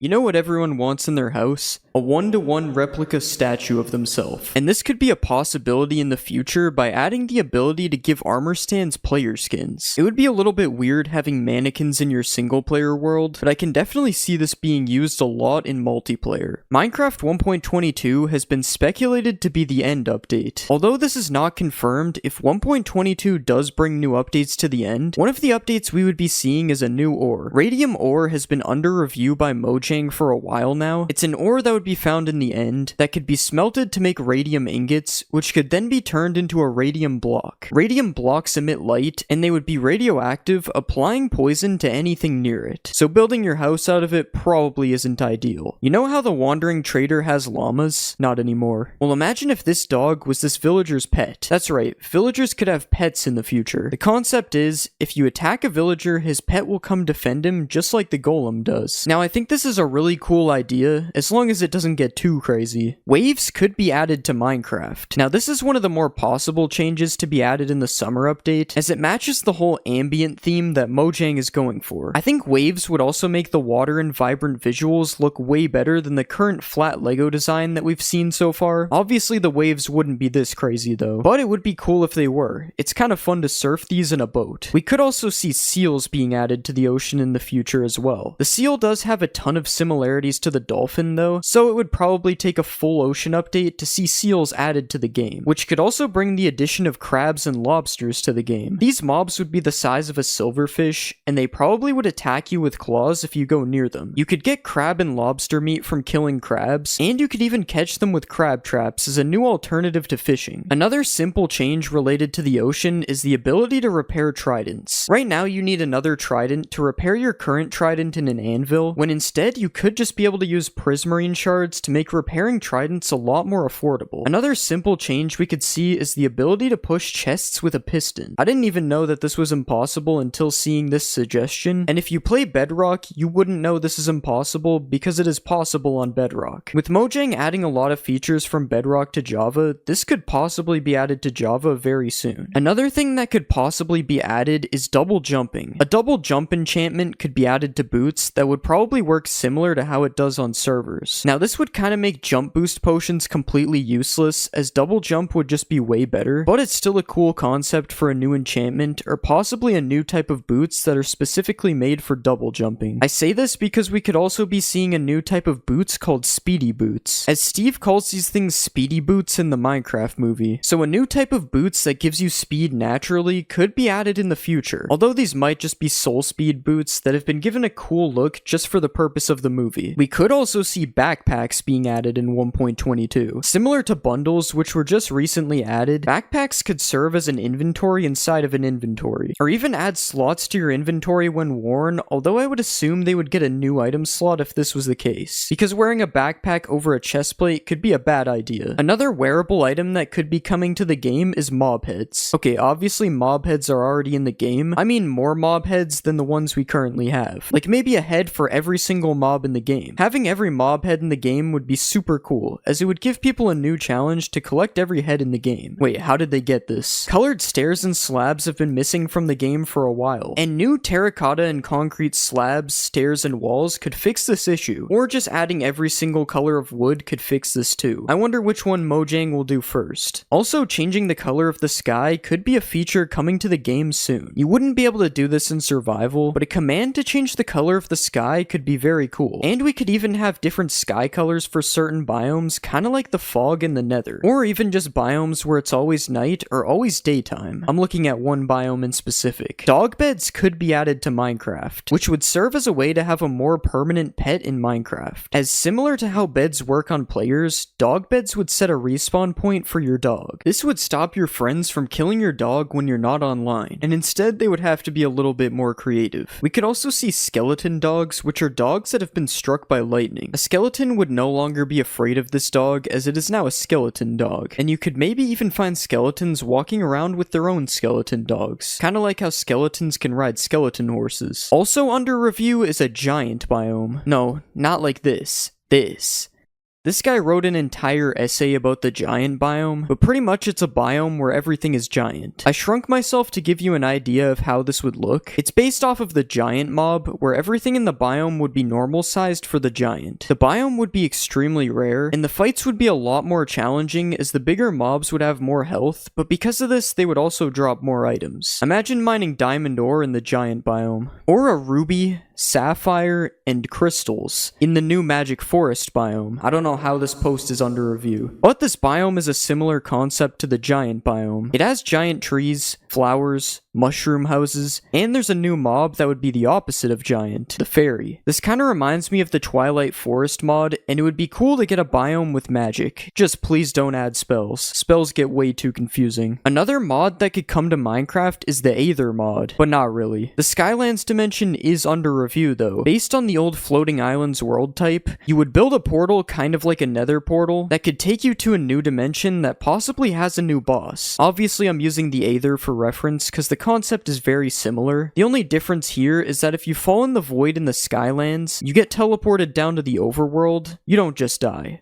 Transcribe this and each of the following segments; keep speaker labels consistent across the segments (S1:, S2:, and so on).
S1: You know what everyone wants in their house? A one-to-one replica statue of themselves. And this could be a possibility in the future by adding the ability to give armor stands player skins. It would be a little bit weird having mannequins in your single-player world, but I can definitely see this being used a lot in multiplayer. Minecraft 1.22 has been speculated to be the end update. Although this is not confirmed, if 1.22 does bring new updates to the end, one of the updates we would be seeing is a new ore. Radium ore has been under review by Mojang for a while now. It's an ore that would be found in the end that could be smelted to make radium ingots, which could then be turned into a radium block. Radium blocks emit light, and they would be radioactive, applying poison to anything near it. So building your house out of it probably isn't ideal. You know how the wandering trader has llamas? Not anymore. Well, imagine if this dog was this villager's pet. That's right, villagers could have pets in the future. The concept is, if you attack a villager, his pet will come defend him just like the golem does. Now, I think this is a really cool idea, as long as it doesn't get too crazy. Waves could be added to Minecraft. Now, this is one of the more possible changes to be added in the summer update, as it matches the whole ambient theme that Mojang is going for. I think waves would also make the water and vibrant visuals look way better than the current flat Lego design that we've seen so far. Obviously, the waves wouldn't be this crazy though, but it would be cool if they were. It's kind of fun to surf these in a boat. We could also see seals being added to the ocean in the future as well. The seal does have a ton of similarities to the dolphin though, so it would probably take a full ocean update to see seals added to the game, which could also bring the addition of crabs and lobsters to the game. These mobs would be the size of a silverfish, and they probably would attack you with claws if you go near them. You could get crab and lobster meat from killing crabs, and you could even catch them with crab traps as a new alternative to fishing. Another simple change related to the ocean is the ability to repair tridents. Right now you need another trident to repair your current trident in an anvil, when instead you could just be able to use prismarine shards to make repairing tridents a lot more affordable. Another simple change we could see is the ability to push chests with a piston. I didn't even know that this was impossible until seeing this suggestion, and if you play Bedrock, you wouldn't know this is impossible because it is possible on Bedrock. With Mojang adding a lot of features from Bedrock to Java, this could possibly be added to Java very soon. Another thing that could possibly be added is double jumping. A double jump enchantment could be added to boots that would probably work similar to how it does on servers. Now, this would kind of make jump boost potions completely useless, as double jump would just be way better, but it's still a cool concept for a new enchantment, or possibly a new type of boots that are specifically made for double jumping. I say this because we could also be seeing a new type of boots called speedy boots, as Steve calls these things speedy boots in the Minecraft movie. So a new type of boots that gives you speed naturally could be added in the future, although these might just be soul speed boots that have been given a cool look just for the purpose of the movie. We could also see backpacks being added in 1.22. Similar to bundles, which were just recently added, backpacks could serve as an inventory inside of an inventory, or even add slots to your inventory when worn, although I would assume they would get a new item slot if this was the case, because wearing a backpack over a chestplate could be a bad idea. Another wearable item that could be coming to the game is mob heads. Okay, obviously mob heads are already in the game. I mean more mob heads than the ones we currently have. Like maybe a head for every single mob in the game. Having every mob head in the game would be super cool, as it would give people a new challenge to collect every head in the game. Wait, how did they get this? Colored stairs and slabs have been missing from the game for a while, and new terracotta and concrete slabs, stairs, and walls could fix this issue, or just adding every single color of wood could fix this too. I wonder which one Mojang will do first. Also, changing the color of the sky could be a feature coming to the game soon. You wouldn't be able to do this in survival, but a command to change the color of the sky could be very cool. And we could even have different sky colors for certain biomes, kinda like the fog in the nether. Or even just biomes where it's always night or always daytime. I'm looking at one biome in specific. Dog beds could be added to Minecraft, which would serve as a way to have a more permanent pet in Minecraft. As similar to how beds work on players, dog beds would set a respawn point for your dog. This would stop your friends from killing your dog when you're not online, and instead they would have to be a little bit more creative. We could also see skeleton dogs, which are dogs that have been struck by lightning. A skeleton would no longer be afraid of this dog, as it is now a skeleton dog, and you could maybe even find skeletons walking around with their own skeleton dogs, kinda like how skeletons can ride skeleton horses. Also under review is a giant biome. No, not like this. This This guy wrote an entire essay about the giant biome, but pretty much it's a biome where everything is giant. I shrunk myself to give you an idea of how this would look. It's based off of the giant mob, where everything in the biome would be normal sized for the giant. The biome would be extremely rare, and the fights would be a lot more challenging as the bigger mobs would have more health, but because of this, they would also drop more items. Imagine mining diamond ore in the giant biome, or a ruby, sapphire, and crystals in the new magic forest biome. I don't know how this post is under review, but this biome is a similar concept to the giant biome. It has giant trees, flowers, mushroom houses, and there's a new mob that would be the opposite of giant, the fairy. This kind of reminds me of the Twilight Forest mod, and it would be cool to get a biome with magic. Just please don't add spells. Spells get way too confusing. Another mod that could come to Minecraft is the Aether mod, but not really. The Skylands dimension is under review though. Based on the old Floating Islands world type, you would build a portal kind of like a nether portal that could take you to a new dimension that possibly has a new boss. Obviously I'm using the Aether for reference because the concept is very similar. The only difference here is that if you fall in the void in the Skylands, you get teleported down to the overworld. You don't just die.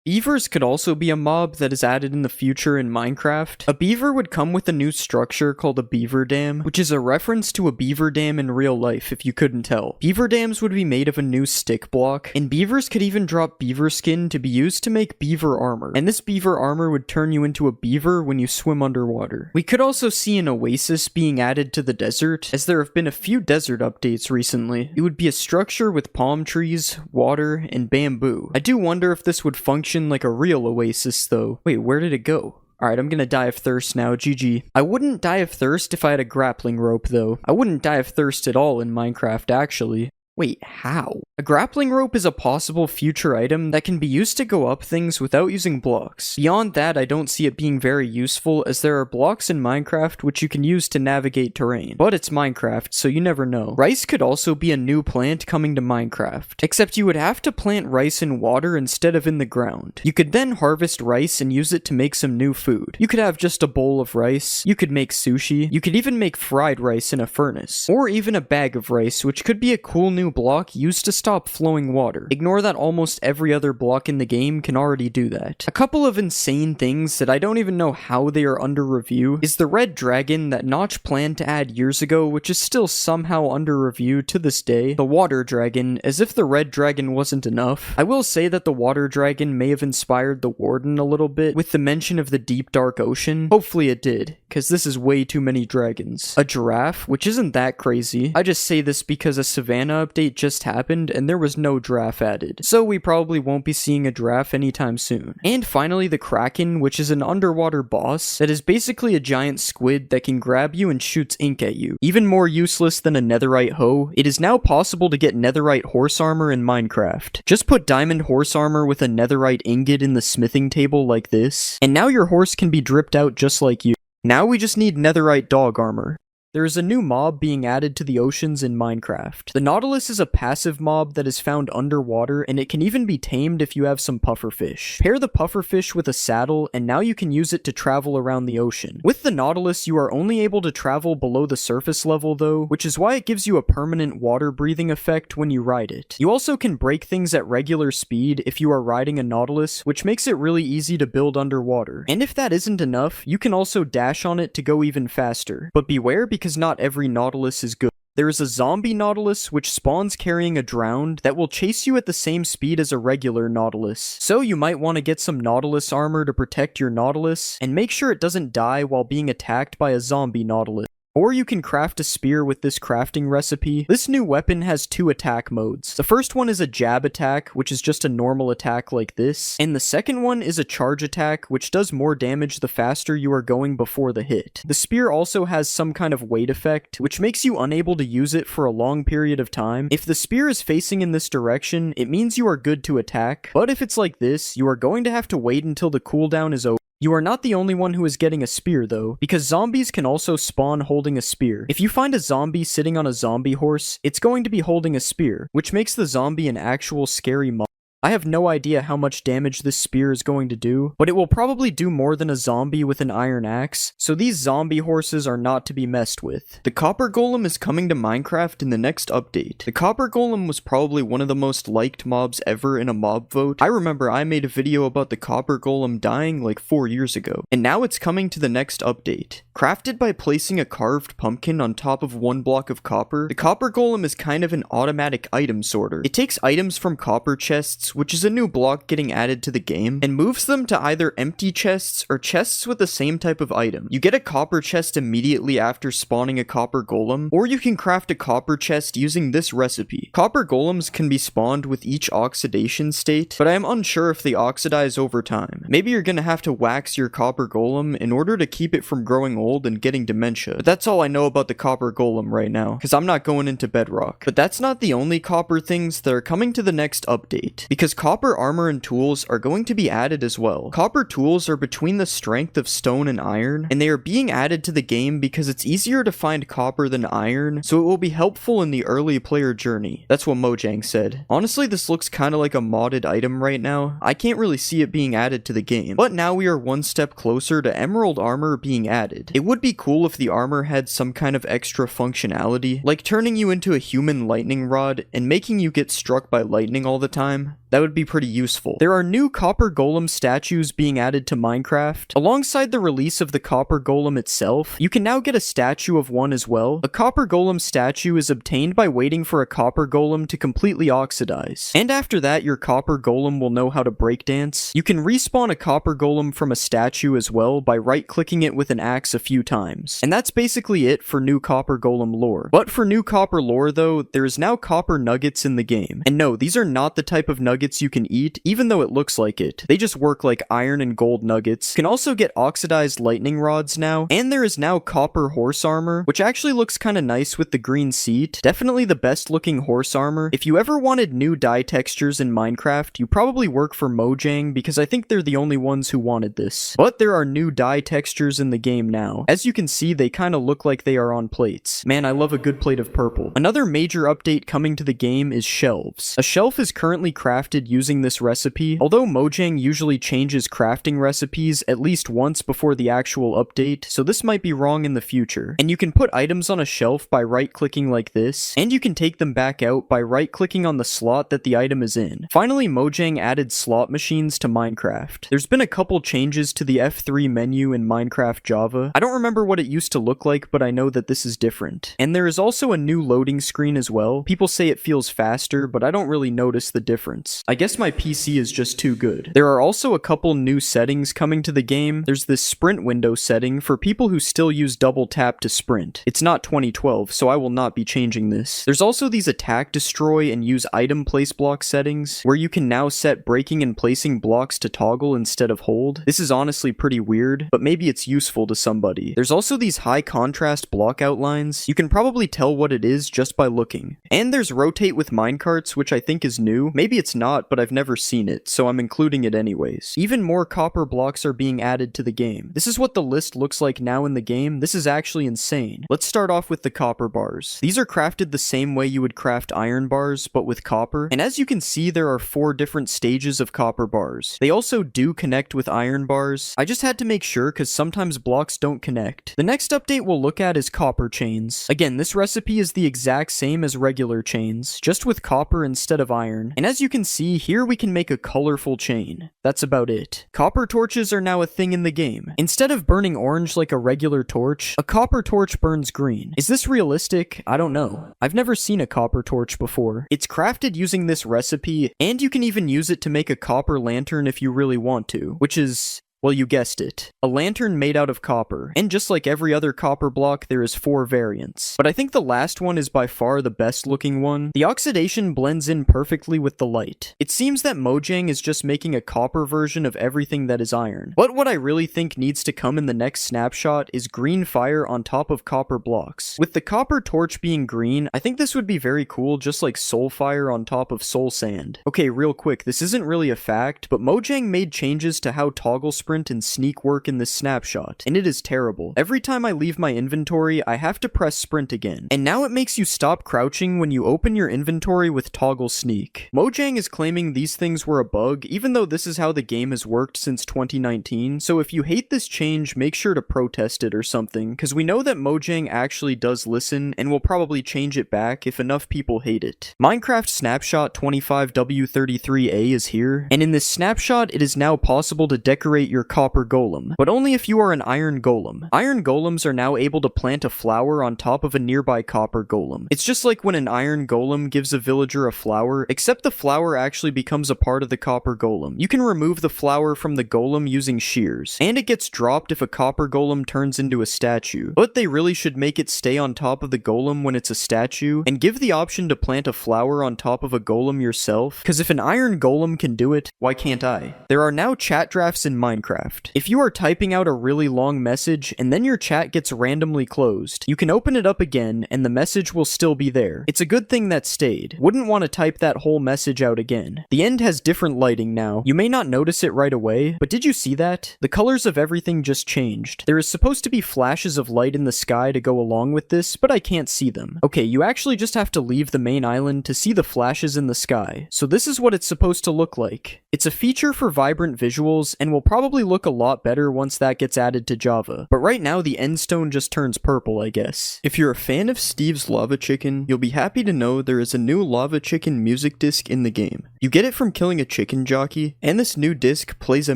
S1: Beavers could also be a mob that is added in the future in Minecraft. A beaver would come with a new structure called a beaver dam, which is a reference to a beaver dam in real life if you couldn't tell. Beaver dams would be made of a new stick block, and beavers could even drop beaver skin to be used to make beaver armor, and this beaver armor would turn you into a beaver when you swim underwater. We could also see an oasis being added to the desert, as there have been a few desert updates recently. It would be a structure with palm trees, water, and bamboo. I do wonder if this would function like a real oasis though. Wait, where did it go? Alright, I'm gonna die of thirst now, GG. I wouldn't die of thirst if I had a grappling rope though. I wouldn't die of thirst at all in Minecraft actually. Wait, how? A grappling rope is a possible future item that can be used to go up things without using blocks. Beyond that, I don't see it being very useful as there are blocks in Minecraft which you can use to navigate terrain. But it's Minecraft, so you never know. Rice could also be a new plant coming to Minecraft, except you would have to plant rice in water instead of in the ground. You could then harvest rice and use it to make some new food. You could have just a bowl of rice, you could make sushi, you could even make fried rice in a furnace, or even a bag of rice, which could be a cool new block used to stop flowing water. Ignore that almost every other block in the game can already do that. A couple of insane things that I don't even know how they are under review is the red dragon that Notch planned to add years ago, which is still somehow under review to this day. The water dragon, as if the red dragon wasn't enough. I will say that the water dragon may have inspired the warden a little bit with the mention of the deep dark ocean. Hopefully it did, because this is way too many dragons. A giraffe, which isn't that crazy. I just say this because a Savannah update just happened and there was no giraffe added, so we probably won't be seeing a giraffe anytime soon. And finally the Kraken, which is an underwater boss that is basically a giant squid that can grab you and shoots ink at you. Even more useless than a netherite hoe, it is now possible to get netherite horse armor in Minecraft. Just put diamond horse armor with a netherite ingot in the smithing table like this, and now your horse can be dripped out just like you. Now we just need netherite dog armor. There is a new mob being added to the oceans in Minecraft. The Nautilus is a passive mob that is found underwater, and it can even be tamed if you have some pufferfish. Pair the pufferfish with a saddle, and now you can use it to travel around the ocean. With the Nautilus, you are only able to travel below the surface level though, which is why it gives you a permanent water breathing effect when you ride it. You also can break things at regular speed if you are riding a Nautilus, which makes it really easy to build underwater. And if that isn't enough, you can also dash on it to go even faster. But beware because not every Nautilus is good. There is a zombie Nautilus which spawns carrying a drowned that will chase you at the same speed as a regular Nautilus. So you might want to get some Nautilus armor to protect your Nautilus and make sure it doesn't die while being attacked by a zombie Nautilus. Or you can craft a spear with this crafting recipe. This new weapon has two attack modes. The first one is a jab attack, which is just a normal attack like this. And the second one is a charge attack, which does more damage the faster you are going before the hit. The spear also has some kind of weight effect, which makes you unable to use it for a long period of time. If the spear is facing in this direction, it means you are good to attack. But if it's like this, you are going to have to wait until the cooldown is over. You are not the only one who is getting a spear though, because zombies can also spawn holding a spear. If you find a zombie sitting on a zombie horse, it's going to be holding a spear, which makes the zombie an actual scary monster. I have no idea how much damage this spear is going to do, but it will probably do more than a zombie with an iron axe, so these zombie horses are not to be messed with. The copper golem is coming to Minecraft in the next update. The copper golem was probably one of the most liked mobs ever in a mob vote. I remember I made a video about the copper golem dying like 4 years ago, and now it's coming to the next update. Crafted by placing a carved pumpkin on top of one block of copper, the copper golem is kind of an automatic item sorter. It takes items from copper chests, which is a new block getting added to the game, and moves them to either empty chests or chests with the same type of item. You get a copper chest immediately after spawning a copper golem, or you can craft a copper chest using this recipe. Copper golems can be spawned with each oxidation state, but I am unsure if they oxidize over time. Maybe you're gonna have to wax your copper golem in order to keep it from growing old and getting dementia. But that's all I know about the copper golem right now, because I'm not going into bedrock. But that's not the only copper things that are coming to the next update, because copper armor and tools are going to be added as well. Copper tools are between the strength of stone and iron, and they are being added to the game because it's easier to find copper than iron, so it will be helpful in the early player journey. That's what Mojang said. Honestly, this looks kind of like a modded item right now. I can't really see it being added to the game, but now we are one step closer to emerald armor being added. It would be cool if the armor had some kind of extra functionality, like turning you into a human lightning rod and making you get struck by lightning all the time. That would be pretty useful. There are new copper golem statues being added to Minecraft. Alongside the release of the copper golem itself, you can now get a statue of one as well. A copper golem statue is obtained by waiting for a copper golem to completely oxidize. And after that, your copper golem will know how to breakdance. You can respawn a copper golem from a statue as well by right-clicking it with an axe a few times. And that's basically it for new copper golem lore. But for new copper lore though, there is now copper nuggets in the game. And no, these are not the type of nuggets you can eat, even though it looks like it. They just work like iron and gold nuggets. You can also get oxidized lightning rods now, and there is now copper horse armor, which actually looks kind of nice with the green seat. Definitely the best looking horse armor. If you ever wanted new dye textures in Minecraft, you probably work for Mojang, because I think they're the only ones who wanted this. But there are new dye textures in the game now. As you can see, they kind of look like they are on plates. Man, I love a good plate of purple. Another major update coming to the game is shelves. A shelf is currently crafted using this recipe, although Mojang usually changes crafting recipes at least once before the actual update, so this might be wrong in the future. And you can put items on a shelf by right-clicking like this, and you can take them back out by right-clicking on the slot that the item is in. Finally, Mojang added slot machines to Minecraft. There's been a couple changes to the F3 menu in Minecraft Java. I don't remember what it used to look like, but I know that this is different. And there is also a new loading screen as well. People say it feels faster, but I don't really notice the difference. I guess my PC is just too good. There are also a couple new settings coming to the game. There's this sprint window setting for people who still use double tap to sprint. It's not 2012, so I will not be changing this. There's also these attack, destroy, and use item place block settings, where you can now set breaking and placing blocks to toggle instead of hold. This is honestly pretty weird, but maybe it's useful to somebody. There's also these high contrast block outlines. You can probably tell what it is just by looking. And there's rotate with minecarts, which I think is new. Maybe it's not, but I've never seen it, so I'm including it anyways. Even more copper blocks are being added to the game. This is what the list looks like now in the game. This is actually insane. Let's start off with the copper bars. These are crafted the same way you would craft iron bars, but with copper. And as you can see, there are 4 different stages of copper bars. They also do connect with iron bars. I just had to make sure because sometimes blocks don't connect. The next update we'll look at is copper chains. Again, this recipe is the exact same as regular chains, just with copper instead of iron. And as you can see, here we can make a colorful chain. That's about it. Copper torches are now a thing in the game. Instead of burning orange like a regular torch, a copper torch burns green. Is this realistic? I don't know. I've never seen a copper torch before. It's crafted using this recipe, and you can even use it to make a copper lantern if you really want to, which is... well, you guessed it. A lantern made out of copper. And just like every other copper block, there is 4 variants. But I think the last one is by far the best looking one. The oxidation blends in perfectly with the light. It seems that Mojang is just making a copper version of everything that is iron. But what I really think needs to come in the next snapshot is green fire on top of copper blocks. With the copper torch being green, I think this would be very cool, just like soul fire on top of soul sand. Okay, real quick, this isn't really a fact, but Mojang made changes to how toggle sprint and sneak work in this snapshot, and it is terrible. Every time I leave my inventory, I have to press sprint again. And now it makes you stop crouching when you open your inventory with toggle sneak. Mojang is claiming these things were a bug, even though this is how the game has worked since 2019, so if you hate this change, make sure to protest it or something, because we know that Mojang actually does listen, and will probably change it back if enough people hate it. Minecraft Snapshot 25W33A is here, and in this snapshot, it is now possible to decorate your copper golem, but only if you are an iron golem. Iron golems are now able to plant a flower on top of a nearby copper golem. It's just like when an iron golem gives a villager a flower, except the flower actually becomes a part of the copper golem. You can remove the flower from the golem using shears, and it gets dropped if a copper golem turns into a statue, but they really should make it stay on top of the golem when it's a statue, and give the option to plant a flower on top of a golem yourself, because if an iron golem can do it, why can't I? There are now chat drafts in Minecraft. If you are typing out a really long message, and then your chat gets randomly closed, you can open it up again, and the message will still be there. It's a good thing that stayed. Wouldn't want to type that whole message out again. The end has different lighting now. You may not notice it right away, but did you see that? The colors of everything just changed. There is supposed to be flashes of light in the sky to go along with this, but I can't see them. Okay, you actually just have to leave the main island to see the flashes in the sky. So this is what it's supposed to look like. It's a feature for vibrant visuals, and will probably look a lot better once that gets added to Java. But right now, the end stone just turns purple, I guess. If you're a fan of Steve's Lava Chicken, you'll be happy to know there is a new Lava Chicken music disc in the game. You get it from killing a chicken jockey, and this new disc plays a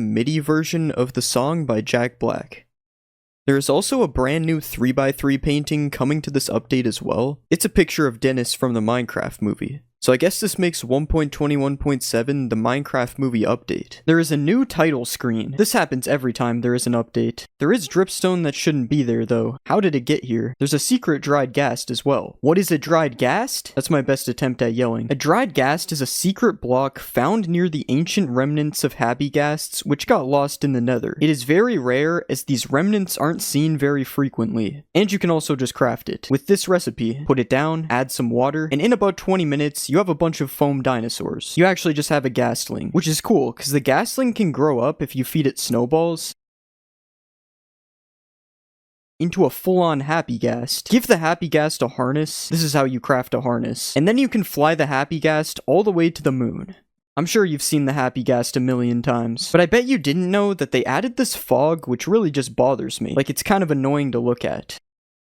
S1: MIDI version of the song by Jack Black. There is also a brand new 3x3 painting coming to this update as well. It's a picture of Dennis from the Minecraft movie. So I guess this makes 1.21.7 the Minecraft movie update. There is a new title screen. This happens every time there is an update. There is dripstone that shouldn't be there though. How did it get here? There's a secret dried ghast as well. What is a dried ghast? That's my best attempt at yelling. A dried ghast is a secret block found near the ancient remnants of happy ghasts, which got lost in the nether. It is very rare as these remnants aren't seen very frequently. And you can also just craft it. With this recipe, put it down, add some water, and in about 20 minutes, you have a bunch of foam dinosaurs. You actually just have a ghastling, which is cool, because the ghastling can grow up if you feed it snowballs into a full-on happy ghast. Give the happy ghast a harness. This is how you craft a harness. And then you can fly the happy ghast all the way to the moon. I'm sure you've seen the happy ghast a million times, but I bet you didn't know that they added this fog, which really just bothers me. Like, it's kind of annoying to look at.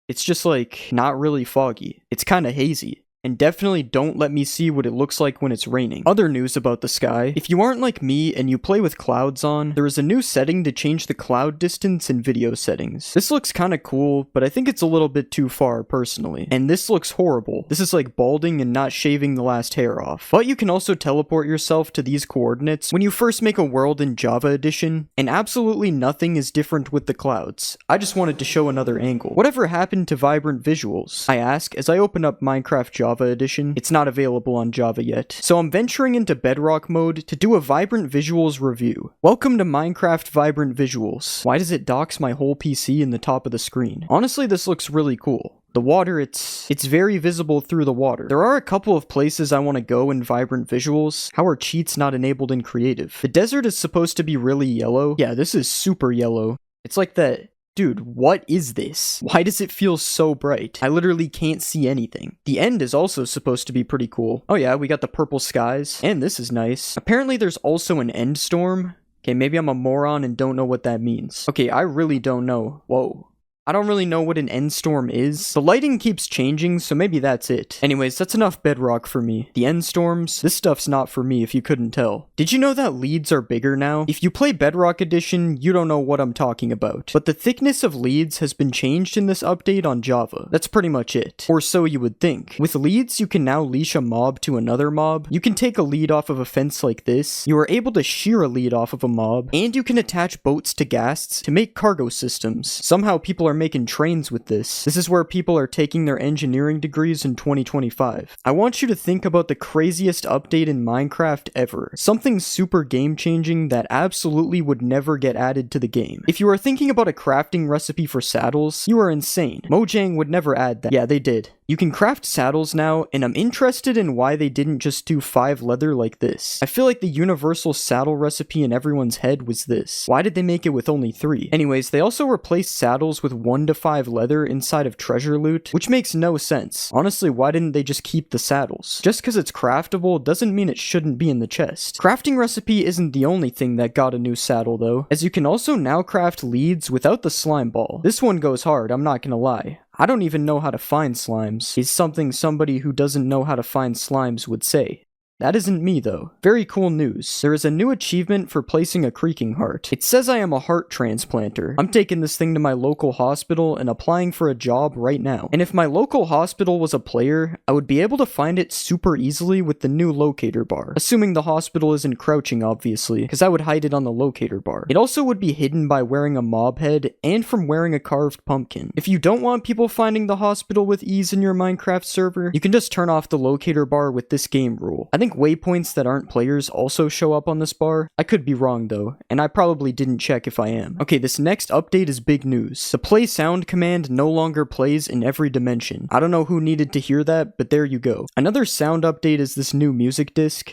S1: It's just like, not really foggy. It's kind of hazy. And definitely don't let me see what it looks like when it's raining. Other news about the sky. If you aren't like me and you play with clouds on, there is a new setting to change the cloud distance in video settings. This looks kinda cool, but I think it's a little bit too far personally. And this looks horrible. This is like balding and not shaving the last hair off. But you can also teleport yourself to these coordinates when you first make a world in Java Edition, and absolutely nothing is different with the clouds. I just wanted to show another angle. Whatever happened to vibrant visuals? I ask as I open up Minecraft Java Edition. It's not available on Java yet, so I'm venturing into Bedrock mode to do a vibrant visuals review. Welcome to Minecraft Vibrant Visuals. Why does it dox my whole PC in the top of the screen? Honestly, this looks really cool. The water, it's very visible through the water. There are a couple of places I want to go in Vibrant Visuals. How are cheats not enabled in Creative? The desert is supposed to be really yellow. Yeah, this is super yellow. It's like that. Dude, what is this? Why does it feel so bright? I literally can't see anything. The end is also supposed to be pretty cool. Oh yeah, we got the purple skies. And this is nice. Apparently there's also an end storm. Okay, maybe I'm a moron and don't know what that means. Okay, I really don't know. Whoa. I don't really know what an end storm is. The lighting keeps changing, so maybe that's it. Anyways, that's enough bedrock for me. The end storms, this stuff's not for me if you couldn't tell. Did you know that leads are bigger now? If you play Bedrock Edition, you don't know what I'm talking about. But the thickness of leads has been changed in this update on Java. That's pretty much it. Or so you would think. With leads, you can now leash a mob to another mob. You can take a lead off of a fence like this. You are able to shear a lead off of a mob. And you can attach boats to ghasts to make cargo systems. Somehow people are making trains with this. This is where people are taking their engineering degrees in 2025. I want you to think about the craziest update in Minecraft ever. Something super game-changing that absolutely would never get added to the game. If you are thinking about a crafting recipe for saddles, you are insane. Mojang would never add that. Yeah, they did. You can craft saddles now, and I'm interested in why they didn't just do 5 leather like this. I feel like the universal saddle recipe in everyone's head was this. Why did they make it with only 3? Anyways, they also replaced saddles with 1 to 5 leather inside of treasure loot, which makes no sense. Honestly, why didn't they just keep the saddles? Just because it's craftable doesn't mean it shouldn't be in the chest. Crafting recipe isn't the only thing that got a new saddle though, as you can also now craft leads without the slime ball. This one goes hard, I'm not gonna lie. I don't even know how to find slimes. Is something somebody who doesn't know how to find slimes would say. That isn't me though. Very cool news. There is a new achievement for placing a creaking heart. It says I am a heart transplanter. I'm taking this thing to my local hospital and applying for a job right now. And if my local hospital was a player, I would be able to find it super easily with the new locator bar. Assuming the hospital isn't crouching obviously, because I would hide it on the locator bar. It also would be hidden by wearing a mob head and from wearing a carved pumpkin. If you don't want people finding the hospital with ease in your Minecraft server, you can just turn off the locator bar with this game rule. I think waypoints that aren't players also show up on this bar. I could be wrong though, and I probably didn't check if I am. Okay, this next update is big news. The play sound command no longer plays in every dimension. I don't know who needed to hear that, but there you go. Another sound update is this new music disc.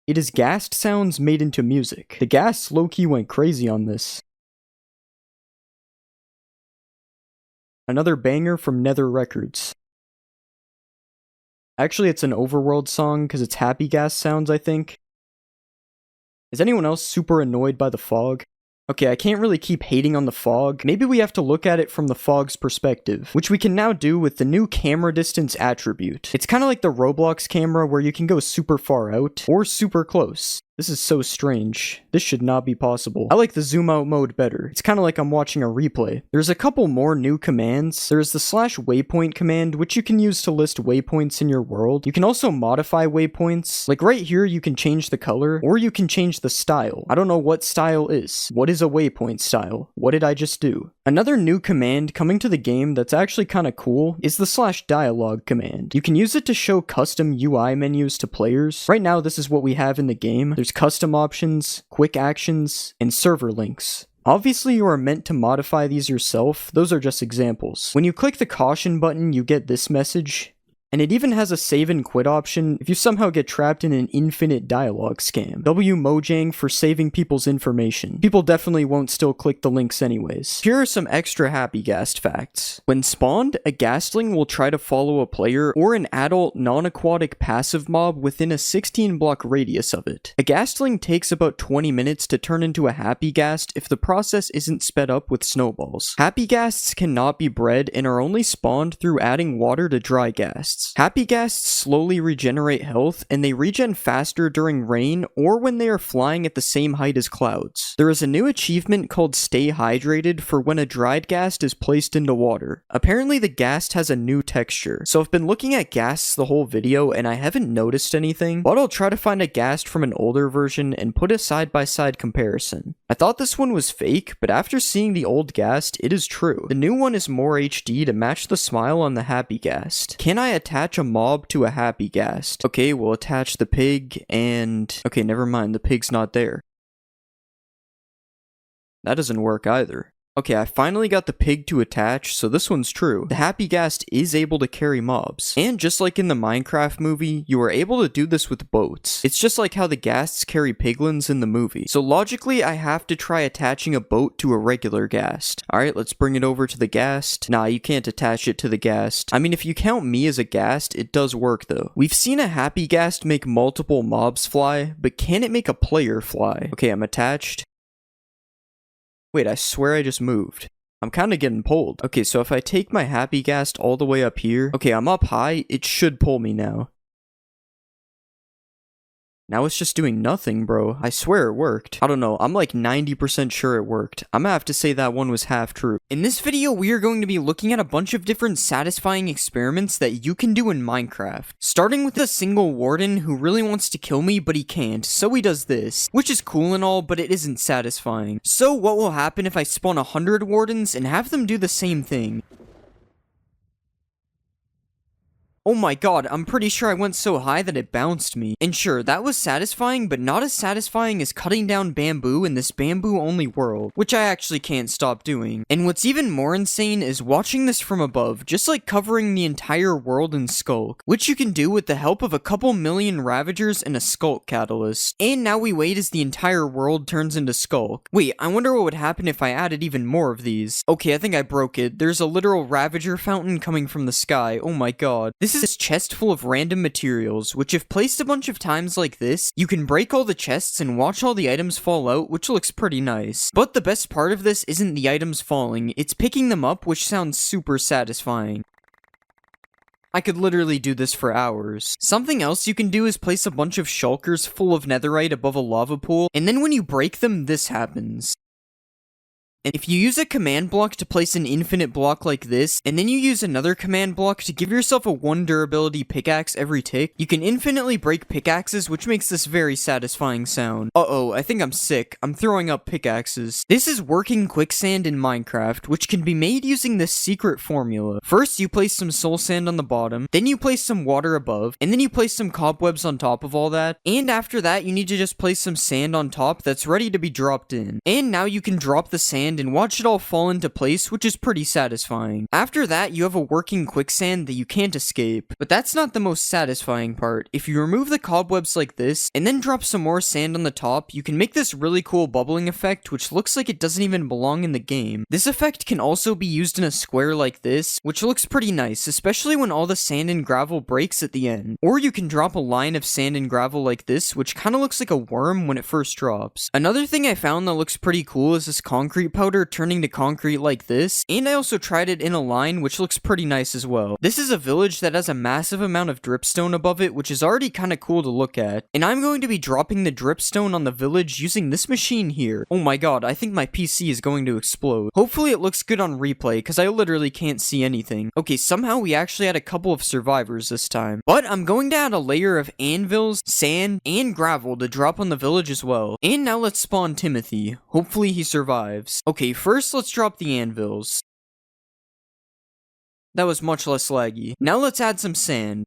S1: It is ghast sounds made into music. The ghasts low-key went crazy on this. Another banger from Nether Records. Actually, it's an Overworld song because it's happy gas sounds, I think. Is anyone else super annoyed by the fog? Okay, I can't really keep hating on the fog. Maybe we have to look at it from the fog's perspective, which we can now do with the new camera distance attribute. It's kind of like the Roblox camera where you can go super far out or super close. This is so strange. This should not be possible. I like the zoom out mode better. It's kind of like I'm watching a replay. There's a couple more new commands. There's the /waypoint command, which you can use to list waypoints in your world. You can also modify waypoints. Like right here, you can change the color, or you can change the style. I don't know what style is. What is a waypoint style? What did I just do? Another new command coming to the game that's actually kind of cool is the /dialogue command. You can use it to show custom UI menus to players. Right now, this is what we have in the game. There's custom options, quick actions, and server links. Obviously, you are meant to modify these yourself. Those are just examples. When you click the caution button, you get this message. And it even has a save and quit option if you somehow get trapped in an infinite dialogue scam. Mojang for saving people's information. People definitely won't still click the links anyways. Here are some extra happy ghast facts. When spawned, a ghastling will try to follow a player or an adult non-aquatic passive mob within a 16 block radius of it. A ghastling takes about 20 minutes to turn into a happy ghast if the process isn't sped up with snowballs. Happy ghasts cannot be bred and are only spawned through adding water to dry ghasts. Happy ghasts slowly regenerate health, and they regen faster during rain or when they are flying at the same height as clouds. There is a new achievement called Stay Hydrated for when a dried ghast is placed into water. Apparently the ghast has a new texture, so I've been looking at ghasts the whole video and I haven't noticed anything, but I'll try to find a ghast from an older version and put a side-by-side comparison. I thought this one was fake, but after seeing the old ghast, it is true. The new one is more HD to match the smile on the happy ghast. Can I attach a mob to a happy ghast? Okay, we'll attach the pig and... okay, never mind, the pig's not there. That doesn't work either. Okay, I finally got the pig to attach, so this one's true. The happy ghast is able to carry mobs. And just like in the Minecraft movie, you are able to do this with boats. It's just like how the ghasts carry piglins in the movie. So logically, I have to try attaching a boat to a regular ghast. Alright, let's bring it over to the ghast. Nah, you can't attach it to the ghast. I mean, if you count me as a ghast, it does work though. We've seen a happy ghast make multiple mobs fly, but can it make a player fly? Okay, I'm attached. Wait, I swear I just moved. I'm kind of getting pulled. Okay, so if I take my happy ghast all the way up here... okay, I'm up high. It should pull me now. Now it's just doing nothing, bro. I swear it worked. I don't know. I'm like 90% sure it worked. I'm gonna have to say that one was half true. In this video, we are going to be looking at a bunch of different satisfying experiments that you can do in Minecraft. Starting with a single warden who really wants to kill me, but he can't. So he does this, which is cool and all, but it isn't satisfying. So what will happen if I spawn 100 wardens and have them do the same thing? Oh my god, I'm pretty sure I went so high that it bounced me. And sure, that was satisfying, but not as satisfying as cutting down bamboo in this bamboo-only world, which I actually can't stop doing. And what's even more insane is watching this from above, just like covering the entire world in Skulk, which you can do with the help of a couple million Ravagers and a Skulk Catalyst. And now we wait as the entire world turns into Skulk. Wait, I wonder what would happen if I added even more of these. Okay, I think I broke it. There's a literal Ravager fountain coming from the sky. Oh my god. This is a chest full of random materials, which if placed a bunch of times like this, you can break all the chests and watch all the items fall out, which looks pretty nice. But the best part of this isn't the items falling, it's picking them up, which sounds super satisfying. I could literally do this for hours. Something else you can do is place a bunch of shulkers full of netherite above a lava pool, and then when you break them, this happens. And if you use a command block to place an infinite block like this, and then you use another command block to give yourself a 1 durability pickaxe every tick, you can infinitely break pickaxes, which makes this very satisfying sound. Uh-oh, I think I'm sick. I'm throwing up pickaxes. This is working quicksand in Minecraft, which can be made using this secret formula. First, you place some soul sand on the bottom, then you place some water above, and then you place some cobwebs on top of all that, and after that, you need to just place some sand on top that's ready to be dropped in. And now you can drop the sand and watch it all fall into place, which is pretty satisfying. After that, you have a working quicksand that you can't escape. But that's not the most satisfying part. If you remove the cobwebs like this, and then drop some more sand on the top, you can make this really cool bubbling effect, which looks like it doesn't even belong in the game. This effect can also be used in a square like this, which looks pretty nice, especially when all the sand and gravel breaks at the end. Or you can drop a line of sand and gravel like this, which kinda looks like a worm when it first drops. Another thing I found that looks pretty cool is this concrete powder turning to concrete like this, and I also tried it in a line, which looks pretty nice as well. This is a village that has a massive amount of dripstone above it, which is already kinda cool to look at, and I'm going to be dropping the dripstone on the village using this machine here. Oh my god, I think my PC is going to explode. Hopefully it looks good on replay, because I literally can't see anything. Okay, somehow we actually had a couple of survivors this time. But I'm going to add a layer of anvils, sand, and gravel to drop on the village as well. And now let's spawn Timothy. Hopefully he survives. Okay, first let's drop the anvils. That was much less laggy. Now let's add some sand.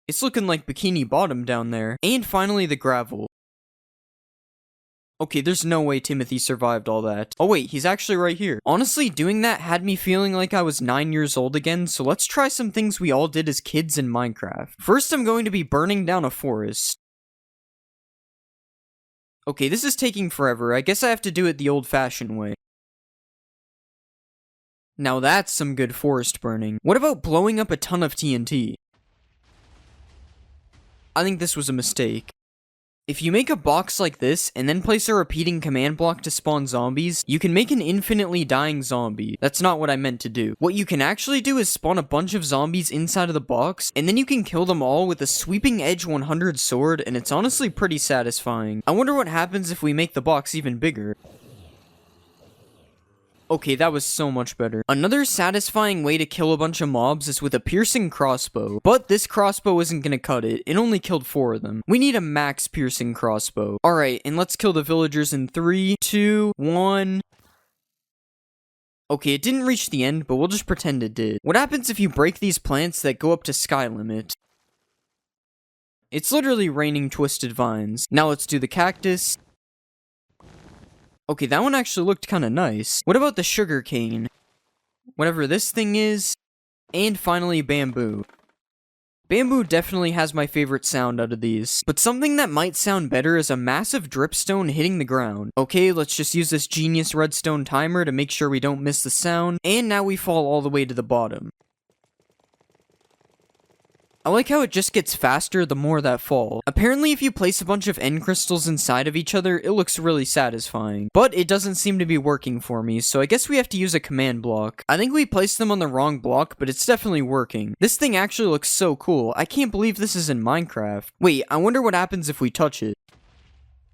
S1: It's looking like Bikini Bottom down there. And finally the gravel. Okay, there's no way Timothy survived all that. Oh wait, he's actually right here. Honestly, doing that had me feeling like I was 9 years old again, so let's try some things we all did as kids in Minecraft. First, I'm going to be burning down a forest. Okay, this is taking forever. I guess I have to do it the old-fashioned way. Now that's some good forest burning. What about blowing up a ton of TNT? I think this was a mistake. If you make a box like this, and then place a repeating command block to spawn zombies, you can make an infinitely dying zombie. That's not what I meant to do. What you can actually do is spawn a bunch of zombies inside of the box, and then you can kill them all with a sweeping edge 100 sword, and it's honestly pretty satisfying. I wonder what happens if we make the box even bigger. Okay, that was so much better. Another satisfying way to kill a bunch of mobs is with a piercing crossbow. But this crossbow isn't gonna cut it. It only killed 4 of them. We need a max piercing crossbow. Alright, and let's kill the villagers in 3, 2, 1... Okay, it didn't reach the end, but we'll just pretend it did. What happens if you break these plants that go up to sky limit? It's literally raining twisted vines. Now let's do the cactus. Okay, that one actually looked kinda nice. What about the sugar cane? Whatever this thing is. And finally, bamboo. Bamboo definitely has my favorite sound out of these. But something that might sound better is a massive dripstone hitting the ground. Okay, let's just use this genius redstone timer to make sure we don't miss the sound. And now we fall all the way to the bottom. I like how it just gets faster the more that fall. Apparently if you place a bunch of end crystals inside of each other, it looks really satisfying. But it doesn't seem to be working for me, so I guess we have to use a command block. I think we placed them on the wrong block, but it's definitely working. This thing actually looks so cool. I can't believe this is in Minecraft. Wait, I wonder what happens if we touch it.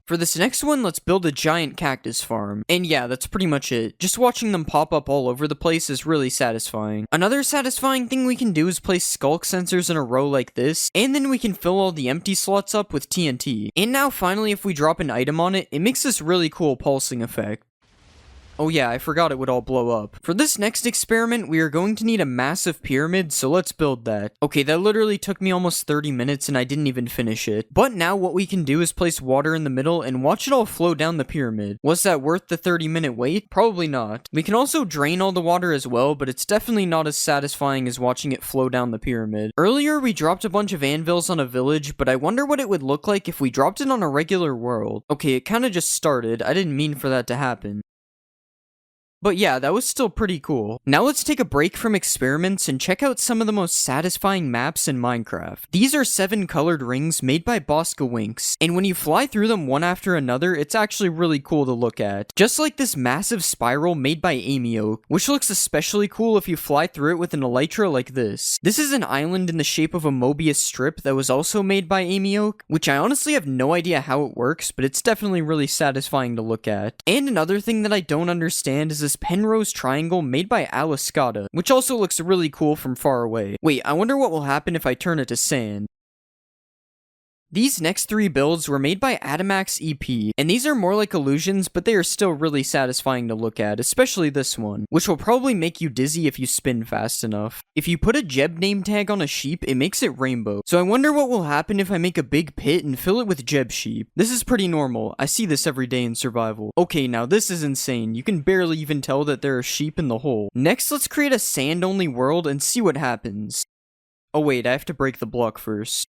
S1: For this next one, let's build a giant cactus farm. And yeah, that's pretty much it. Just watching them pop up all over the place is really satisfying. Another satisfying thing we can do is place skulk sensors in a row like this, and then we can fill all the empty slots up with TNT. And now finally, if we drop an item on it, it makes this really cool pulsing effect. Oh yeah, I forgot it would all blow up. For this next experiment, we are going to need a massive pyramid, so let's build that. Okay, that literally took me almost 30 minutes and I didn't even finish it. But now what we can do is place water in the middle and watch it all flow down the pyramid. Was that worth the 30-minute wait? Probably not. We can also drain all the water as well, but it's definitely not as satisfying as watching it flow down the pyramid. Earlier, we dropped a bunch of anvils on a village, but I wonder what it would look like if we dropped it on a regular world. Okay, it kinda just started. I didn't mean for that to happen. But yeah, that was still pretty cool. Now let's take a break from experiments and check out some of the most satisfying maps in Minecraft. These are 7 colored rings made by Bosca Winks, and when you fly through them one after another, it's actually really cool to look at. Just like this massive spiral made by Amy Oak, which looks especially cool if you fly through it with an elytra like this. This is an island in the shape of a Mobius strip that was also made by Amy Oak, which I honestly have no idea how it works, but it's definitely really satisfying to look at. And another thing that I don't understand is this Penrose triangle made by Aliscata, which also looks really cool from far away. Wait, I wonder what will happen if I turn it to sand. These next 3 builds were made by Adamax EP, and these are more like illusions, but they are still really satisfying to look at, especially this one, which will probably make you dizzy if you spin fast enough. If you put a Jeb name tag on a sheep, it makes it rainbow, so I wonder what will happen if I make a big pit and fill it with Jeb sheep. This is pretty normal, I see this every day in survival. Okay, now this is insane, you can barely even tell that there are sheep in the hole. Next, let's create a sand-only world and see what happens. Oh wait, I have to break the block first.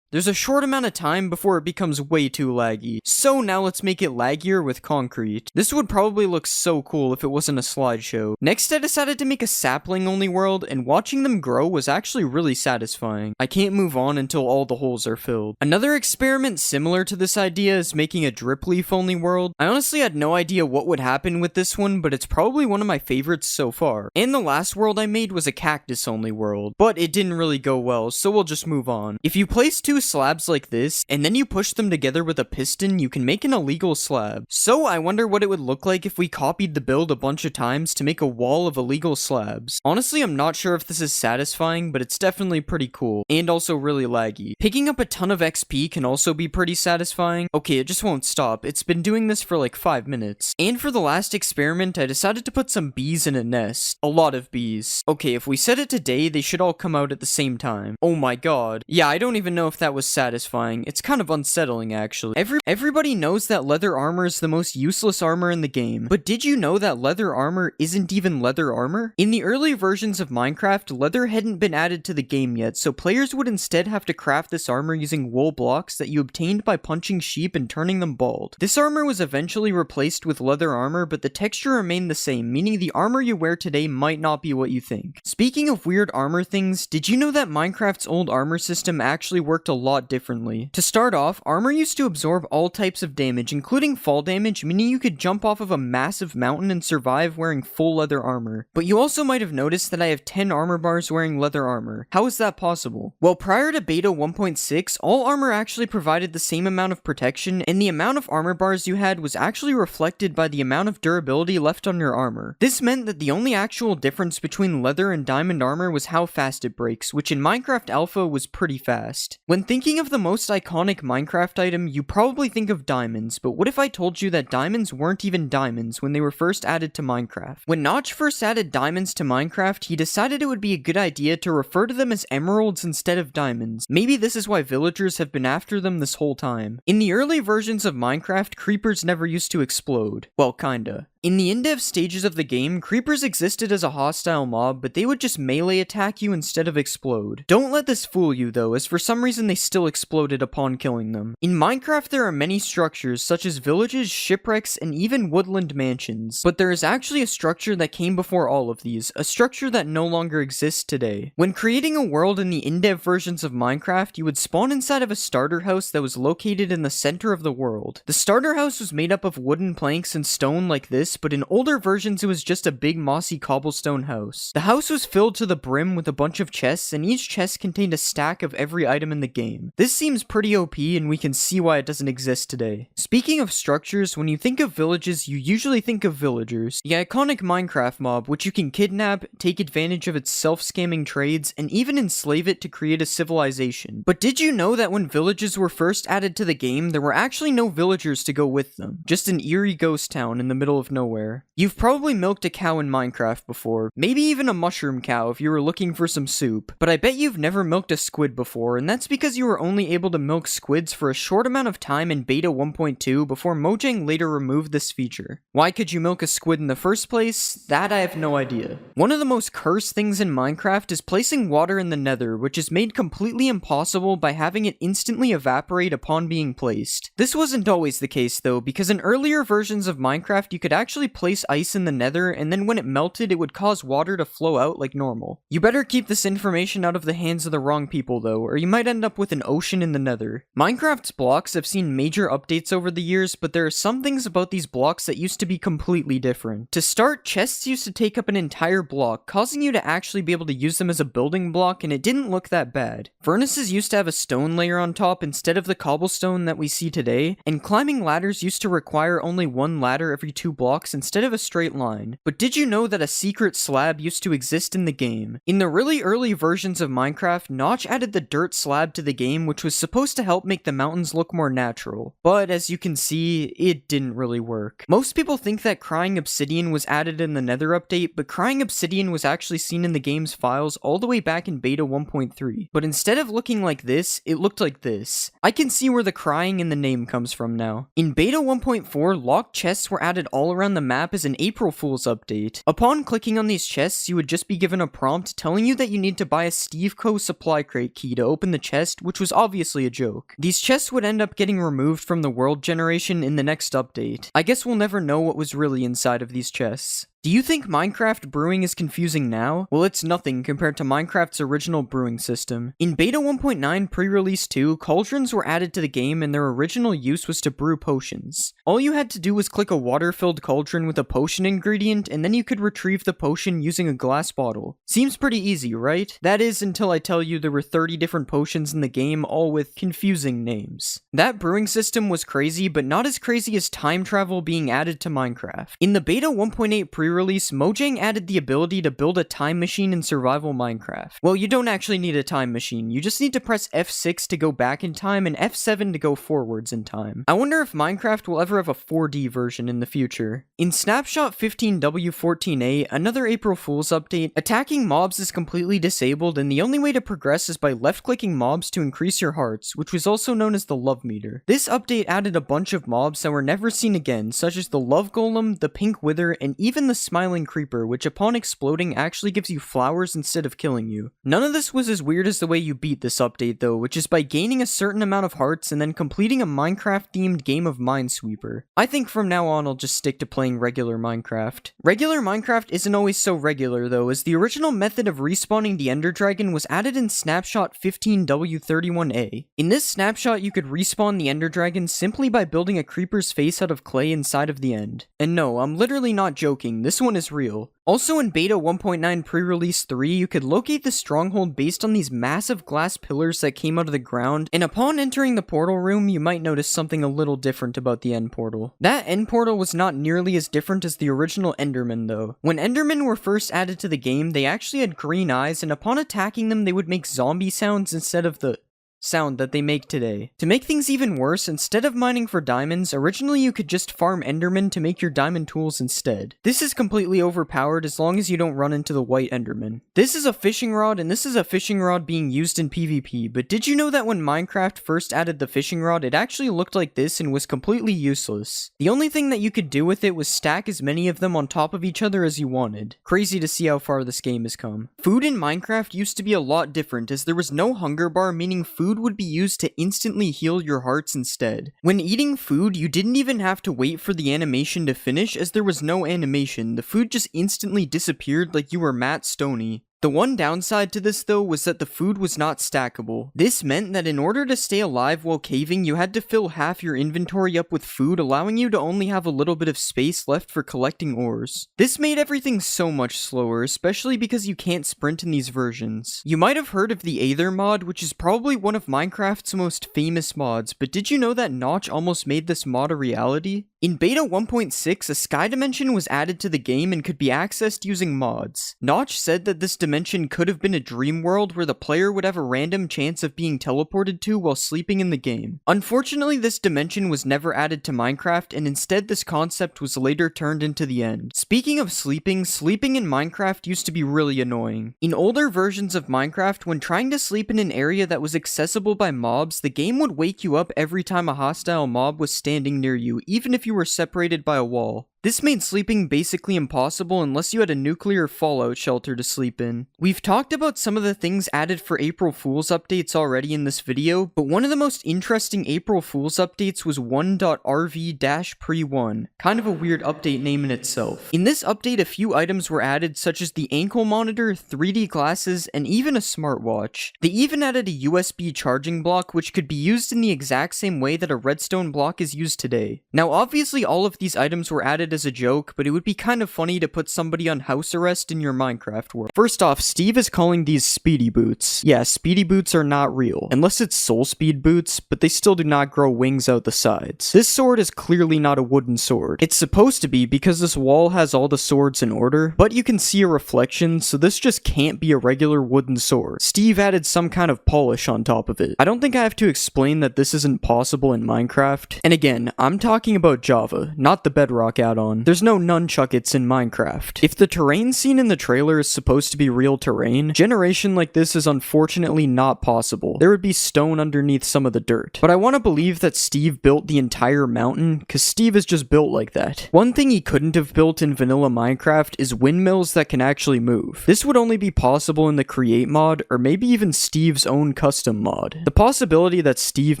S1: There's a short amount of time before it becomes way too laggy, so now let's make it laggier with concrete. This would probably look so cool if it wasn't a slideshow. Next, I decided to make a sapling-only world, and watching them grow was actually really satisfying. I can't move on until all the holes are filled. Another experiment similar to this idea is making a drip leaf-only world. I honestly had no idea what would happen with this one, but it's probably one of my favorites so far. And the last world I made was a cactus-only world, but it didn't really go well, so we'll just move on. If you place 2 slabs like this, and then you push them together with a piston, you can make an illegal slab. So I wonder what it would look like if we copied the build a bunch of times to make a wall of illegal slabs. Honestly, I'm not sure if this is satisfying, but it's definitely pretty cool, and also really laggy. Picking up a ton of XP can also be pretty satisfying. Okay, it just won't stop. It's been doing this for like 5 minutes. And for the last experiment, I decided to put some bees in a nest. A lot of bees. Okay, if we set it to day, they should all come out at the same time. Oh my god. Yeah, I don't even know if that was satisfying. It's kind of unsettling, actually. Everybody knows that leather armor is the most useless armor in the game, but did you know that leather armor isn't even leather armor? In the early versions of Minecraft, leather hadn't been added to the game yet, so players would instead have to craft this armor using wool blocks that you obtained by punching sheep and turning them bald. This armor was eventually replaced with leather armor, but the texture remained the same, meaning the armor you wear today might not be what you think. Speaking of weird armor things, did you know that Minecraft's old armor system actually worked a lot differently? To start off, armor used to absorb all types of damage, including fall damage, meaning you could jump off of a massive mountain and survive wearing full leather armor. But you also might have noticed that I have 10 armor bars wearing leather armor. How is that possible? Well, prior to beta 1.6, all armor actually provided the same amount of protection, and the amount of armor bars you had was actually reflected by the amount of durability left on your armor. This meant that the only actual difference between leather and diamond armor was how fast it breaks, which in Minecraft Alpha was pretty fast. When thinking of the most iconic Minecraft item, you probably think of diamonds, but what if I told you that diamonds weren't even diamonds when they were first added to Minecraft? When Notch first added diamonds to Minecraft, he decided it would be a good idea to refer to them as emeralds instead of diamonds. Maybe this is why villagers have been after them this whole time. In the early versions of Minecraft, creepers never used to explode. Well, kinda. In the in-dev stages of the game, creepers existed as a hostile mob, but they would just melee attack you instead of explode. Don't let this fool you though, as for some reason they still exploded upon killing them. In Minecraft there are many structures, such as villages, shipwrecks, and even woodland mansions. But there is actually a structure that came before all of these, a structure that no longer exists today. When creating a world in the in-dev versions of Minecraft, you would spawn inside of a starter house that was located in the center of the world. The starter house was made up of wooden planks and stone like this, this, but in older versions it was just a big mossy cobblestone house. The house was filled to the brim with a bunch of chests, and each chest contained a stack of every item in the game. This seems pretty OP, and we can see why it doesn't exist today. Speaking of structures, when you think of villages, you usually think of villagers. The iconic Minecraft mob, which you can kidnap, take advantage of its self-scamming trades, and even enslave it to create a civilization. But did you know that when villages were first added to the game, there were actually no villagers to go with them? Just an eerie ghost town in the middle of nowhere. You've probably milked a cow in Minecraft before, maybe even a mushroom cow if you were looking for some soup, but I bet you've never milked a squid before, and that's because you were only able to milk squids for a short amount of time in beta 1.2 before Mojang later removed this feature. Why could you milk a squid in the first place? That I have no idea. One of the most cursed things in Minecraft is placing water in the nether, which is made completely impossible by having it instantly evaporate upon being placed. This wasn't always the case though, because in earlier versions of Minecraft you could actually place ice in the nether, and then when it melted it would cause water to flow out like normal. You better keep this information out of the hands of the wrong people though, or you might end up with an ocean in the nether. Minecraft's blocks have seen major updates over the years, but there are some things about these blocks that used to be completely different. To start, chests used to take up an entire block, causing you to actually be able to use them as a building block, and it didn't look that bad. Furnaces used to have a stone layer on top instead of the cobblestone that we see today, and climbing ladders used to require only one ladder every 2 blocks instead of a straight line. But did you know that a secret slab used to exist in the game? In the really early versions of Minecraft, Notch added the dirt slab to the game, which was supposed to help make the mountains look more natural. But as you can see, it didn't really work. Most people think that crying obsidian was added in the Nether update, but crying obsidian was actually seen in the game's files all the way back in beta 1.3. But instead of looking like this, it looked like this. I can see where the crying in the name comes from now. In beta 1.4, locked chests were added all around the map as an April Fool's update. Upon clicking on these chests, you would just be given a prompt telling you that you need to buy a Steve Co. supply crate key to open the chest, which was obviously a joke. These chests would end up getting removed from the world generation in the next update. I guess we'll never know what was really inside of these chests. Do you think Minecraft brewing is confusing now? Well, it's nothing compared to Minecraft's original brewing system. In beta 1.9 pre-release 2, cauldrons were added to the game and their original use was to brew potions. All you had to do was click a water-filled cauldron with a potion ingredient, and then you could retrieve the potion using a glass bottle. Seems pretty easy, right? That is, until I tell you there were 30 different potions in the game, all with confusing names. That brewing system was crazy, but not as crazy as time travel being added to Minecraft. In the beta 1.8 pre-release, Mojang added the ability to build a time machine in survival Minecraft. Well, you don't actually need a time machine, you just need to press F6 to go back in time and F7 to go forwards in time. I wonder if Minecraft will ever have a 4D version in the future. In Snapshot 15W14A, another April Fool's update, attacking mobs is completely disabled and the only way to progress is by left-clicking mobs to increase your hearts, which was also known as the love meter. This update added a bunch of mobs that were never seen again, such as the love golem, the pink wither, and even the smiling creeper, which upon exploding actually gives you flowers instead of killing you. None of this was as weird as the way you beat this update though, which is by gaining a certain amount of hearts and then completing a Minecraft themed game of Minesweeper. I think from now on I'll just stick to playing regular Minecraft. Regular Minecraft isn't always so regular though, as the original method of respawning the Ender Dragon was added in Snapshot 15W31A. In this snapshot you could respawn the Ender Dragon simply by building a creeper's face out of clay inside of the end. And no, I'm literally not joking, this one is real. Also in beta 1.9 pre-release 3, you could locate the stronghold based on these massive glass pillars that came out of the ground, and upon entering the portal room, you might notice something a little different about the end portal. That end portal was not nearly as different as the original Endermen though. When Endermen were first added to the game, they actually had green eyes, and upon attacking them, they would make zombie sounds instead of the sound that they make today. To make things even worse, instead of mining for diamonds, originally you could just farm Endermen to make your diamond tools instead. This is completely overpowered as long as you don't run into the white Enderman. This is a fishing rod, and this is a fishing rod being used in PvP, but did you know that when Minecraft first added the fishing rod, it actually looked like this and was completely useless? The only thing that you could do with it was stack as many of them on top of each other as you wanted. Crazy to see how far this game has come. Food in Minecraft used to be a lot different, as there was no hunger bar, meaning food would be used to instantly heal your hearts instead. When eating food, you didn't even have to wait for the animation to finish, as there was no animation. The food just instantly disappeared like you were Matt Stoney. The one downside to this though was that the food was not stackable. This meant that in order to stay alive while caving, you had to fill half your inventory up with food, allowing you to only have a little bit of space left for collecting ores. This made everything so much slower, especially because you can't sprint in these versions. You might have heard of the Aether mod, which is probably one of Minecraft's most famous mods, but did you know that Notch almost made this mod a reality? In beta 1.6, a sky dimension was added to the game and could be accessed using mods. Notch said that this dimension could have been a dream world where the player would have a random chance of being teleported to while sleeping in the game. Unfortunately, this dimension was never added to Minecraft, and instead this concept was later turned into the end. Speaking of sleeping in Minecraft used to be really annoying. In older versions of Minecraft, when trying to sleep in an area that was accessible by mobs, the game would wake you up every time a hostile mob was standing near you, even if you were separated by a wall. This made sleeping basically impossible unless you had a nuclear fallout shelter to sleep in. We've talked about some of the things added for April Fool's updates already in this video, but one of the most interesting April Fool's updates was 1.rv-pre1, kind of a weird update name in itself. In this update, a few items were added such as the ankle monitor, 3D glasses, and even a smartwatch. They even added a USB charging block which could be used in the exact same way that a redstone block is used today. Now obviously all of these items were added as a joke, but it would be kind of funny to put somebody on house arrest in your Minecraft world. First off, Steve is calling these speedy boots. Yeah, speedy boots are not real, unless it's soul speed boots, but they still do not grow wings out the sides. This sword is clearly not a wooden sword. It's supposed to be because this wall has all the swords in order, but you can see a reflection, so this just can't be a regular wooden sword. Steve added some kind of polish on top of it. I don't think I have to explain that this isn't possible in Minecraft. And again, I'm talking about Java, not the Bedrock add-on. There's no nunchuckets in Minecraft. If the terrain seen in the trailer is supposed to be real terrain, generation like this is unfortunately not possible. There would be stone underneath some of the dirt. But I want to believe that Steve built the entire mountain, because Steve is just built like that. One thing he couldn't have built in vanilla Minecraft is windmills that can actually move. This would only be possible in the Create mod, or maybe even Steve's own custom mod. The possibility that Steve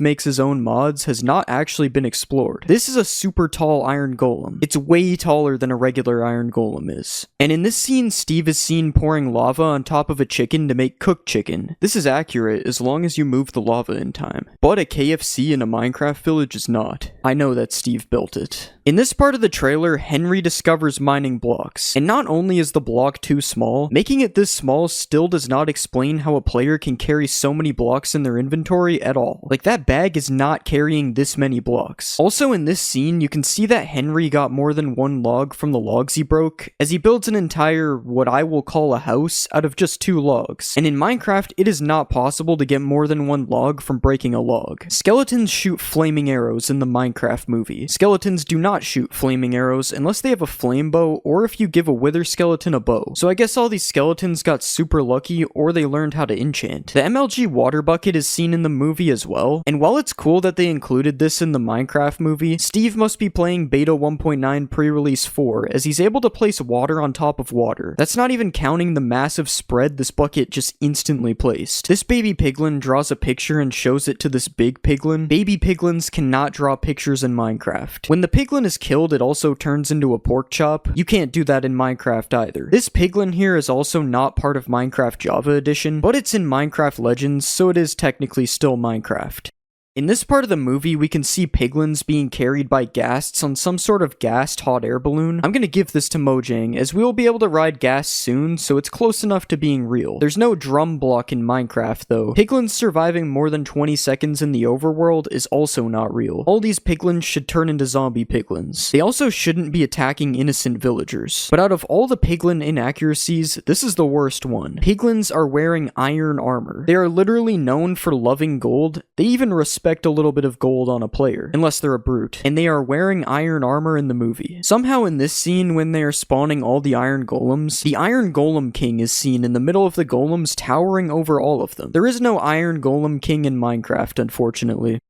S1: makes his own mods has not actually been explored. This is a super tall iron golem. It's way taller than a regular iron golem is. And in this scene, Steve is seen pouring lava on top of a chicken to make cooked chicken. This is accurate as long as you move the lava in time. But a KFC in a Minecraft village is not. I know that Steve built it. In this part of the trailer, Henry discovers mining blocks. And not only is the block too small, making it this small still does not explain how a player can carry so many blocks in their inventory at all. Like, that bag is not carrying this many blocks. Also in this scene, you can see that Henry got more than one log from the logs he broke, as he builds an entire, what I will call a house, out of just 2 logs. And in Minecraft, it is not possible to get more than 1 log from breaking a log. Skeletons shoot flaming arrows in the Minecraft movie. Skeletons do not shoot flaming arrows unless they have a flame bow, or if you give a wither skeleton a bow. So I guess all these skeletons got super lucky, or they learned how to enchant. The MLG water bucket is seen in the movie as well, and while it's cool that they included this in the Minecraft movie, Steve must be playing beta 1.9 pre-release 4, as he's able to place water on top of water. That's not even counting the massive spread this bucket just instantly placed. This baby piglin draws a picture and shows it to this big piglin. Baby piglins cannot draw pictures in Minecraft. When the piglin is killed, it also turns into a pork chop. You can't do that in Minecraft either. This piglin here is also not part of Minecraft Java Edition, but it's in Minecraft Legends, so it is technically still Minecraft. In this part of the movie, we can see piglins being carried by ghasts on some sort of gassed hot air balloon. I'm gonna give this to Mojang, as we will be able to ride gas soon, so it's close enough to being real. There's no drum block in Minecraft, though. Piglins surviving more than 20 seconds in the overworld is also not real. All these piglins should turn into zombie piglins. They also shouldn't be attacking innocent villagers. But out of all the piglin inaccuracies, this is the worst one. Piglins are wearing iron armor. They are literally known for loving gold. They even respect a little bit of gold on a player, unless they're a brute, and they are wearing iron armor in the movie. Somehow in this scene, when they are spawning all the iron golems, the Iron Golem King is seen in the middle of the golems, towering over all of them. There is no Iron Golem King in Minecraft, unfortunately.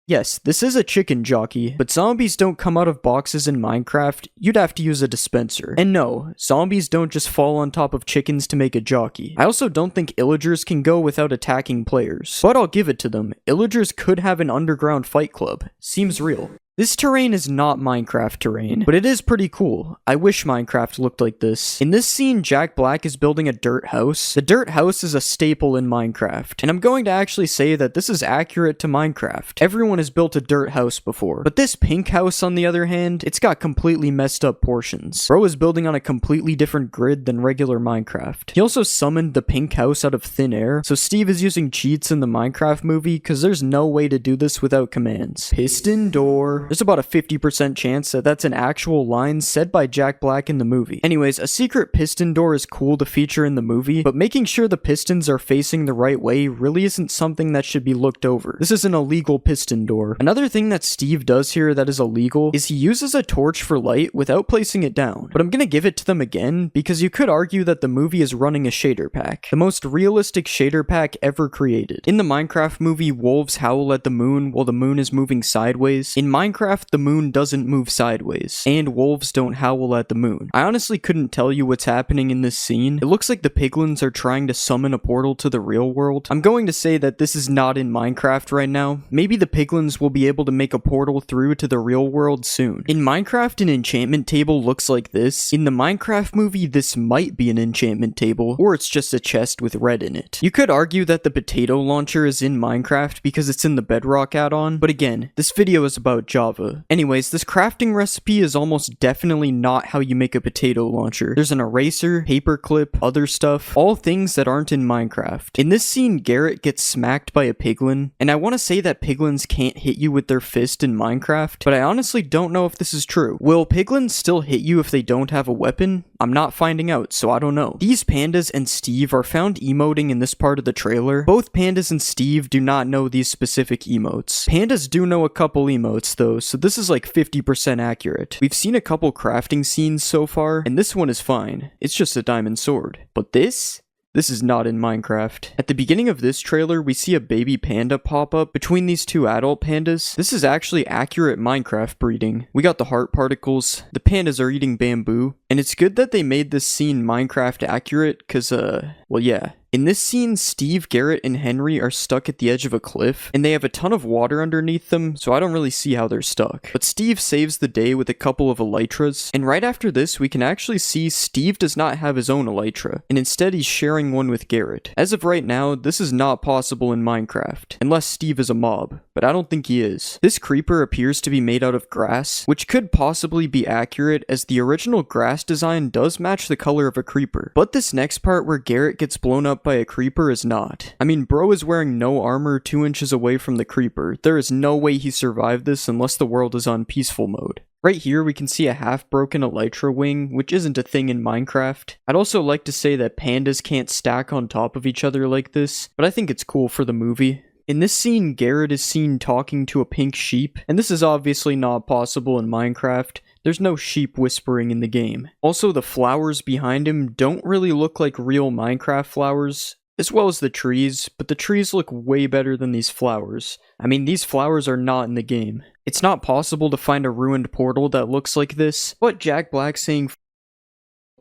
S1: Yes, this is a chicken jockey, but zombies don't come out of boxes in Minecraft. You'd have to use a dispenser. And no, zombies don't just fall on top of chickens to make a jockey. I also don't think illagers can go without attacking players. But I'll give it to them, illagers could have an underground fight club. Seems real. This terrain is not Minecraft terrain, but it is pretty cool. I wish Minecraft looked like this. In this scene, Jack Black is building a dirt house. The dirt house is a staple in Minecraft, and I'm going to actually say that this is accurate to Minecraft. Everyone has built a dirt house before, but this pink house, on the other hand, it's got completely messed up portions. Bro is building on a completely different grid than regular Minecraft. He also summoned the pink house out of thin air, so Steve is using cheats in the Minecraft movie because there's no way to do this without commands. Piston door. There's about a 50% chance that that's an actual line said by Jack Black in the movie. Anyways, a secret piston door is cool to feature in the movie, but making sure the pistons are facing the right way really isn't something that should be looked over. This is an illegal piston door. Another thing that Steve does here that is illegal is he uses a torch for light without placing it down. But I'm gonna give it to them again because you could argue that the movie is running a shader pack. The most realistic shader pack ever created. In the Minecraft movie, wolves howl at the moon while the moon is moving sideways. In Minecraft, the moon doesn't move sideways, and wolves don't howl at the moon. I honestly couldn't tell you what's happening in this scene. It looks like the piglins are trying to summon a portal to the real world. I'm going to say that this is not in Minecraft right now. Maybe the piglins will be able to make a portal through to the real world soon. In Minecraft, an enchantment table looks like this. In the Minecraft movie, this might be an enchantment table, or it's just a chest with red in it. You could argue that the potato launcher is in Minecraft because it's in the Bedrock add-on, but again, this video is about Java. Anyways, this crafting recipe is almost definitely not how you make a potato launcher. There's an eraser, paperclip, other stuff, all things that aren't in Minecraft. In this scene, Garrett gets smacked by a piglin, and I want to say that piglins can't hit you with their fist in Minecraft, but I honestly don't know if this is true. Will piglins still hit you if they don't have a weapon? I'm not finding out, so I don't know. These pandas and Steve are found emoting in this part of the trailer. Both pandas and Steve do not know these specific emotes. Pandas do know a couple emotes though, so this is like 50% accurate. We've seen a couple crafting scenes so far, and this one is fine. It's just a diamond sword. But this is not in Minecraft. At the beginning of this trailer, we see a baby panda pop up between these two adult pandas. This is actually accurate Minecraft breeding. We got the heart particles, the pandas are eating bamboo, and it's good that they made this scene Minecraft accurate, cause well yeah. In this scene, Steve, Garrett, and Henry are stuck at the edge of a cliff, and they have a ton of water underneath them, so I don't really see how they're stuck. But Steve saves the day with a couple of elytras, and right after this, we can actually see Steve does not have his own elytra, and instead he's sharing one with Garrett. As of right now, this is not possible in Minecraft, unless Steve is a mob, but I don't think he is. This creeper appears to be made out of grass, which could possibly be accurate as the original grass design does match the color of a creeper. But this next part where Garrett gets blown up by a creeper is not. I mean, bro is wearing no armor 2 inches away from the creeper. There is no way he survived this unless the world is on peaceful mode. Right here, we can see a half-broken elytra wing, which isn't a thing in Minecraft. I'd also like to say that pandas can't stack on top of each other like this, but I think it's cool for the movie. In this scene, Garrett is seen talking to a pink sheep, and this is obviously not possible in Minecraft. There's no sheep whispering in the game. Also, the flowers behind him don't really look like real Minecraft flowers, as well as the trees, but the trees look way better than these flowers. I mean, these flowers are not in the game. It's not possible to find a ruined portal that looks like this, but Jack Black saying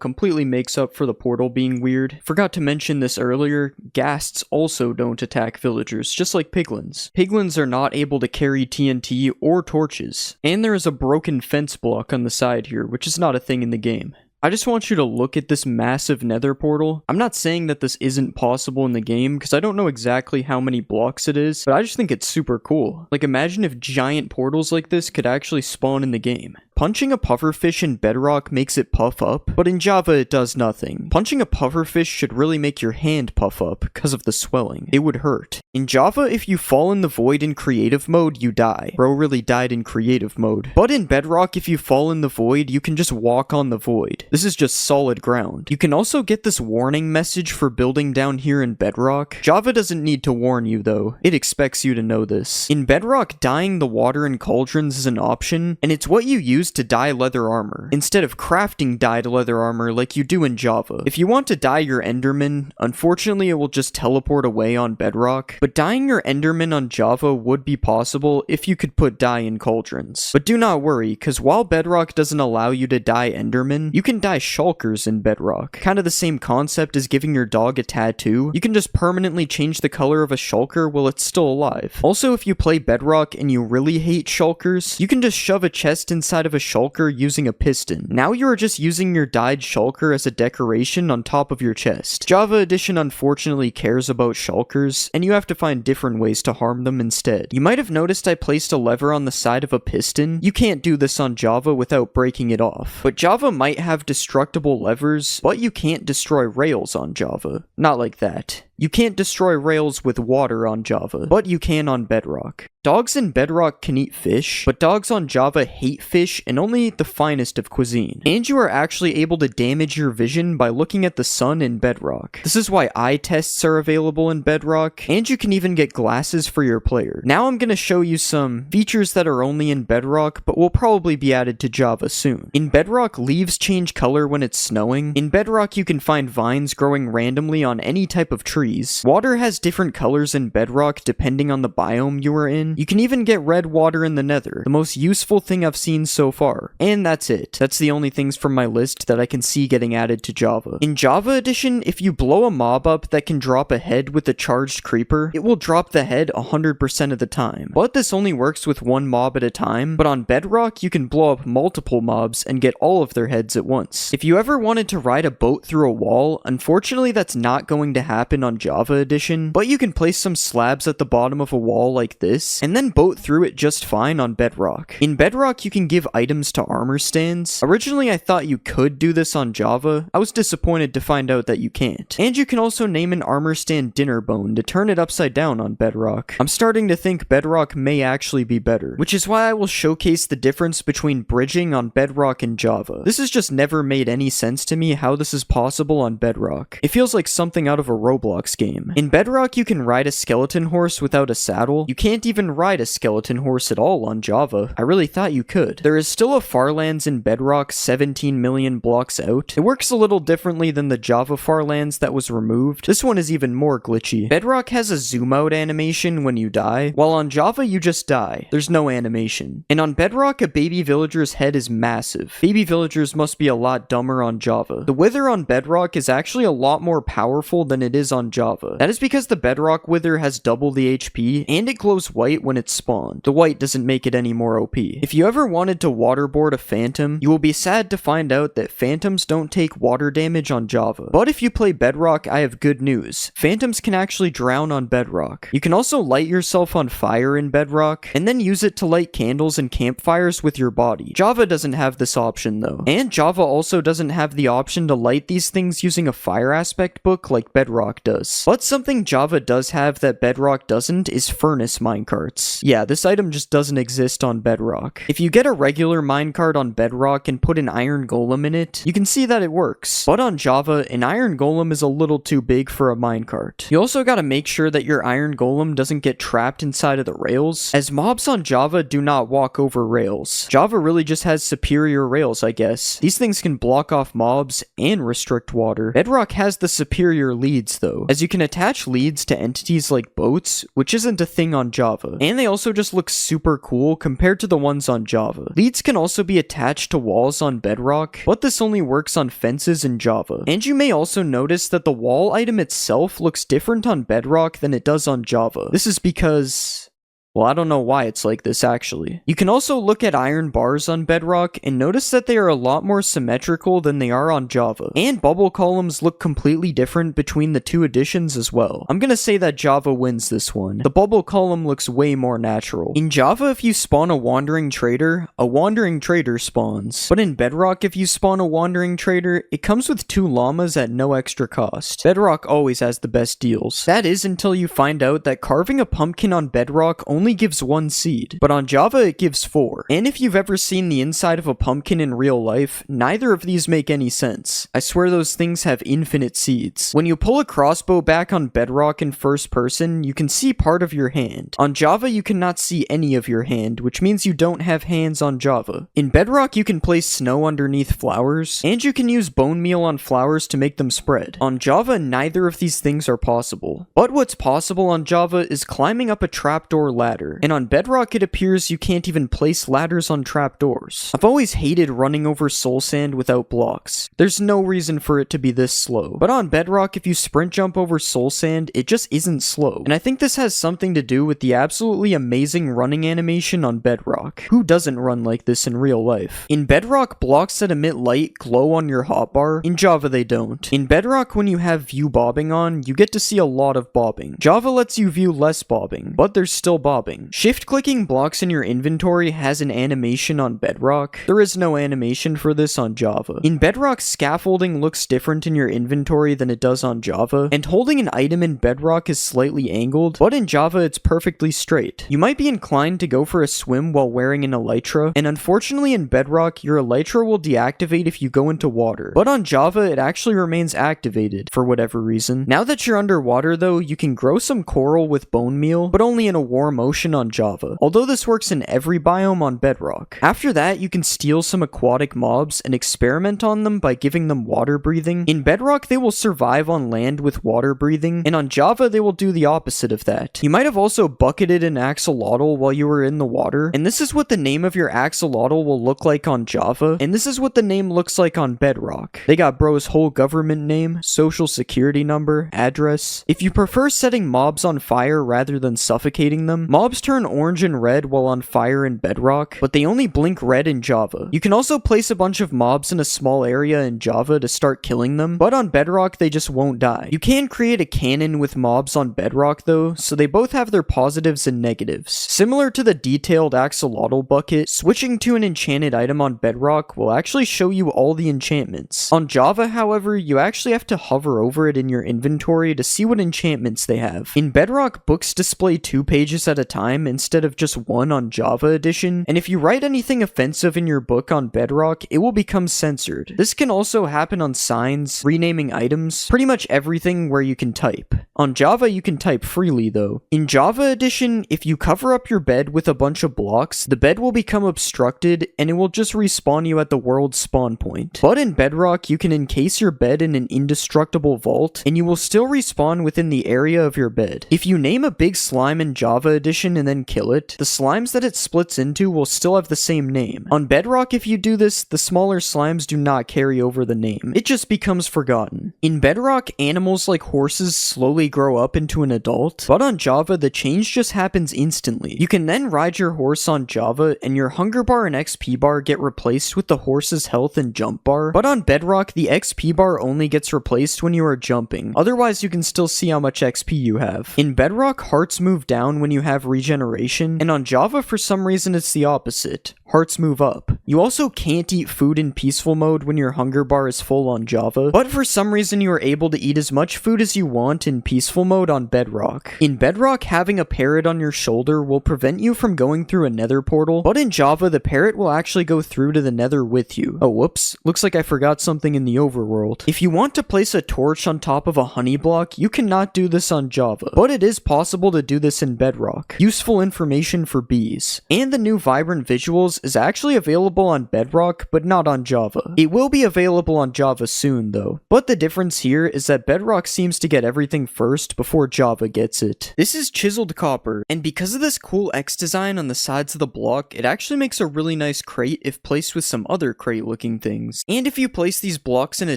S1: completely makes up for the portal being weird. Forgot to mention this earlier, ghasts also don't attack villagers, just like piglins. Piglins are not able to carry TNT or torches. And there is a broken fence block on the side here, which is not a thing in the game. I just want you to look at this massive nether portal. I'm not saying that this isn't possible in the game, because I don't know exactly how many blocks it is, but I just think it's super cool. Like, imagine if giant portals like this could actually spawn in the game. Punching a pufferfish in Bedrock makes it puff up, but in Java it does nothing. Punching a pufferfish should really make your hand puff up because of the swelling. It would hurt. In Java, if you fall in the void in creative mode, you die. Bro really died in creative mode. But in Bedrock, if you fall in the void, you can just walk on the void. This is just solid ground. You can also get this warning message for building down here in Bedrock. Java doesn't need to warn you though. It expects you to know this. In Bedrock, dyeing the water in cauldrons is an option, and it's what you use use to dye leather armor, instead of crafting dyed leather armor like you do in Java. If you want to dye your Enderman, unfortunately it will just teleport away on Bedrock, but dyeing your Enderman on Java would be possible if you could put dye in cauldrons. But do not worry, because while Bedrock doesn't allow you to dye Enderman, you can dye shulkers in Bedrock. Kind of the same concept as giving your dog a tattoo. You can just permanently change the color of a shulker while it's still alive. Also, if you play Bedrock and you really hate shulkers, you can just shove a chest inside of a shulker using a piston. Now you are just using your dyed shulker as a decoration on top of your chest. Java Edition unfortunately cares about shulkers, and you have to find different ways to harm them instead. You might have noticed I placed a lever on the side of a piston. You can't do this on Java without breaking it off. But Java might have destructible levers, but you can't destroy rails on Java. Not like that. You can't destroy rails with water on Java, but you can on Bedrock. Dogs in Bedrock can eat fish, but dogs on Java hate fish and only eat the finest of cuisine. And you are actually able to damage your vision by looking at the sun in Bedrock. This is why eye tests are available in Bedrock, and you can even get glasses for your player. Now I'm gonna show you some features that are only in Bedrock, but will probably be added to Java soon. In Bedrock, leaves change color when it's snowing. In Bedrock, you can find vines growing randomly on any type of tree. Water has different colors in Bedrock depending on the biome you are in. You can even get red water in the Nether, the most useful thing I've seen so far. And that's it. That's the only things from my list that I can see getting added to Java. In Java Edition, if you blow a mob up that can drop a head with a charged creeper, it will drop the head 100% of the time. But this only works with one mob at a time, but on Bedrock, you can blow up multiple mobs and get all of their heads at once. If you ever wanted to ride a boat through a wall, unfortunately that's not going to happen on Java Edition, but you can place some slabs at the bottom of a wall like this, and then boat through it just fine on Bedrock. In Bedrock, you can give items to armor stands. Originally, I thought you could do this on Java. I was disappointed to find out that you can't. And you can also name an armor stand Dinner Bone to turn it upside down on Bedrock. I'm starting to think Bedrock may actually be better, which is why I will showcase the difference between bridging on Bedrock and Java. This has just never made any sense to me how this is possible on Bedrock. It feels like something out of a Roblox game. In Bedrock, you can ride a skeleton horse without a saddle. You can't even ride a skeleton horse at all on Java. I really thought you could. There is still a Farlands in Bedrock 17 million blocks out. It works a little differently than the Java Farlands that was removed. This one is even more glitchy. Bedrock has a zoom out animation when you die, while on Java you just die. There's no animation. And on Bedrock, a baby villager's head is massive. Baby villagers must be a lot dumber on Java. The wither on Bedrock is actually a lot more powerful than it is on Java. That is because the Bedrock wither has double the HP, and it glows white when it's spawned. The white doesn't make it any more OP. If you ever wanted to waterboard a phantom, you will be sad to find out that phantoms don't take water damage on Java. But if you play Bedrock, I have good news. Phantoms can actually drown on Bedrock. You can also light yourself on fire in Bedrock, and then use it to light candles and campfires with your body. Java doesn't have this option though. And Java also doesn't have the option to light these things using a fire aspect book like Bedrock does. But something Java does have that Bedrock doesn't is furnace minecarts. Yeah, this item just doesn't exist on Bedrock. If you get a regular minecart on Bedrock and put an iron golem in it, you can see that it works. But on Java, an iron golem is a little too big for a minecart. You also gotta make sure that your iron golem doesn't get trapped inside of the rails, as mobs on Java do not walk over rails. Java really just has superior rails, I guess. These things can block off mobs and restrict water. Bedrock has the superior leads though, as you can attach leads to entities like boats, which isn't a thing on Java. And they also just look super cool compared to the ones on Java. Leads can also be attached to walls on Bedrock, but this only works on fences in Java. And you may also notice that the wall item itself looks different on Bedrock than it does on Java. This is because... well, I don't know why it's like this actually. You can also look at iron bars on Bedrock and notice that they are a lot more symmetrical than they are on Java. And bubble columns look completely different between the two editions as well. I'm gonna say that Java wins this one. The bubble column looks way more natural. In Java, if you spawn a wandering trader spawns. But in Bedrock, if you spawn a wandering trader, it comes with 2 llamas at no extra cost. Bedrock always has the best deals. That is until you find out that carving a pumpkin on Bedrock only only gives 1 seed, but on Java it gives 4. And if you've ever seen the inside of a pumpkin in real life, neither of these make any sense. I swear those things have infinite seeds. When you pull a crossbow back on Bedrock in first person, you can see part of your hand. On Java, you cannot see any of your hand, which means you don't have hands on Java. In Bedrock, you can place snow underneath flowers, and you can use bone meal on flowers to make them spread. On Java, neither of these things are possible. But what's possible on Java is climbing up a trapdoor ladder, and on Bedrock it appears you can't even place ladders on trapdoors. I've always hated running over soul sand without blocks. There's no reason for it to be this slow. But on Bedrock, if you sprint jump over soul sand, it just isn't slow. And I think this has something to do with the absolutely amazing running animation on Bedrock. Who doesn't run like this in real life? In Bedrock, blocks that emit light glow on your hotbar. In Java, they don't. In Bedrock, when you have view bobbing on, you get to see a lot of bobbing. Java lets you view less bobbing, but there's still bobbing. Shift-clicking blocks in your inventory has an animation on Bedrock. There is no animation for this on Java. In Bedrock, scaffolding looks different in your inventory than it does on Java, and holding an item in Bedrock is slightly angled, but in Java it's perfectly straight. You might be inclined to go for a swim while wearing an elytra, and unfortunately in Bedrock, your elytra will deactivate if you go into water, but on Java it actually remains activated, for whatever reason. Now that you're underwater though, you can grow some coral with bone meal, but only in a warm ocean on Java, although this works in every biome on Bedrock. After that, you can steal some aquatic mobs and experiment on them by giving them water breathing. In Bedrock, they will survive on land with water breathing, and on Java, they will do the opposite of that. You might have also bucketed an axolotl while you were in the water, and this is what the name of your axolotl will look like on Java, and this is what the name looks like on Bedrock. They got bro's whole government name, social security number, address. If you prefer setting mobs on fire rather than suffocating them, mobs turn orange and red while on fire in Bedrock, but they only blink red in Java. You can also place a bunch of mobs in a small area in Java to start killing them, but on Bedrock they just won't die. You can create a cannon with mobs on Bedrock though, so they both have their positives and negatives. Similar to the detailed axolotl bucket, switching to an enchanted item on Bedrock will actually show you all the enchantments. On Java, however, you actually have to hover over it in your inventory to see what enchantments they have. In Bedrock, books display 2 pages at a time instead of just 1 on Java Edition, and if you write anything offensive in your book on Bedrock, it will become censored. This can also happen on signs, renaming items, pretty much everything where you can type. On Java, you can type freely though. In Java Edition, if you cover up your bed with a bunch of blocks, the bed will become obstructed and it will just respawn you at the world's spawn point. But in Bedrock, you can encase your bed in an indestructible vault, and you will still respawn within the area of your bed. If you name a big slime in Java Edition and then kill it, the slimes that it splits into will still have the same name. On Bedrock, if you do this, the smaller slimes do not carry over the name. It just becomes forgotten. In Bedrock, animals like horses slowly grow up into an adult, but on Java, the change just happens instantly. You can then ride your horse on Java, and your hunger bar and XP bar get replaced with the horse's health and jump bar, but on Bedrock, the XP bar only gets replaced when you are jumping. Otherwise, you can still see how much XP you have. In Bedrock, hearts move down when you have regeneration, and on Java, for some reason, it's the opposite. Hearts move up. You also can't eat food in peaceful mode when your hunger bar is full on Java, but for some reason you are able to eat as much food as you want in peaceful mode on Bedrock. In Bedrock, having a parrot on your shoulder will prevent you from going through a nether portal, but in Java, the parrot will actually go through to the nether with you. Oh, whoops. Looks like I forgot something in the overworld. If you want to place a torch on top of a honey block, you cannot do this on Java, but it is possible to do this in Bedrock. Useful information for bees. And the new vibrant visuals is actually available on Bedrock, but not on Java. It will be available on Java soon though, but the difference here is that Bedrock seems to get everything first before Java gets it. This is chiseled copper, and because of this cool X design on the sides of the block, it actually makes a really nice crate if placed with some other crate looking things. And if you place these blocks in a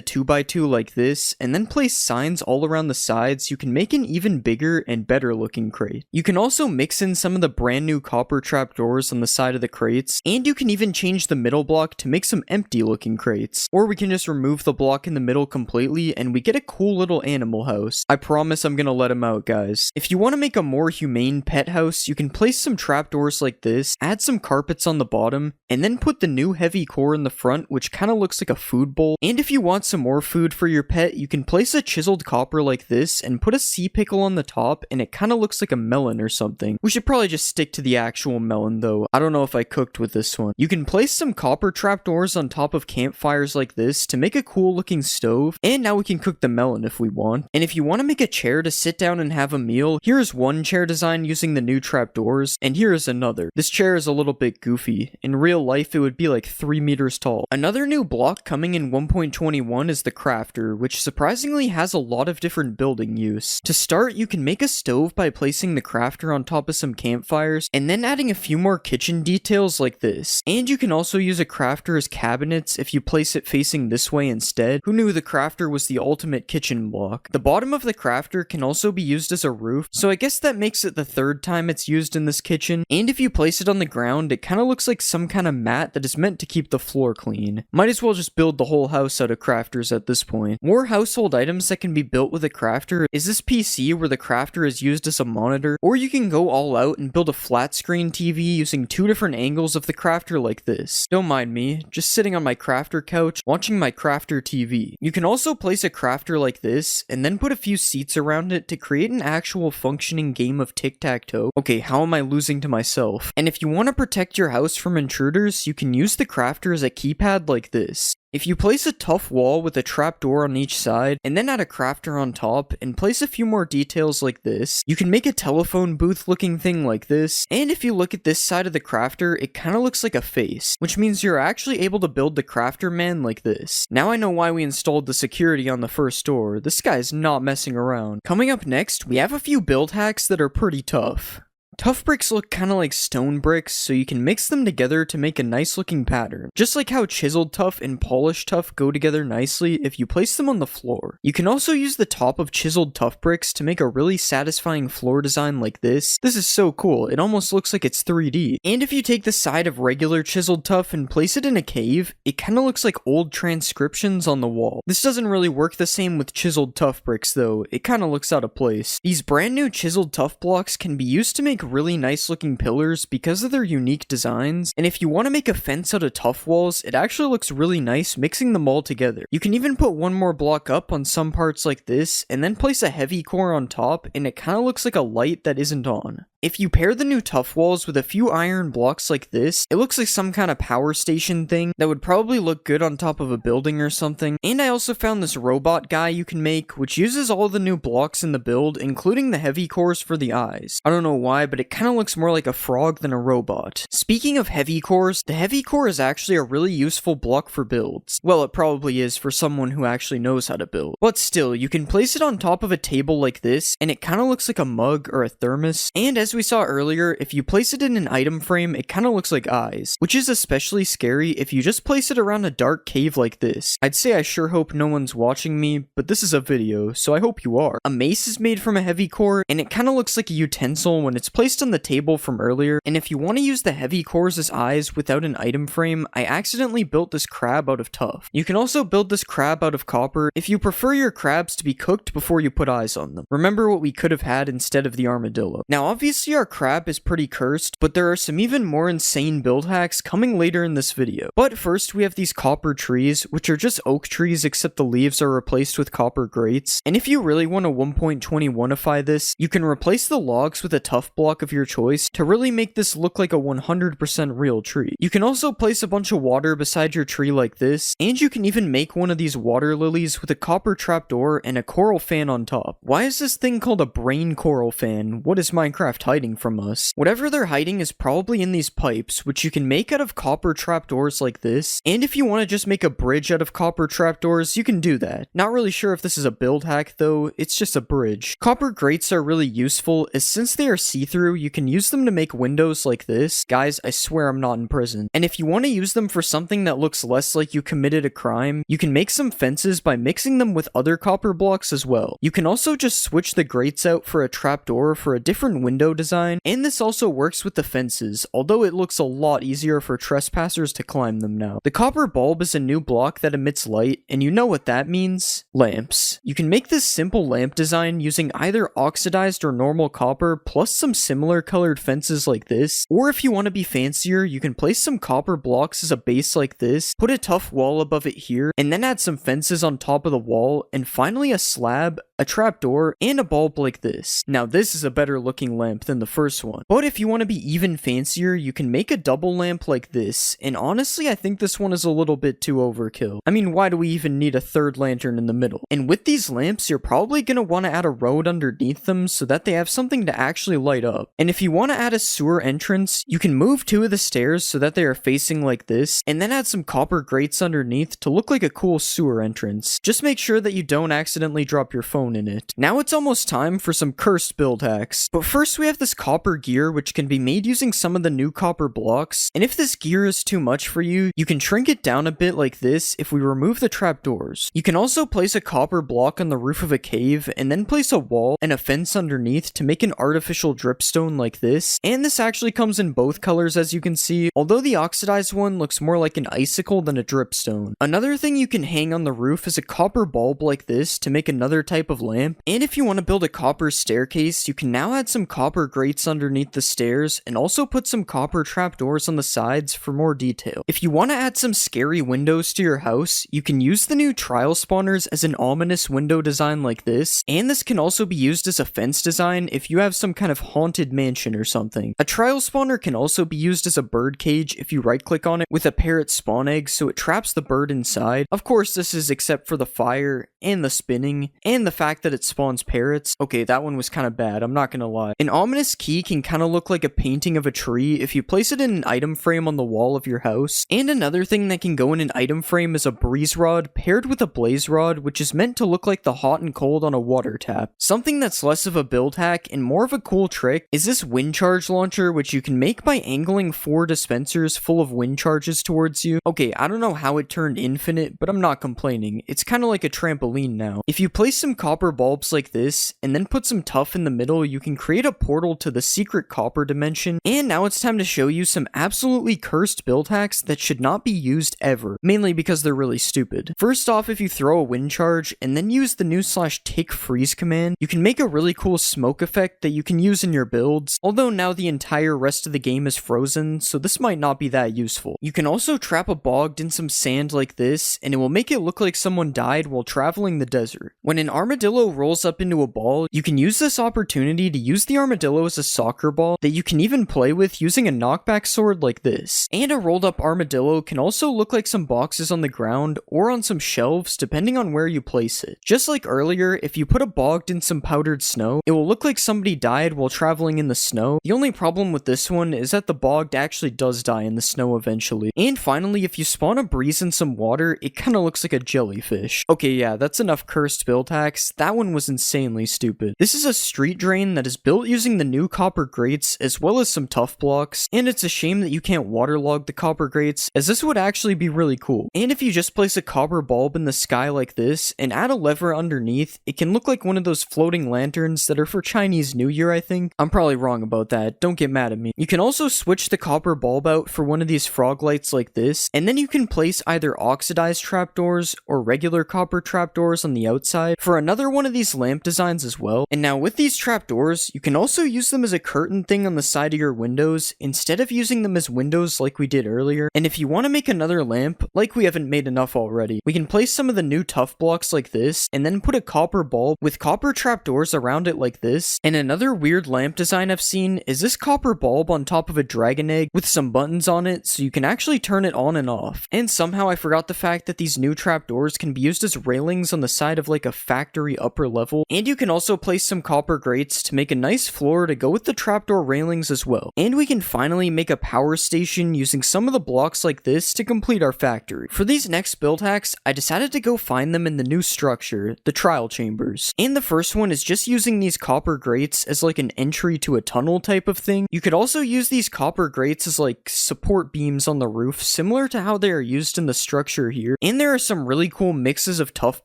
S1: 2x2 like this, and then place signs all around the sides, you can make an even bigger and better looking crate. You can also mix in some of the brand new copper trapdoors on the side of the crates, and you can even change the middle block to make some empty looking crates. Or we can just remove the block in the middle completely and we get a cool little animal house. I promise I'm gonna let him out, guys. If you want to make a more humane pet house, you can place some trapdoors like this, add some carpets on the bottom, and then put the new heavy core in the front, which kind of looks like a food bowl. And if you want some more food for your pet, you can place a chiseled copper like this and put a sea pickle on the top, and it kind of looks like a melon or something. We should probably just stick to the actual melon though. I don't know if I cooked with this one. You can place some copper trapdoors on top of campfires like this to make a cool looking stove, and now we can cook the melon if we want. And if you want to make a chair to sit down and have a meal, here's one chair design using the new trapdoors, and here is another. This chair is a little bit goofy. In real life, it would be like 3 meters tall. Another new block coming in 1.21 is the crafter, which surprisingly has a lot of different building use. To start, you can make a stove by placing the crafter on top of some campfires, and then adding a few more kitchen details like this. And you can also use a crafter as cabinets if you place it facing this way instead. Who knew the crafter was the ultimate kitchen block? The bottom of the crafter can also be used as a roof, so I guess that makes it the third time it's used in this kitchen. And if you place it on the ground, it kind of looks like some kind of mat that is meant to keep the floor clean. Might as well just build the whole house out of crafters at this point. More household items that can be built with a crafter is this PC where the crafter is used as a monitor, or you can go all out and build a flat screen TV using 2 different angles of the crafter like this. Don't mind me, just sitting on my crafter couch watching my crafter TV. You can also place a crafter like this and then put a few seats around it to create an actual functioning game of tic-tac-toe. Okay, how am I losing to myself? And if you want to protect your house from intruders, you can use the crafter as a keypad like this. If you place a tough wall with a trapdoor on each side, and then add a crafter on top, and place a few more details like this, you can make a telephone booth looking thing like this, and if you look at this side of the crafter, it kinda looks like a face, which means you're actually able to build the crafter man like this. Now I know why we installed the security on the first door. This guy's not messing around. Coming up next, we have a few build hacks that are pretty tough. Tough bricks look kinda like stone bricks, so you can mix them together to make a nice looking pattern. Just like how chiseled tough and polished tough go together nicely if you place them on the floor. You can also use the top of chiseled tough bricks to make a really satisfying floor design like this. This is so cool, it almost looks like it's 3D. And if you take the side of regular chiseled tough and place it in a cave, it kinda looks like old transcriptions on the wall. This doesn't really work the same with chiseled tough bricks though, it kinda looks out of place. These brand new chiseled tough blocks can be used to make really nice looking pillars because of their unique designs, and if you want to make a fence out of tough walls, it actually looks really nice mixing them all together. You can even put one more block up on some parts like this, and then place a heavy core on top, and it kind of looks like a light that isn't on. If you pair the new tough walls with a few iron blocks like this, it looks like some kind of power station thing that would probably look good on top of a building or something. And I also found this robot guy you can make, which uses all the new blocks in the build, including the heavy cores for the eyes. I don't know why, but it kind of looks more like a frog than a robot. Speaking of heavy cores, the heavy core is actually a really useful block for builds. Well, it probably is for someone who actually knows how to build. But still, you can place it on top of a table like this, and it kind of looks like a mug or a thermos. And as we saw earlier, if you place it in an item frame, it kind of looks like eyes, which is especially scary if you just place it around a dark cave like this. I'd say I sure hope no one's watching me, but this is a video, so I hope you are. A mace is made from a heavy core, and it kind of looks like a utensil when it's placed on the table from earlier, and if you want to use the heavy cores as eyes without an item frame, I accidentally built this crab out of tuff. You can also build this crab out of copper if you prefer your crabs to be cooked before you put eyes on them. Remember what we could have had instead of the armadillo. Now obviously our crab is pretty cursed, but there are some even more insane build hacks coming later in this video. But first we have these copper trees, which are just oak trees except the leaves are replaced with copper grates. And if you really want to 1.21ify this, you can replace the logs with a tough block of your choice to really make this look like a 100% real tree. You can also place a bunch of water beside your tree like this, and you can even make one of these water lilies with a copper trapdoor and a coral fan on top. Why is this thing called a brain coral fan? What is Minecraft hiding from us? Whatever they're hiding is probably in these pipes, which you can make out of copper trapdoors like this, and if you want to just make a bridge out of copper trapdoors, you can do that. Not really sure if this is a build hack though, it's just a bridge. Copper grates are really useful, as since they are see-through, you can use them to make windows like this. Guys, I swear I'm not in prison. And if you want to use them for something that looks less like you committed a crime, you can make some fences by mixing them with other copper blocks as well. You can also just switch the grates out for a trapdoor for a different window design, and this also works with the fences, although it looks a lot easier for trespassers to climb them now. The copper bulb is a new block that emits light, and you know what that means? Lamps. You can make this simple lamp design using either oxidized or normal copper plus some similar colored fences like this, or if you want to be fancier, you can place some copper blocks as a base like this, put a tough wall above it here, and then add some fences on top of the wall, and finally a slab, a trapdoor, and a bulb like this. Now this is a better looking lamp than the first one. But if you want to be even fancier, you can make a double lamp like this, and honestly I think this one is a little bit too overkill. I mean, why do we even need a third lantern in the middle? And with these lamps, you're probably going to want to add a road underneath them so that they have something to actually light up. And if you want to add a sewer entrance, you can move 2 of the stairs so that they are facing like this, and then add some copper grates underneath to look like a cool sewer entrance. Just make sure that you don't accidentally drop your phone in it. Now it's almost time for some cursed build hacks. But first we have this copper gear which can be made using some of the new copper blocks, and if this gear is too much for you, you can shrink it down a bit like this if we remove the trapdoors. You can also place a copper block on the roof of a cave, and then place a wall and a fence underneath to make an artificial dripstone like this, and this actually comes in both colors as you can see, although the oxidized one looks more like an icicle than a dripstone. Another thing you can hang on the roof is a copper bulb like this to make another type of lamp, and if you want to build a copper staircase, you can now add some copper grates underneath the stairs and also put some copper trapdoors on the sides for more detail. If you want to add some scary windows to your house, you can use the new trial spawners as an ominous window design like this, and this can also be used as a fence design if you have some kind of haunted mansion or something. A trial spawner can also be used as a bird cage if you right click on it with a parrot spawn egg so it traps the bird inside. Of course this is except for the fire and the spinning and the fact that it spawns parrots. Okay, that one was kind of bad, I'm not gonna lie. An ominous key can kind of look like a painting of a tree if you place it in an item frame on the wall of your house. And another thing that can go in an item frame is a breeze rod paired with a blaze rod, which is meant to look like the hot and cold on a water tap. Something that's less of a build hack and more of a cool trick is this wind charge launcher, which you can make by angling 4 dispensers full of wind charges towards you. Okay, I don't know how it turned infinite, but I'm not complaining. It's kind of like a trampoline now. If you place some copper bulbs like this and then put some tuff in the middle, you can create a portal to the secret copper dimension. And now it's time to show you some absolutely cursed build hacks that should not be used ever, mainly because they're really stupid. First off, if you throw a wind charge and then use the new /tick freeze command, you can make a really cool smoke effect that you can use in your builds, although now the entire rest of the game is frozen, so this might not be that useful. You can also trap a bogged in some sand like this, and it will make it look like someone died while traveling the desert. When an armadillo rolls up into a ball, you can use this opportunity to use the armadillo as a soccer ball that you can even play with using a knockback sword like this. And a rolled up armadillo can also look like some boxes on the ground or on some shelves depending on where you place it. Just like earlier, if you put a bogged in some powdered snow, it will look like somebody died while traveling in the snow. The only problem with this one is that the bogged actually does die in the snow eventually. And finally, if you spawn a breeze in some water, it kinda looks like a jellyfish. Okay, yeah, that's enough cursed build hacks. That one was insanely stupid. This is a street drain that is built using the new copper grates as well as some tuff blocks, and it's a shame that you can't waterlog the copper grates, as this would actually be really cool. And if you just place a copper bulb in the sky like this and add a lever underneath, it can look like one of those floating lanterns that are for Chinese New Year, I think. I'm probably wrong about that, don't get mad at me. You can also switch the copper bulb out for one of these frog lights like this, and then you can place either oxidized trapdoors or regular copper trapdoors on the outside for another one of these lamp designs as well. And now with these trapdoors, you can also use them as a curtain thing on the side of your windows instead of using them as windows like we did earlier. And if you want to make another lamp, like we haven't made enough already, we can place some of the new tuff blocks like this and then put a copper bulb with copper trapdoors around it like this. And another weird lamp design I've seen is this copper bulb on top of a dragon egg with some buttons on it so you can actually turn it on and off. And somehow I forgot the fact that these new trapdoors can be used as railings on the side of like a factory upper level, and you can also place some copper grates to make a nice floor to go with the trapdoor railings as well. And we can finally make a power station using some of the blocks like this to complete our factory. For these next build hacks, I decided to go find them in the new structure, the trial chambers. And the first one is just using these copper grates as like an entry to a tunnel type of thing. You could also use these copper grates as like support beams on the roof, similar to how they are used in the structure here. And there are some really cool mixes of tuff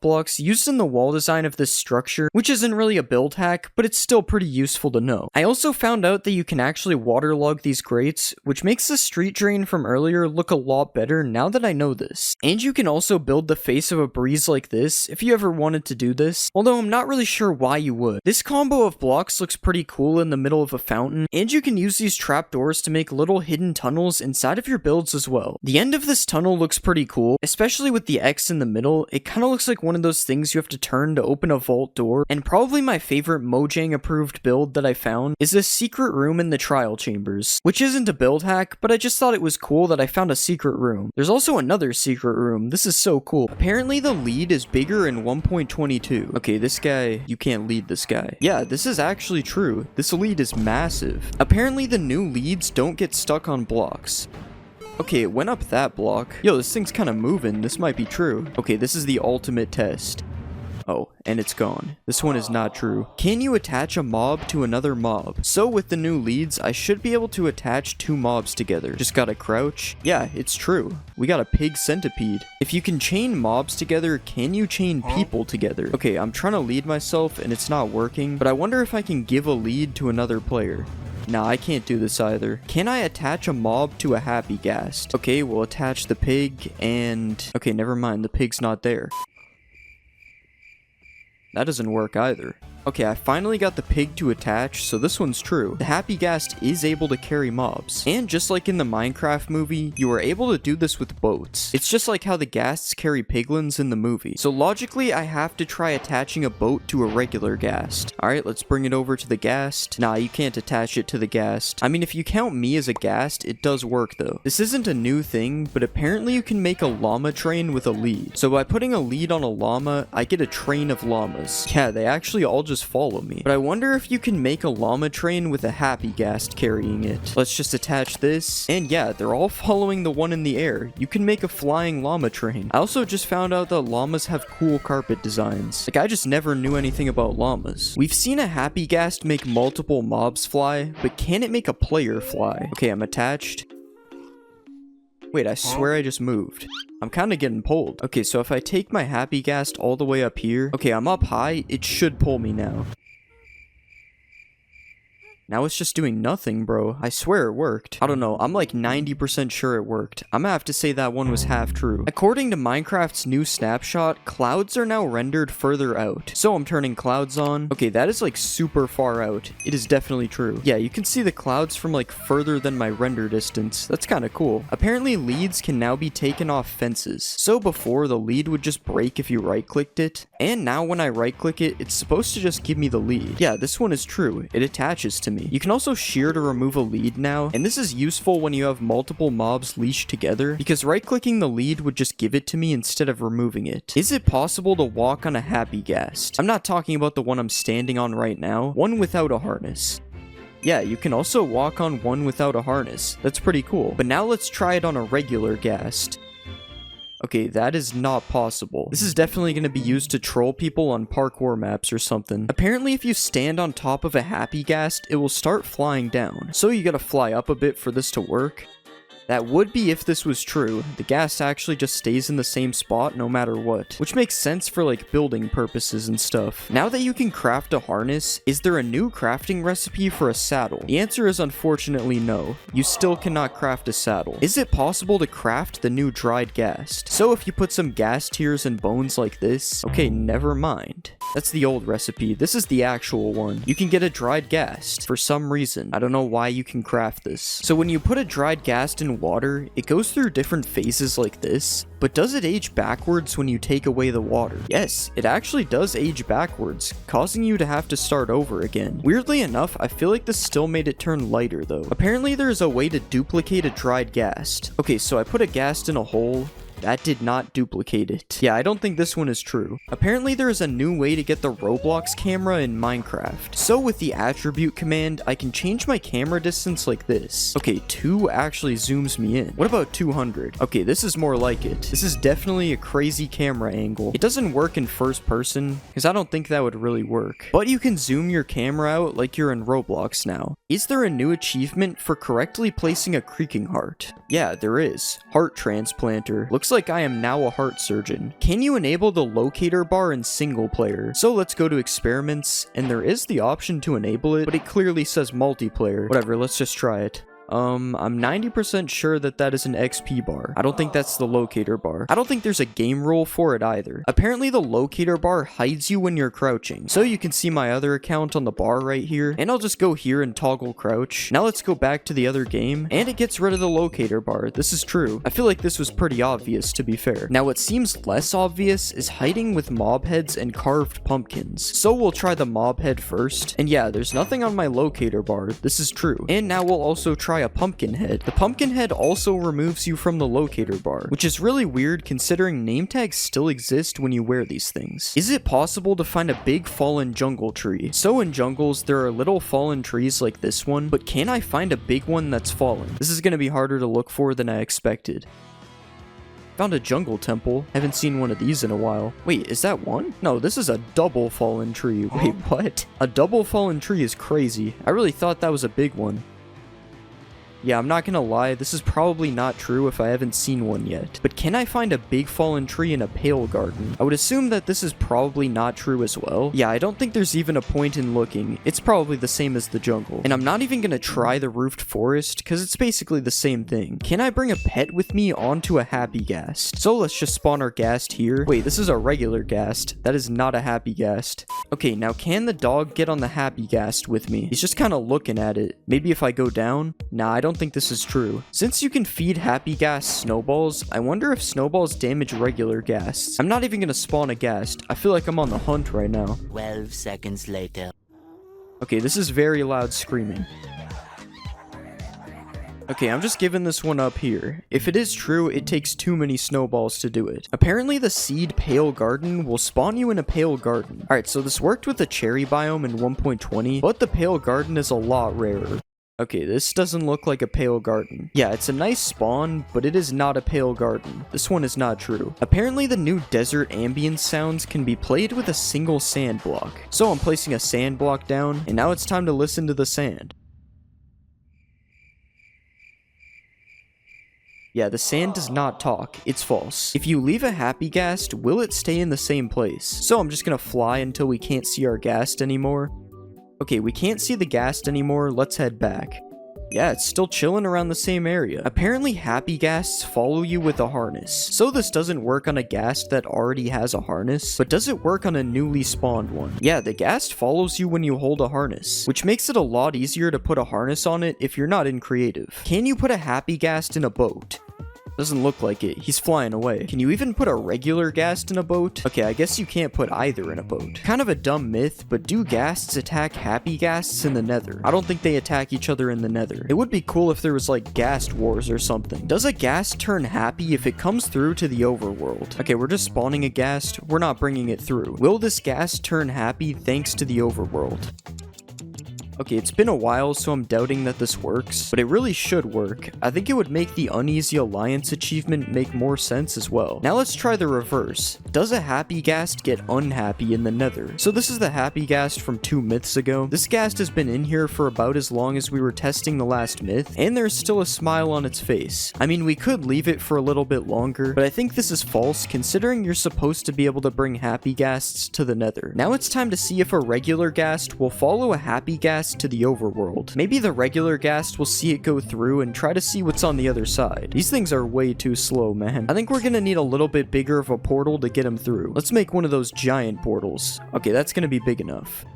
S1: blocks used in the wall design of this structure, which isn't really a build hack, but it's still pretty useful to know. I also found out that you can actually waterlog these grates, which makes the street drain from earlier look a lot better now that I know this. And you can also build the face of a breeze like this if you ever wanted to do this, although I'm not really sure why you would. This combo of blocks looks pretty cool in the middle of a fountain, and you can use these trapdoors to make little hidden tunnels inside of your builds as well. The end of this tunnel looks pretty cool, especially with the X in the middle. It kind of looks like one of those things you have to turn to open a vault door, and probably my favorite Mojang approved build that I found found is this secret room in the trial chambers, which isn't a build hack, but I just thought it was cool that I found a secret room. There's also another secret room. This is so cool. Apparently the lead is bigger in 1.22. Okay, this guy, you can't lead this guy. Yeah, this is actually true. This lead is massive. Apparently the new leads don't get stuck on blocks. Okay, it went up that block. Yo, this thing's kind of moving. This might be true. Okay, this is the ultimate test. Oh, and it's gone. This one is not true. Can you attach a mob to another mob? So with the new leads, I should be able to attach two mobs together. Just gotta crouch. Yeah, it's true. We got a pig centipede. If you can chain mobs together, can you chain people together? Okay, I'm trying to lead myself and it's not working, but I wonder if I can give a lead to another player. Nah, I can't do this either. Can I attach a mob to a happy ghast? Okay, we'll attach the pig and... Okay, never mind. The pig's not there. That doesn't work either. Okay, I finally got the pig to attach, so this one's true. The happy ghast is able to carry mobs. And just like in the Minecraft movie, you are able to do this with boats. It's just like how the ghasts carry piglins in the movie. So logically, I have to try attaching a boat to a regular ghast. Alright, let's bring it over to the ghast. Nah, you can't attach it to the ghast. I mean, if you count me as a ghast, it does work though. This isn't a new thing, but apparently you can make a llama train with a lead. So by putting a lead on a llama, I get a train of llamas. Yeah, they actually all just follow me. But I wonder if you can make a llama train with a happy ghast carrying it. Let's just attach this. And yeah, they're all following the one in the air. You can make a flying llama train. I also just found out that llamas have cool carpet designs. Like, I just never knew anything about llamas. We've seen a happy ghast make multiple mobs fly, but can it make a player fly? Okay, I'm attached. Wait, I swear I just moved. I'm kind of getting pulled. Okay, so if I take my happy ghast all the way up here... Okay, I'm up high. It should pull me now. Now it's just doing nothing, bro. I swear it worked. I don't know. I'm like 90% sure it worked. I'm gonna have to say that one was half true. According to Minecraft's new snapshot, clouds are now rendered further out. So I'm turning clouds on. Okay, that is like super far out. It is definitely true. Yeah, you can see the clouds from like further than my render distance. That's kind of cool. Apparently leads can now be taken off fences. So before, the lead would just break if you right-clicked it. And now when I right-click it, it's supposed to just give me the lead. Yeah, this one is true. It attaches to me. You can also shear to remove a lead now, and this is useful when you have multiple mobs leashed together, because right-clicking the lead would just give it to me instead of removing it. Is it possible to walk on a happy ghast? I'm not talking about the one I'm standing on right now, one without a harness. Yeah, you can also walk on one without a harness. That's pretty cool. But now let's try it on a regular ghast. Okay, that is not possible. This is definitely going to be used to troll people on parkour maps or something. Apparently, if you stand on top of a happy ghast, it will start flying down. So you gotta fly up a bit for this to work. That would be if this was true. The ghast actually just stays in the same spot no matter what, which makes sense for like building purposes and stuff. Now that you can craft a harness, is there a new crafting recipe for a saddle? The answer is unfortunately no. You still cannot craft a saddle. Is it possible to craft the new dried ghast? So if you put some ghast tears and bones like this, okay, never mind. That's the old recipe. This is the actual one. You can get a dried ghast for some reason. I don't know why you can craft this. So when you put a dried ghast in water, it goes through different phases like this, but does it age backwards when you take away the water? Yes, it actually does age backwards, causing you to have to start over again. Weirdly enough, I feel like this still made it turn lighter though. Apparently there's a way to duplicate a dried ghast. Okay, so I put a ghast in a hole. That did not duplicate it. Yeah, I don't think this one is true. Apparently there is a new way to get the Roblox camera in Minecraft. So with the attribute command, I can change my camera distance like this. Okay, 2 actually zooms me in. What about 200? Okay, this is more like it. This is definitely a crazy camera angle. It doesn't work in first person, because I don't think that would really work. But you can zoom your camera out like you're in Roblox now. Is there a new achievement for correctly placing a creaking heart? Yeah, there is. Heart transplanter. Looks like I am now a heart surgeon. Can you enable the locator bar in single player? So let's go to experiments, and there is the option to enable it, but it clearly says multiplayer. Whatever, let's just try it. I'm 90% sure that that is an XP bar. I don't think that's the locator bar. I don't think there's a game rule for it either. Apparently the locator bar hides you when you're crouching. So you can see my other account on the bar right here, and I'll just go here and toggle crouch. Now let's go back to the other game, and it gets rid of the locator bar. This is true. I feel like this was pretty obvious, to be fair. Now what seems less obvious is hiding with mob heads and carved pumpkins. So we'll try the mob head first, and yeah, there's nothing on my locator bar. This is true. And now we'll also try a pumpkin head. The pumpkin head also removes you from the locator bar, which is really weird considering name tags still exist when you wear these things. Is it possible to find a big fallen jungle tree? So in jungles, there are little fallen trees like this one, but can I find a big one that's fallen? This is going to be harder to look for than I expected. Found a jungle temple. Haven't seen one of these in a while. Wait, is that one? No, this is a double fallen tree. Wait, what? A double fallen tree is crazy. I really thought that was a big one. Yeah, I'm not gonna lie, this is probably not true if I haven't seen one yet. But can I find a big fallen tree in a pale garden? I would assume that this is probably not true as well. Yeah, I don't think there's even a point in looking. It's probably the same as the jungle. And I'm not even gonna try the roofed forest, because it's basically the same thing. Can I bring a pet with me onto a happy ghast? So let's just spawn our ghast here. Wait, this is a regular ghast. That is not a happy ghast. Okay, now can the dog get on the happy ghast with me? He's just kind of looking at it. Maybe if I go down? Nah, I don't think this is true. Since you can feed happy ghast snowballs, I wonder if snowballs damage regular ghasts. I'm not even gonna spawn a ghast. I feel like I'm on the hunt right now.
S2: 12 seconds later.
S1: Okay, this is very loud screaming. Okay, I'm just giving this one up here. If it is true, it takes too many snowballs to do it. Apparently the seed pale garden will spawn you in a pale garden. Alright, so this worked with the cherry biome in 1.20, but the pale garden is a lot rarer. Okay, this doesn't look like a pale garden. Yeah, it's a nice spawn, but it is not a pale garden. This one is not true. Apparently the new desert ambience sounds can be played with a single sand block. So I'm placing a sand block down, and now it's time to listen to the sand. Yeah, the sand does not talk. It's false. If you leave a happy ghast, will it stay in the same place? So I'm just gonna fly until we can't see our ghast anymore. Okay, we can't see the ghast anymore. Let's head back. Yeah, it's still chilling around the same area. Apparently happy ghasts follow you with a harness. So this doesn't work on a ghast that already has a harness, but does it work on a newly spawned one? Yeah, the ghast follows you when you hold a harness, which makes it a lot easier to put a harness on it if you're not in creative. Can you put a happy ghast in a boat? Doesn't look like it. He's flying away. Can you even put a regular ghast in a boat? Okay, I guess you can't put either in a boat. Kind of a dumb myth, but do ghasts attack happy ghasts in the nether? I don't think they attack each other in the nether. It would be cool if there was like ghast wars or something. Does a ghast turn happy if it comes through to the overworld? Okay, we're just spawning a ghast. We're not bringing it through. Will this ghast turn happy thanks to the overworld? Okay, it's been a while, so I'm doubting that this works, but it really should work. I think it would make the Uneasy Alliance achievement make more sense as well. Now let's try the reverse. Does a happy ghast get unhappy in the nether? So this is the happy ghast from 2 myths ago. This ghast has been in here for about as long as we were testing the last myth, and there's still a smile on its face. I mean, we could leave it for a little bit longer, but I think this is false considering you're supposed to be able to bring happy ghasts to the nether. Now it's time to see if a regular ghast will follow a happy ghast to the overworld. Maybe the regular ghast will see it go through and try to see what's on the other side. These things are way too slow, man. I think we're gonna need a little bit bigger of a portal to get him through. Let's make one of those giant portals. Okay, that's gonna be big enough.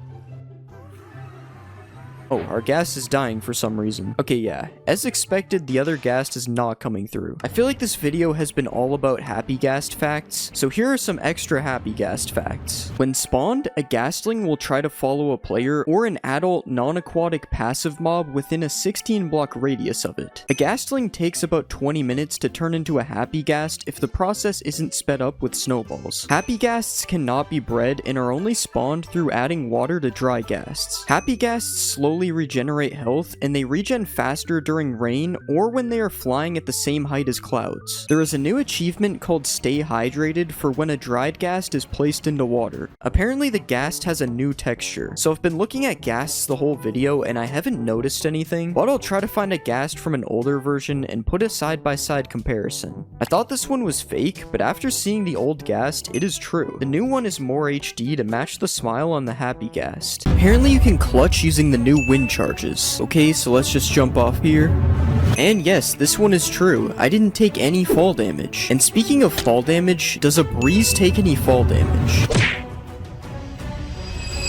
S1: Oh, our ghast is dying for some reason. Okay, yeah. As expected, the other ghast is not coming through. I feel like this video has been all about happy ghast facts, so here are some extra happy ghast facts. When spawned, a ghastling will try to follow a player or an adult non-aquatic passive mob within a 16-block radius of it. A ghastling takes about 20 minutes to turn into a happy ghast if the process isn't sped up with snowballs. Happy ghasts cannot be bred and are only spawned through adding water to dry ghasts. Happy ghasts slowly regenerate health, and they regen faster during rain or when they are flying at the same height as clouds. There is a new achievement called Stay Hydrated for when a dried ghast is placed into water. Apparently the ghast has a new texture, so I've been looking at ghasts the whole video and I haven't noticed anything, but I'll try to find a ghast from an older version and put a side-by-side comparison. I thought this one was fake, but after seeing the old ghast, it is true. The new one is more HD to match the smile on the happy ghast. Apparently you can clutch using the new wind charges. Okay, so let's just jump off here. And yes, this one is true. I didn't take any fall damage. And speaking of fall damage, does a breeze take any fall damage?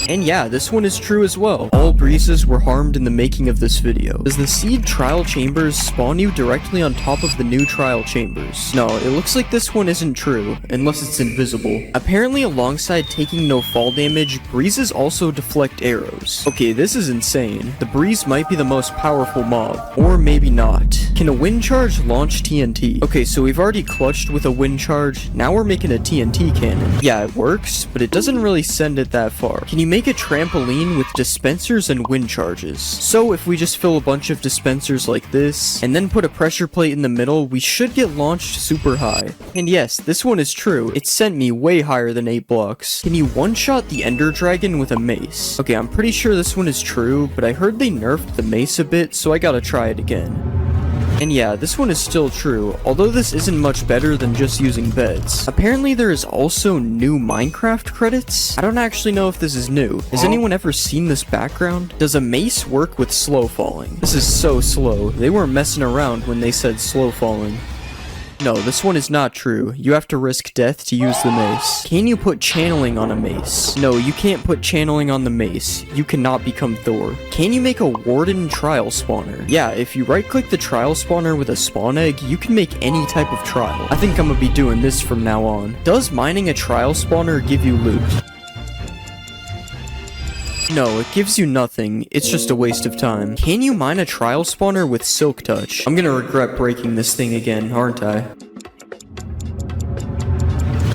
S1: And yeah, this one is true as well. All breezes were harmed in the making of this video. Does the seed trial chambers spawn you directly on top of the new trial chambers? No, it looks like this one isn't true, unless it's invisible. Apparently alongside taking no fall damage, breezes also deflect arrows. Okay, this is insane. The breeze might be the most powerful mob, or maybe not. Can a wind charge launch TNT? Okay, so we've already clutched with a wind charge, now we're making a TNT cannon. Yeah, it works, but it doesn't really send it that far. Can you make a trampoline with dispensers and wind charges? So if we just fill a bunch of dispensers like this, and then put a pressure plate in the middle, we should get launched super high. And yes, this one is true. It sent me way higher than 8 blocks. Can you one-shot the Ender Dragon with a mace? Okay, I'm pretty sure this one is true, but I heard they nerfed the mace a bit, so I gotta try it again. And yeah, this one is still true, although this isn't much better than just using beds. Apparently there is also new Minecraft credits. I don't actually know if this is new. Has anyone ever seen this background? Does a mace work with slow falling? This is so slow. They weren't messing around when they said slow falling. No, this one is not true. You have to risk death to use the mace. Can you put channeling on a mace? No, you can't put channeling on the mace. You cannot become Thor. Can you make a warden trial spawner? Yeah, if you right-click the trial spawner with a spawn egg, you can make any type of trial. I think I'm gonna be doing this from now on. Does mining a trial spawner give you loot? No, it gives you nothing. It's just a waste of time. Can you mine a trial spawner with Silk Touch? I'm gonna regret breaking this thing again, aren't I?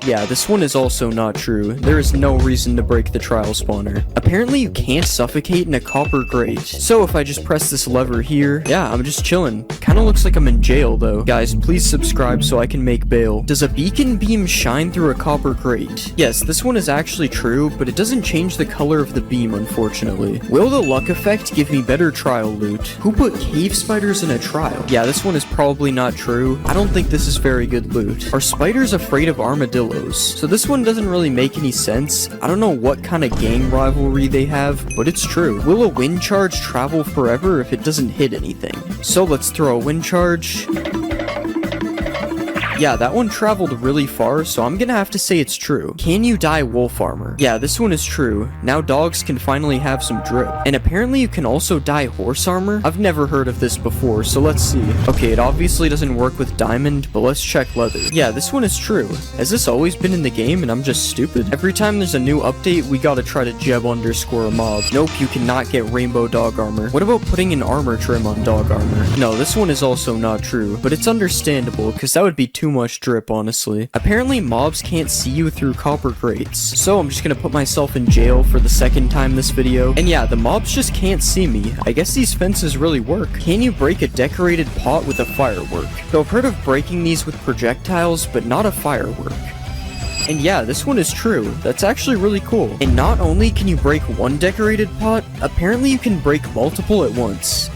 S1: Yeah, this one is also not true. There is no reason to break the trial spawner. Apparently you can't suffocate in a copper grate. So if I just press this lever here, yeah, I'm just chilling. Kinda looks like I'm in jail though. Guys, please subscribe so I can make bail. Does a beacon beam shine through a copper grate? Yes, this one is actually true, but it doesn't change the color of the beam, unfortunately. Will the luck effect give me better trial loot? Who put cave spiders in a trial? Yeah, this one is probably not true. I don't think this is very good loot. Are spiders afraid of armadillos? So this one doesn't really make any sense. I don't know what kind of gang rivalry they have, but it's true. Will a wind charge travel forever if it doesn't hit anything? So let's throw a wind charge. Yeah, that one traveled really far, so I'm gonna have to say it's true. Can you dye wolf armor? Yeah, this one is true. Now dogs can finally have some drip. And apparently you can also dye horse armor? I've never heard of this before, so let's see. Okay, it obviously doesn't work with diamond, but let's check leather. Yeah, this one is true. Has this always been in the game and I'm just stupid? Every time there's a new update, we gotta try to jeb underscore a mob. Nope, you cannot get rainbow dog armor. What about putting an armor trim on dog armor? No, this one is also not true, but it's understandable, because that would be too much drip, honestly. Apparently mobs can't see you through copper grates, so I'm just gonna put myself in jail for the second time this video. And yeah, the mobs just can't see me. I guess these fences really work. Can you break a decorated pot with a firework? So I've heard of breaking these with projectiles, but not a firework. And yeah, this one is true. That's actually really cool. And not only can you break one decorated pot, apparently you can break multiple at once.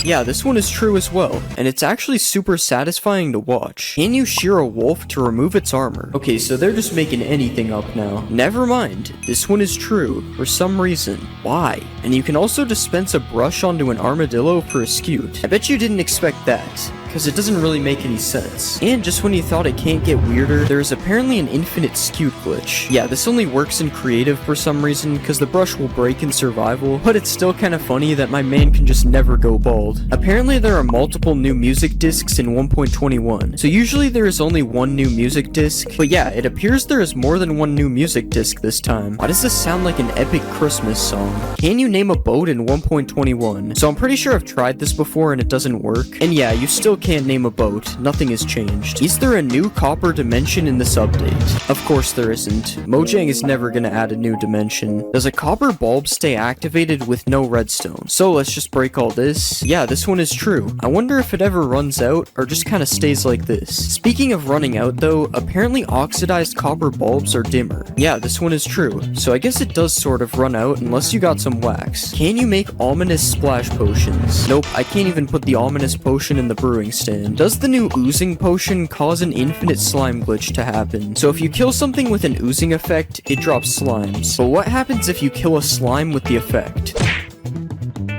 S1: Yeah, this one is true as well, and it's actually super satisfying to watch. Can you shear a wolf to remove its armor? Okay, so they're just making anything up now. Never mind, this one is true, for some reason. Why? And you can also dispense a brush onto an armadillo for a scute. I bet you didn't expect that, because it doesn't really make any sense. And just when you thought it can't get weirder, there is apparently an infinite scute glitch. Yeah, this only works in creative for some reason, because the brush will break in survival, but it's still kind of funny that my man can just never go bald. Apparently there are multiple new music discs in 1.21, so usually there is only one new music disc, but yeah, it appears there is more than one new music disc this time. Why does this sound like an epic Christmas song? Can you name a boat in 1.21? So I'm pretty sure I've tried this before and it doesn't work, and yeah, you still can't name a boat. Nothing has changed. Is there a new copper dimension in this update? Of course there isn't. Mojang is never gonna add a new dimension. Does a copper bulb stay activated with no redstone? So let's just break all this. Yeah, this one is true. I wonder if it ever runs out or just kind of stays like this. Speaking of running out though, apparently oxidized copper bulbs are dimmer. Yeah, this one is true. So I guess it does sort of run out unless you got some wax. Can you make ominous splash potions? Nope, I can't even put the ominous potion in the brewing stand. Does the new oozing potion cause an infinite slime glitch to happen? So if you kill something with an oozing effect, it drops slimes. But what happens if you kill a slime with the effect?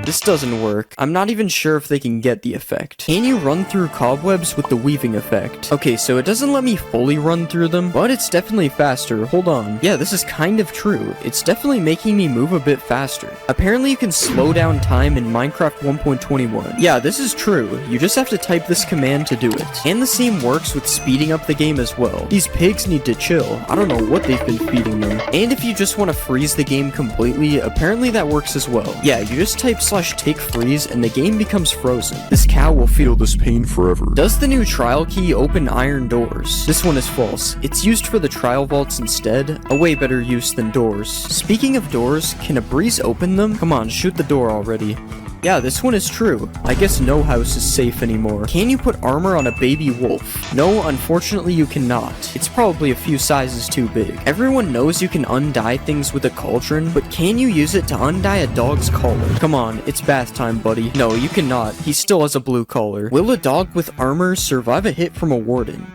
S1: this doesn't work. I'm not even sure if they can get the effect. Can you run through cobwebs with the weaving effect? Okay, so it doesn't let me fully run through them, but it's definitely faster. Hold on. Yeah, this is kind of true. It's definitely making me move a bit faster. Apparently you can slow down time in Minecraft 1.21. Yeah, this is true. You just have to type this command to do it. And the same works with speeding up the game as well. These pigs need to chill. I don't know what they've been feeding them. And if you just want to freeze the game completely, apparently that works as well. Yeah, you just type /tick freeze and the game becomes frozen. This cow will feel this pain forever. Does the new trial key open iron doors? This one is false. It's used for the trial vaults instead. A way better use than doors. Speaking of doors, can a breeze open them? Come on, shoot the door already. Yeah, this one is true. I guess no house is safe anymore. Can you put armor on a baby wolf? No, unfortunately you cannot. It's probably a few sizes too big. Everyone knows you can undye things with a cauldron, but can you use it to undye a dog's collar? Come on, it's bath time, buddy. No, you cannot. He still has a blue collar. Will a dog with armor survive a hit from a warden?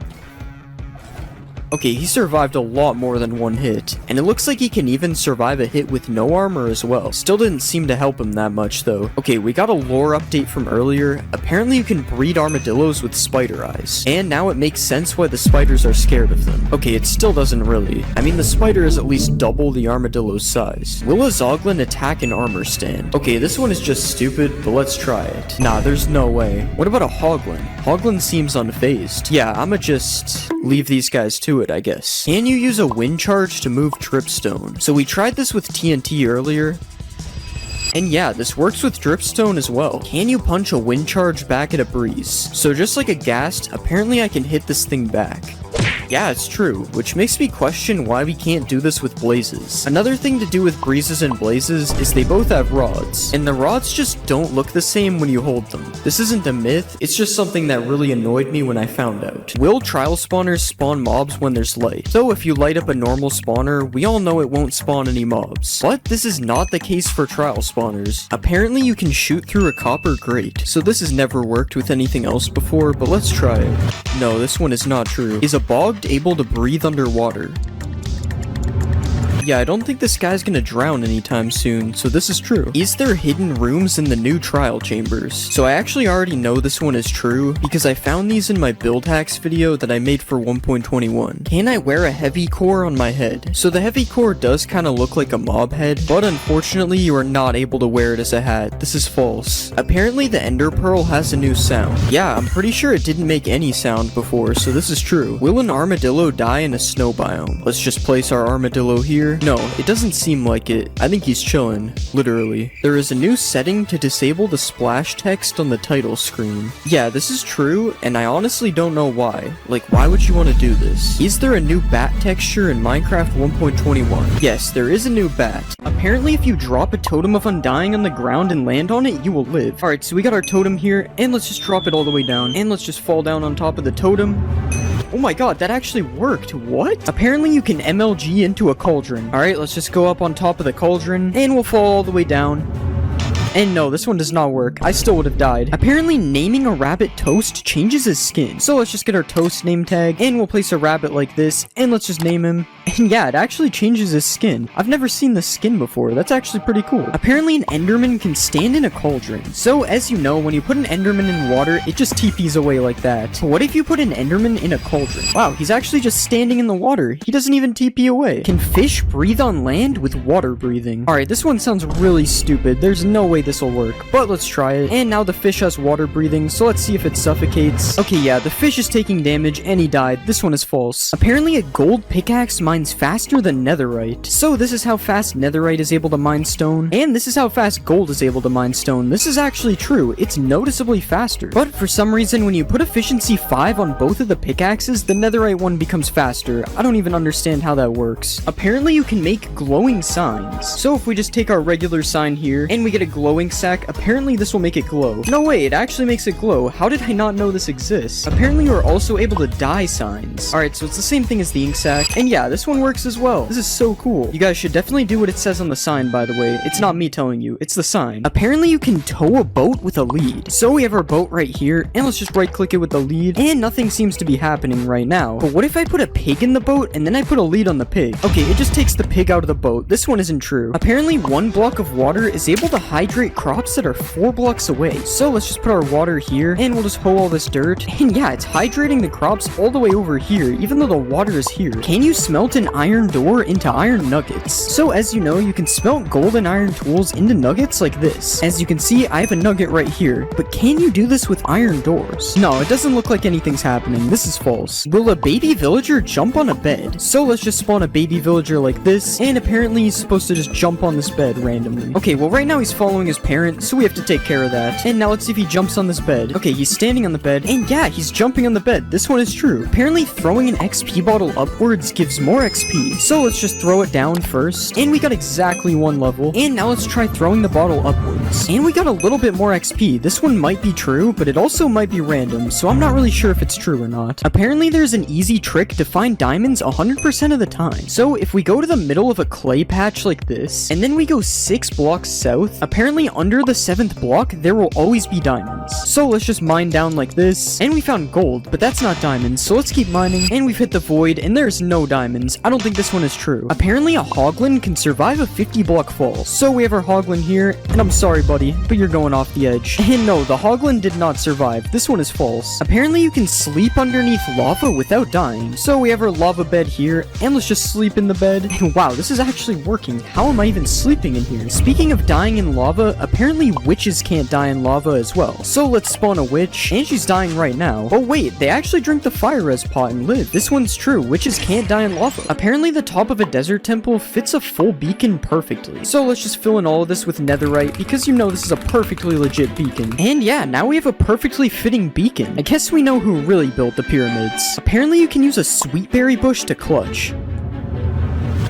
S1: Okay, he survived a lot more than one hit, and it looks like he can even survive a hit with no armor as well. Still didn't seem to help him that much though. Okay, we got a lore update from earlier. Apparently you can breed armadillos with spider eyes, and now it makes sense why the spiders are scared of them. Okay, it still doesn't really. I mean, the spider is at least double the armadillo's size. Will a zoglin attack an armor stand? Okay, this one is just stupid, but let's try it. Nah, there's no way. What about a hoglin? Hoglin seems unfazed. Yeah, I'ma just leave these guys to it, I guess. Can you use a wind charge to move dripstone? So we tried this with TNT earlier. And yeah, this works with dripstone as well. Can you punch a wind charge back at a breeze? So just like a ghast, apparently I can hit this thing back. Yeah, it's true, which makes me question why we can't do this with blazes. Another thing to do with breezes and blazes is they both have rods, and the rods just don't look the same when you hold them. This isn't a myth, it's just something that really annoyed me when I found out. Will trial spawners spawn mobs when there's light? So if you light up a normal spawner, we all know it won't spawn any mobs. But this is not the case for trial spawners. Apparently you can shoot through a copper grate, so this has never worked with anything else before, but let's try it. No, this one is not true. Is a bog able to breathe underwater? Yeah, I don't think this guy's gonna drown anytime soon, so this is true. Is there hidden rooms in the new trial chambers? So I actually already know this one is true, because I found these in my build hacks video that I made for 1.21. Can I wear a heavy core on my head? So the heavy core does kind of look like a mob head, but unfortunately you are not able to wear it as a hat. This is false. Apparently the ender pearl has a new sound. Yeah, I'm pretty sure it didn't make any sound before, so this is true. Will an armadillo die in a snow biome? Let's just place our armadillo here. No, it doesn't seem like it. I think he's chilling, literally. There is a new setting to disable the splash text on the title screen. Yeah, this is true, and I honestly don't know why. Like, why would you want to do this? Is there a new bat texture in Minecraft 1.21? Yes, there is a new bat. Apparently, if you drop a totem of undying on the ground and land on it, you will live. Alright, so we got our totem here, and let's just drop it all the way down. And let's just fall down on top of the totem. Oh my god, that actually worked. What? Apparently you can MLG into a cauldron. Alright, let's just go up on top of the cauldron, and we'll fall all the way down. And no, this one does not work. I still would have died. Apparently naming a rabbit Toast changes his skin. So let's just get our Toast name tag, and we'll place a rabbit like this, and let's just name him. And yeah, it actually changes his skin. I've never seen this skin before. That's actually pretty cool. Apparently an enderman can stand in a cauldron. So as you know, when you put an enderman in water, it just TPs away like that. But what if you put an enderman in a cauldron? Wow, he's actually just standing in the water. He doesn't even TP away. Can fish breathe on land with water breathing? Alright, this one sounds really stupid. There's no way this will work, but let's try it. And now the fish has water breathing, so let's see if it suffocates. Okay, yeah, the fish is taking damage and he died. This one is false. Apparently a gold pickaxe mines faster than netherite. So this is how fast netherite is able to mine stone, and this is how fast gold is able to mine stone. This is actually true. It's noticeably faster. But for some reason, when you put efficiency 5 on both of the pickaxes, the netherite one becomes faster. I don't even understand how that works. Apparently you can make glowing signs. So if we just take our regular sign here, and we get a glowing sack, apparently this will make it glow. No way, it actually makes it glow. How did I not know this exists? Apparently you're also able to dye signs. Alright, so it's the same thing as the ink sac. And yeah, this one works as well. This is so cool. You guys should definitely do what it says on the sign, by the way. It's not me telling you, it's the sign. Apparently you can tow a boat with a lead. So we have our boat right here, and let's just right click it with the lead, and nothing seems to be happening right now. But what if I put a pig in the boat, and then I put a lead on the pig? Okay, it just takes the pig out of the boat. This one isn't true. Apparently 1 block of water is able to hydrate hydrate crops that are 4 blocks away. So let's just put our water here, and we'll just hoe all this dirt. And yeah, it's hydrating the crops all the way over here, even though the water is here. Can you smelt an iron door into iron nuggets? So as you know, you can smelt gold and iron tools into nuggets like this. As you can see, I have a nugget right here, but can you do this with iron doors? No, it doesn't look like anything's happening. This is false. Will a baby villager jump on a bed? So let's just spawn a baby villager like this, and apparently he's supposed to just jump on this bed randomly. Okay, well right now he's following his parent, so we have to take care of that. And now let's see if he jumps on this bed. Okay, he's standing on the bed, and yeah, he's jumping on the bed. This one is true. Apparently throwing an XP bottle upwards gives more XP. So let's just throw it down first, and we got exactly 1 level. And now let's try throwing the bottle upwards. And we got a little bit more XP. This one might be true, but it also might be random, so I'm not really sure if it's true or not. Apparently there's an easy trick to find diamonds 100% of the time. So if we go to the middle of a clay patch like this, and then we go 6 blocks south, apparently under the 7th block, there will always be diamonds. So let's just mine down like this, and we found gold, but that's not diamonds, so let's keep mining, and we've hit the void, and there's no diamonds. I don't think this one is true. Apparently a hoglin can survive a 50 block fall. So we have our hoglin here, and I'm sorry buddy, but you're going off the edge. And no, the hoglin did not survive. This one is false. Apparently you can sleep underneath lava without dying. So we have our lava bed here, and let's just sleep in the bed. And wow, this is actually working. How am I even sleeping in here? Speaking of dying in lava, apparently witches can't die in lava as well. So let's spawn a witch, and she's dying right now. Oh wait, they actually drink the fire res pot and live. This one's true. Witches can't die in lava. Apparently the top of a desert temple fits a full beacon perfectly. So let's just fill in all of this with netherite, because you know this is a perfectly legit beacon. And yeah, now we have a perfectly fitting beacon. I guess we know who really built the pyramids. Apparently you can use a sweetberry bush to clutch.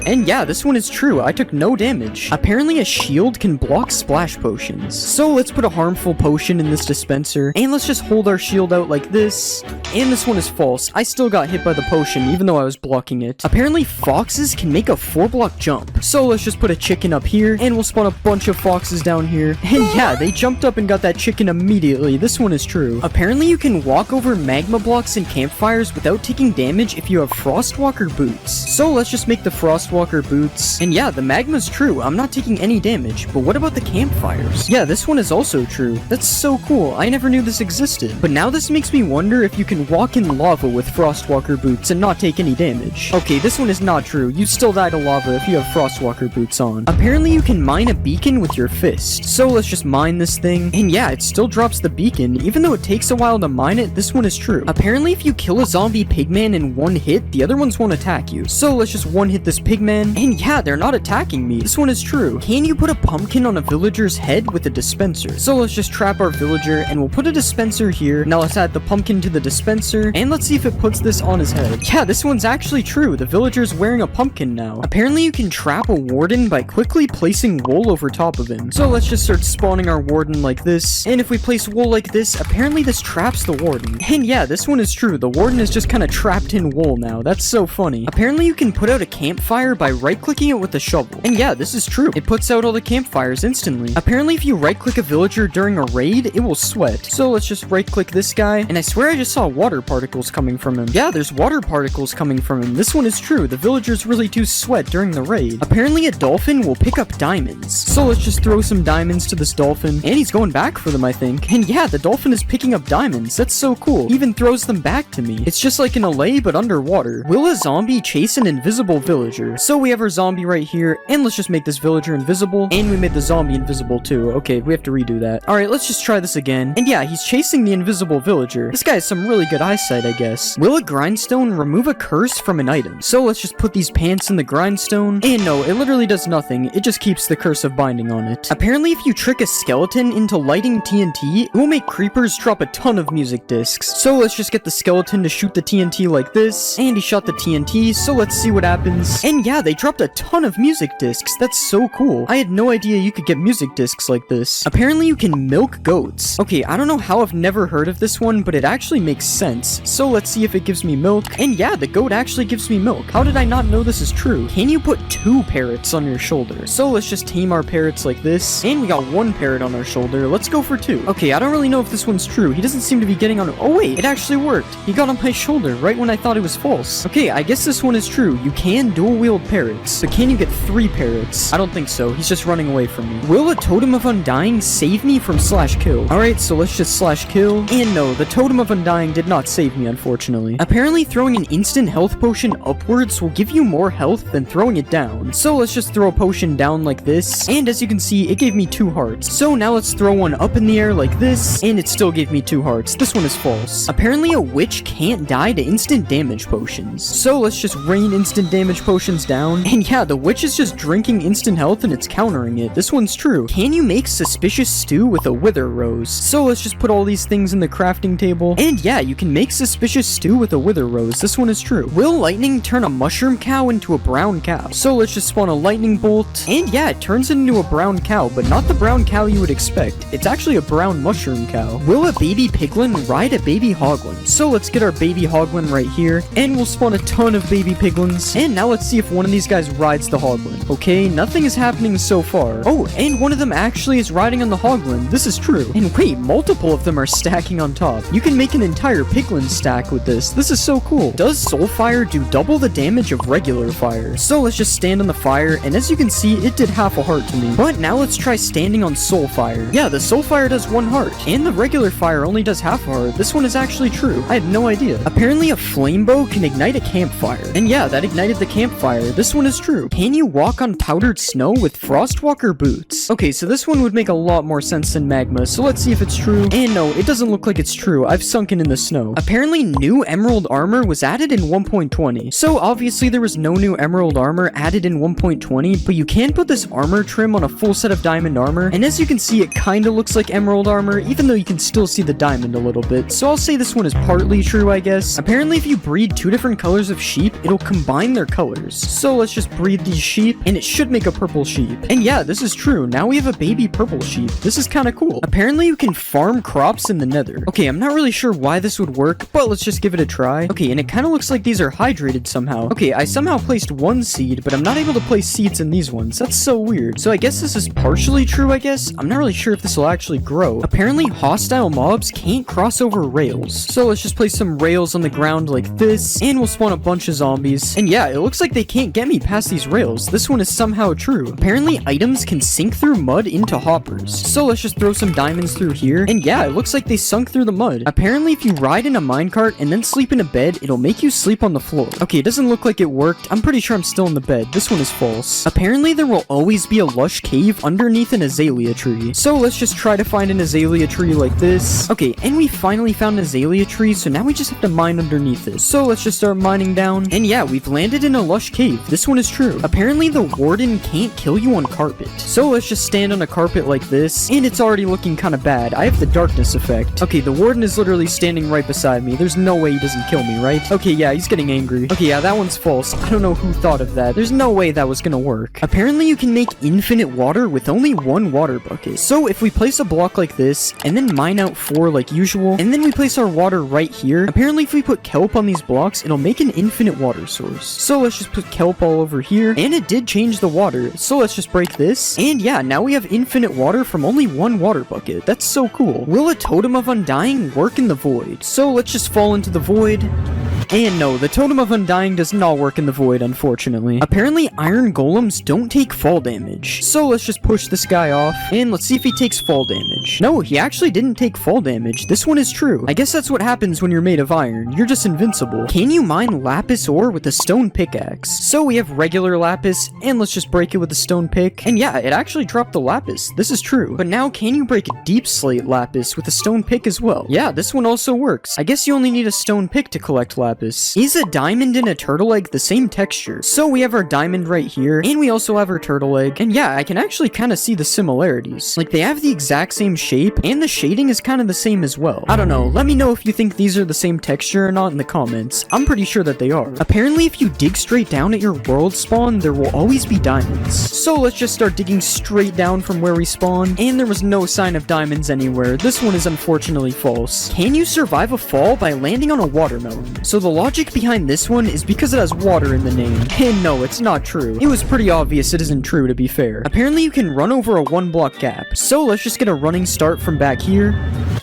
S1: And yeah, this one is true. I took no damage. Apparently a shield can block splash potions. So let's put a harmful potion in this dispenser, and let's just hold our shield out like this. And this one is false. I still got hit by the potion, even though I was blocking it. Apparently foxes can make a 4-block jump. So let's just put a chicken up here, and we'll spawn a bunch of foxes down here. And yeah, they jumped up and got that chicken immediately. This one is true. Apparently you can walk over magma blocks and campfires without taking damage if you have frostwalker boots. So let's just make the frostwalker boots. And yeah, the magma's true. I'm not taking any damage. But what about the campfires? Yeah, this one is also true. That's so cool. I never knew this existed. But now this makes me wonder if you can walk in lava with frostwalker boots and not take any damage. Okay, this one is not true. You still die to lava if you have frostwalker boots on. Apparently you can mine a beacon with your fist. So let's just mine this thing. And yeah, it still drops the beacon. Even though it takes a while to mine it, this one is true. Apparently if you kill a zombie pigman in 1 hit, the other ones won't attack you. So let's just 1-hit this pigman. And yeah, they're not attacking me. This one is true. Can you put a pumpkin on a villager's head with a dispenser? So let's just trap our villager, and we'll put a dispenser here. Now let's add the pumpkin to the dispenser, and let's see if it puts this on his head. Yeah, this one's actually true. The villager's wearing a pumpkin now. Apparently you can trap a warden by quickly placing wool over top of him. So let's just start spawning our warden like this, and if we place wool like this, apparently this traps the warden. And yeah, this one is true. The warden is just kind of trapped in wool now. That's so funny. Apparently you can put out a campfire by right-clicking it with a shovel. And yeah, this is true. It puts out all the campfires instantly. Apparently if you right-click a villager during a raid, it will sweat. So let's just right-click this guy, and I swear I just saw water particles coming from him. Yeah, there's water particles coming from him. This one is true. The villagers really do sweat during the raid. Apparently a dolphin will pick up diamonds. So let's just throw some diamonds to this dolphin, and he's going back for them, I think. And yeah, the dolphin is picking up diamonds. That's so cool. He even throws them back to me. It's just like an allay, but underwater. Will a zombie chase an invisible villager? So we have our zombie right here, and let's just make this villager invisible, and we made the zombie invisible too. Okay, we have to redo that. Alright, let's just try this again. And yeah, he's chasing the invisible villager. This guy has some really good eyesight, I guess. Will a grindstone remove a curse from an item? So let's just put these pants in the grindstone, and no, it literally does nothing. It just keeps the curse of binding on it. Apparently if you trick a skeleton into lighting TNT, it will make creepers drop a ton of music discs. So let's just get the skeleton to shoot the TNT like this, and he shot the TNT, so let's see what happens. And yeah, they dropped a ton of music discs. That's so cool. I had no idea you could get music discs like this. Apparently you can milk goats. Okay, I don't know how I've never heard of this one, but it actually makes sense. So let's see if it gives me milk. And yeah, the goat actually gives me milk. How did I not know this is true? Can you put 2 parrots on your shoulder? So let's just tame our parrots like this. And we got 1 parrot on our shoulder. Let's go for 2. Okay, I don't really know if this one's true. He doesn't seem to be getting on. Oh wait, it actually worked. He got on my shoulder right when I thought it was false. Okay, I guess this one is true. You can dual wield killed parrots. But can you get 3 parrots? I don't think so. He's just running away from me. Will a Totem of Undying save me from /kill? Alright, so let's just /kill. And no, the Totem of Undying did not save me, unfortunately. Apparently, throwing an instant health potion upwards will give you more health than throwing it down. So let's just throw a potion down like this. And as you can see, it gave me 2 hearts. So now let's throw one up in the air like this. And it still gave me 2 hearts. This one is false. Apparently, a witch can't die to instant damage potions. So let's just rain instant damage potions down. And yeah, the witch is just drinking instant health and it's countering it. This one's true. Can you make suspicious stew with a wither rose? So let's just put all these things in the crafting table. And yeah, you can make suspicious stew with a wither rose. This one is true. Will lightning turn a mushroom cow into a brown cow? So let's just spawn a lightning bolt. And yeah, it turns it into a brown cow, but not the brown cow you would expect. It's actually a brown mushroom cow. Will a baby piglin ride a baby hoglin? So let's get our baby hoglin right here, and we'll spawn a ton of baby piglins. And now let's see if one of these guys rides the hoglin. Okay, nothing is happening so far. Oh, and one of them actually is riding on the hoglin. This is true. And wait, multiple of them are stacking on top. You can make an entire piglin stack with this. This is so cool. Does soul fire do double the damage of regular fire? So let's just stand on the fire, and as you can see, it did half a heart to me. But now let's try standing on soul fire. Yeah, the soul fire does 1 heart, and the regular fire only does half a heart. This one is actually true. I had no idea. Apparently a flame bow can ignite a campfire. And yeah, that ignited the campfire. This one is true. Can you walk on powdered snow with frostwalker boots? Okay, so this one would make a lot more sense than magma, so let's see if it's true. And no, it doesn't look like it's true. I've sunken in the snow. Apparently new emerald armor was added in 1.20. So obviously there was no new emerald armor added in 1.20, but you can put this armor trim on a full set of diamond armor, and as you can see, it kinda looks like emerald armor, even though you can still see the diamond a little bit. So I'll say this one is partly true, I guess. Apparently if you breed 2 different colors of sheep, it'll combine their colors. So let's just breed these sheep, and it should make a purple sheep. And yeah, this is true. Now we have a baby purple sheep. This is kinda cool. Apparently you can farm crops in the nether. Okay, I'm not really sure why this would work, but let's just give it a try. Okay, and it kinda looks like these are hydrated somehow. Okay, I somehow placed 1 seed, but I'm not able to place seeds in these ones. That's so weird. So I guess this is partially true, I guess. I'm not really sure if this will actually grow. Apparently hostile mobs can't cross over rails. So let's just place some rails on the ground like this, and we'll spawn a bunch of zombies. And yeah, it looks like they can't get me past these rails. This one is somehow true. Apparently items can sink through mud into hoppers. So let's just throw some diamonds through here. And yeah, it looks like they sunk through the mud. Apparently if you ride in a minecart and then sleep in a bed, it'll make you sleep on the floor. Okay, it doesn't look like it worked. I'm pretty sure I'm still in the bed. This one is false. Apparently there will always be a lush cave underneath an azalea tree. So let's just try to find an azalea tree like this. Okay, and we finally found an azalea tree, so now we just have to mine underneath it. So let's just start mining down. And yeah, we've landed in a lush cave. This one is true. Apparently the warden can't kill you on carpet. So let's just stand on a carpet like this, and it's already looking kind of bad. I have the darkness effect. Okay, the warden is literally standing right beside me. There's no way he doesn't kill me, right? Okay, yeah, he's getting angry. Okay, yeah, that one's false. I don't know who thought of that. There's no way that was gonna work. Apparently you can make infinite water with only 1 water bucket. So if we place a block like this, and then mine out 4 like usual, and then we place our water right here, apparently if we put kelp on these blocks, it'll make an infinite water source. So let's just put kelp all over here, and it did change the water. So let's just break this, and yeah, now we have infinite water from only 1 water bucket. That's so cool. Will a totem of undying work in the void? So let's just fall into the void. And no, the Totem of Undying does not work in the void, unfortunately. Apparently, iron golems don't take fall damage. So let's just push this guy off, and let's see if he takes fall damage. No, he actually didn't take fall damage. This one is true. I guess that's what happens when you're made of iron. You're just invincible. Can you mine lapis ore with a stone pickaxe? So we have regular lapis, and let's just break it with a stone pick. And yeah, it actually dropped the lapis. This is true. But now, can you break deep slate lapis with a stone pick as well? Yeah, this one also works. I guess you only need a stone pick to collect lapis. Is a diamond and a turtle egg the same texture? So we have our diamond right here, and we also have our turtle egg. And yeah, I can actually kind of see the similarities. Like, they have the exact same shape, and the shading is kind of the same as well. I don't know. Let me know if you think these are the same texture or not in the comments. I'm pretty sure that they are. Apparently, if you dig straight down at your world spawn, there will always be diamonds. So let's just start digging straight down from where we spawn, and there was no sign of diamonds anywhere. This one is unfortunately false. Can you survive a fall by landing on a watermelon? So the logic behind this one is because it has water in the name. And no, it's not true. It was pretty obvious it isn't true, to be fair. Apparently you can run over a 1 block gap. So let's just get a running start from back here.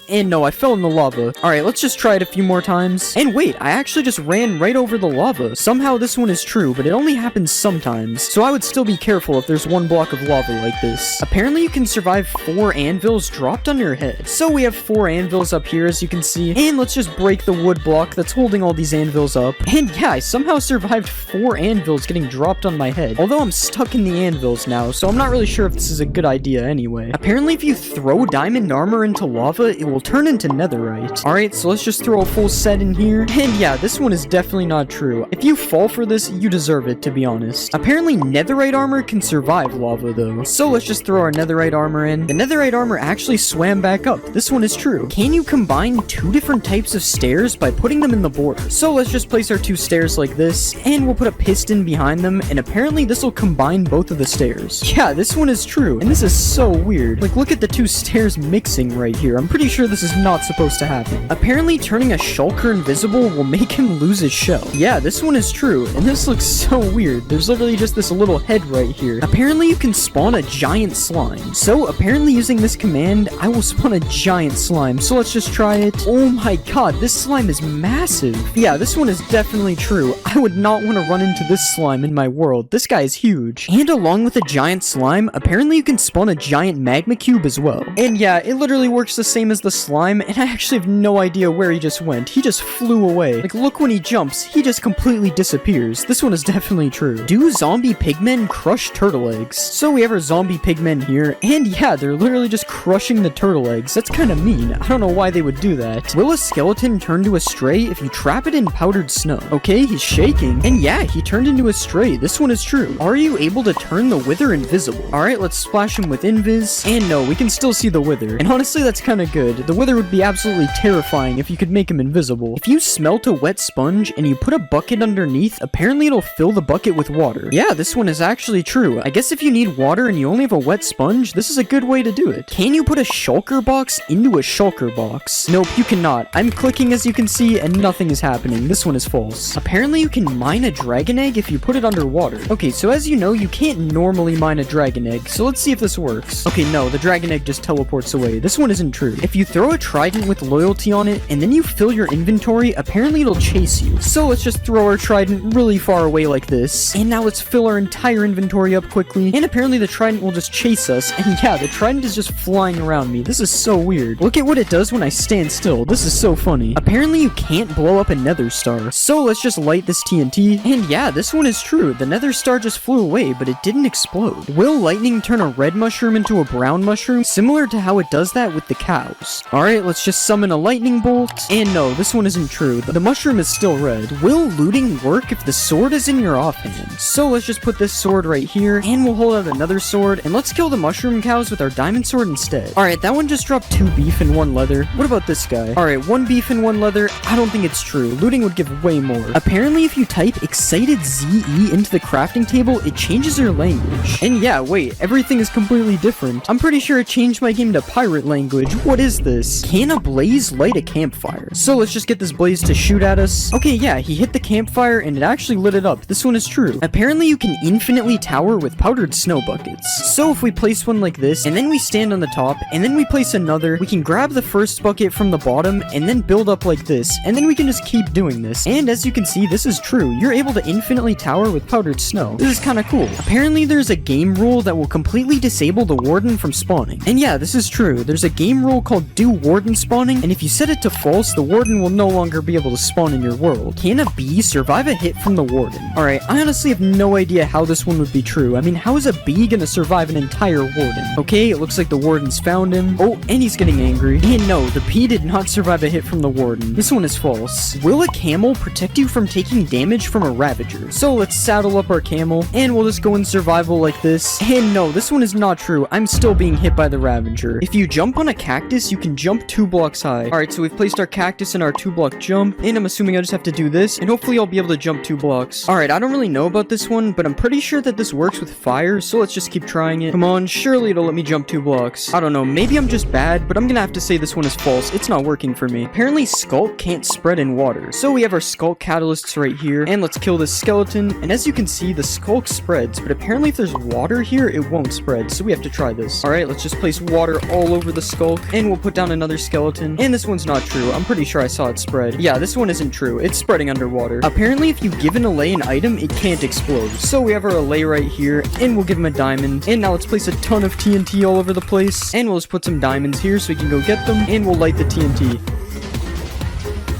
S1: and no, I fell in the lava. Alright, let's just try it a few more times. And wait, I actually just ran right over the lava. Somehow this one is true, but it only happens sometimes. So I would still be careful if there's one block of lava like this. Apparently you can survive 4 anvils dropped on your head. So we have 4 anvils up here, as you can see. And let's just break the wood block that's holding all these anvils up. And yeah, I somehow survived 4 anvils getting dropped on my head. Although I'm stuck in the anvils now, so I'm not really sure if this is a good idea anyway. Apparently if you throw diamond armor into lava, it will turn into netherite. Alright, so let's just throw a full set in here. And yeah, this one is definitely not true. If you fall for this, you deserve it, to be honest. Apparently netherite armor can survive lava though. So let's just throw our netherite armor in. The netherite armor actually swam back up. This one is true. Can you combine 2 different types of stairs by putting them in the border? So let's just place our 2 stairs like this, and we'll put a piston behind them, and apparently this will combine both of the stairs. Yeah, this one is true, and this is so weird. Like, look at the 2 stairs mixing right here. I'm pretty sure this is not supposed to happen. Apparently turning a shulker invisible will make him lose his shell. Yeah, this one is true, and this looks so weird. There's literally just this little head right here. Apparently you can spawn a giant slime. So apparently using this command, I will spawn a giant slime. So let's just try it. Oh my god, this slime is massive. Yeah, this one is definitely true. I would not want to run into this slime in my world. This guy is huge. And along with a giant slime, apparently you can spawn a giant magma cube as well. And yeah, it literally works the same as the slime, and I actually have no idea where he just went. He just flew away. Like, look when he jumps, he just completely disappears. This one is definitely true. Do zombie pigmen crush turtle eggs? So we have our zombie pigmen here, and yeah, they're literally just crushing the turtle eggs. That's kind of mean. I don't know why they would do that. Will a skeleton turn to a stray if you trap it in powdered snow? Okay, he's shaking. And yeah, he turned into a stray. This one is true. Are you able to turn the wither invisible? Alright, let's splash him with invis. And no, we can still see the wither. And honestly, that's kind of good. The wither would be absolutely terrifying if you could make him invisible. If you smelt a wet sponge and you put a bucket underneath, apparently it'll fill the bucket with water. Yeah, this one is actually true. I guess if you need water and you only have a wet sponge, this is a good way to do it. Can you put a shulker box into a shulker box? Nope, you cannot. I'm clicking, as you can see, and nothing is happening. This one is false. Apparently you can mine a dragon egg if you put it underwater. Okay, so as you know, you can't normally mine a dragon egg, so let's see if this works. Okay, no, the dragon egg just teleports away. This one isn't true. If you throw a trident with loyalty on it, and then you fill your inventory, apparently it'll chase you. So let's just throw our trident really far away like this, and now let's fill our entire inventory up quickly, and apparently the trident will just chase us, and yeah, the trident is just flying around me. This is so weird. Look at what it does when I stand still. This is so funny. Apparently you can't blow up a nether star, so let's just light this TNT, and yeah, this one is true. The nether star just flew away, but it didn't explode. Will lightning turn a red mushroom into a brown mushroom, similar to how it does that with the cows? Alright, let's just summon a lightning bolt, and no, this one isn't true. The mushroom is still red. Will looting work if the sword is in your offhand? So let's just put this sword right here, and we'll hold out another sword, and let's kill the mushroom cows with our diamond sword instead. Alright, that one just dropped 2 beef and 1 leather. What about this guy? Alright, 1 beef and 1 leather. I don't think it's true. Looting would give way more. Apparently if you type excited ZE into the crafting table, it changes your language. And yeah, wait, everything is completely different. I'm pretty sure it changed my game to pirate language. What is this? Can a blaze light a campfire? So let's just get this blaze to shoot at us. Okay, yeah, he hit the campfire and it actually lit it up. This one is true. Apparently you can infinitely tower with powdered snow buckets. So if we place one like this, and then we stand on the top, and then we place another, we can grab the first bucket from the bottom, and then build up like this, and then we can just keep doing this. And as you can see, this is true. You're able to infinitely tower with powdered snow. This is kind of cool. Apparently there's a game rule that will completely disable the warden from spawning. And yeah, this is true. There's a game rule called do warden spawning, and if you set it to false, the warden will no longer be able to spawn in your world. Can a bee survive a hit from the warden? Alright, I honestly have no idea how this one would be true. I mean, how is a bee gonna survive an entire warden? Okay, it looks like the warden's found him. Oh, and he's getting angry. And no, the bee did not survive a hit from the warden. This one is false. Will a camel protect you from taking damage from a ravager? So let's saddle up our camel, and we'll just go in survival like this. And no, this one is not true. I'm still being hit by the ravager. If you jump on a cactus, you can jump 2 blocks high. Alright, so we've placed our cactus in our 2-block jump, and I'm assuming I just have to do this, and hopefully I'll be able to jump 2 blocks. Alright, I don't really know about this one, but I'm pretty sure that this works with fire, so let's just keep trying it. Come on, surely it'll let me jump 2 blocks. I don't know, maybe I'm just bad, but I'm gonna have to say this one is false. It's not working for me. Apparently sculk can't spread in water. So we have our sculk catalysts right here, and let's kill this skeleton, and as you can see, the sculk spreads, but apparently if there's water here, it won't spread, so we have to try this. Alright, let's just place water all over the sculk, and we'll put down another skeleton. And this one's not true. I'm pretty sure I saw it spread. Yeah, this one isn't true. It's spreading underwater. Apparently, if you give an Allay an item, it can't explode. So we have our Allay right here, and we'll give him a diamond. And now let's place a ton of TNT all over the place. And we'll just put some diamonds here so we can go get them. And we'll light the TNT.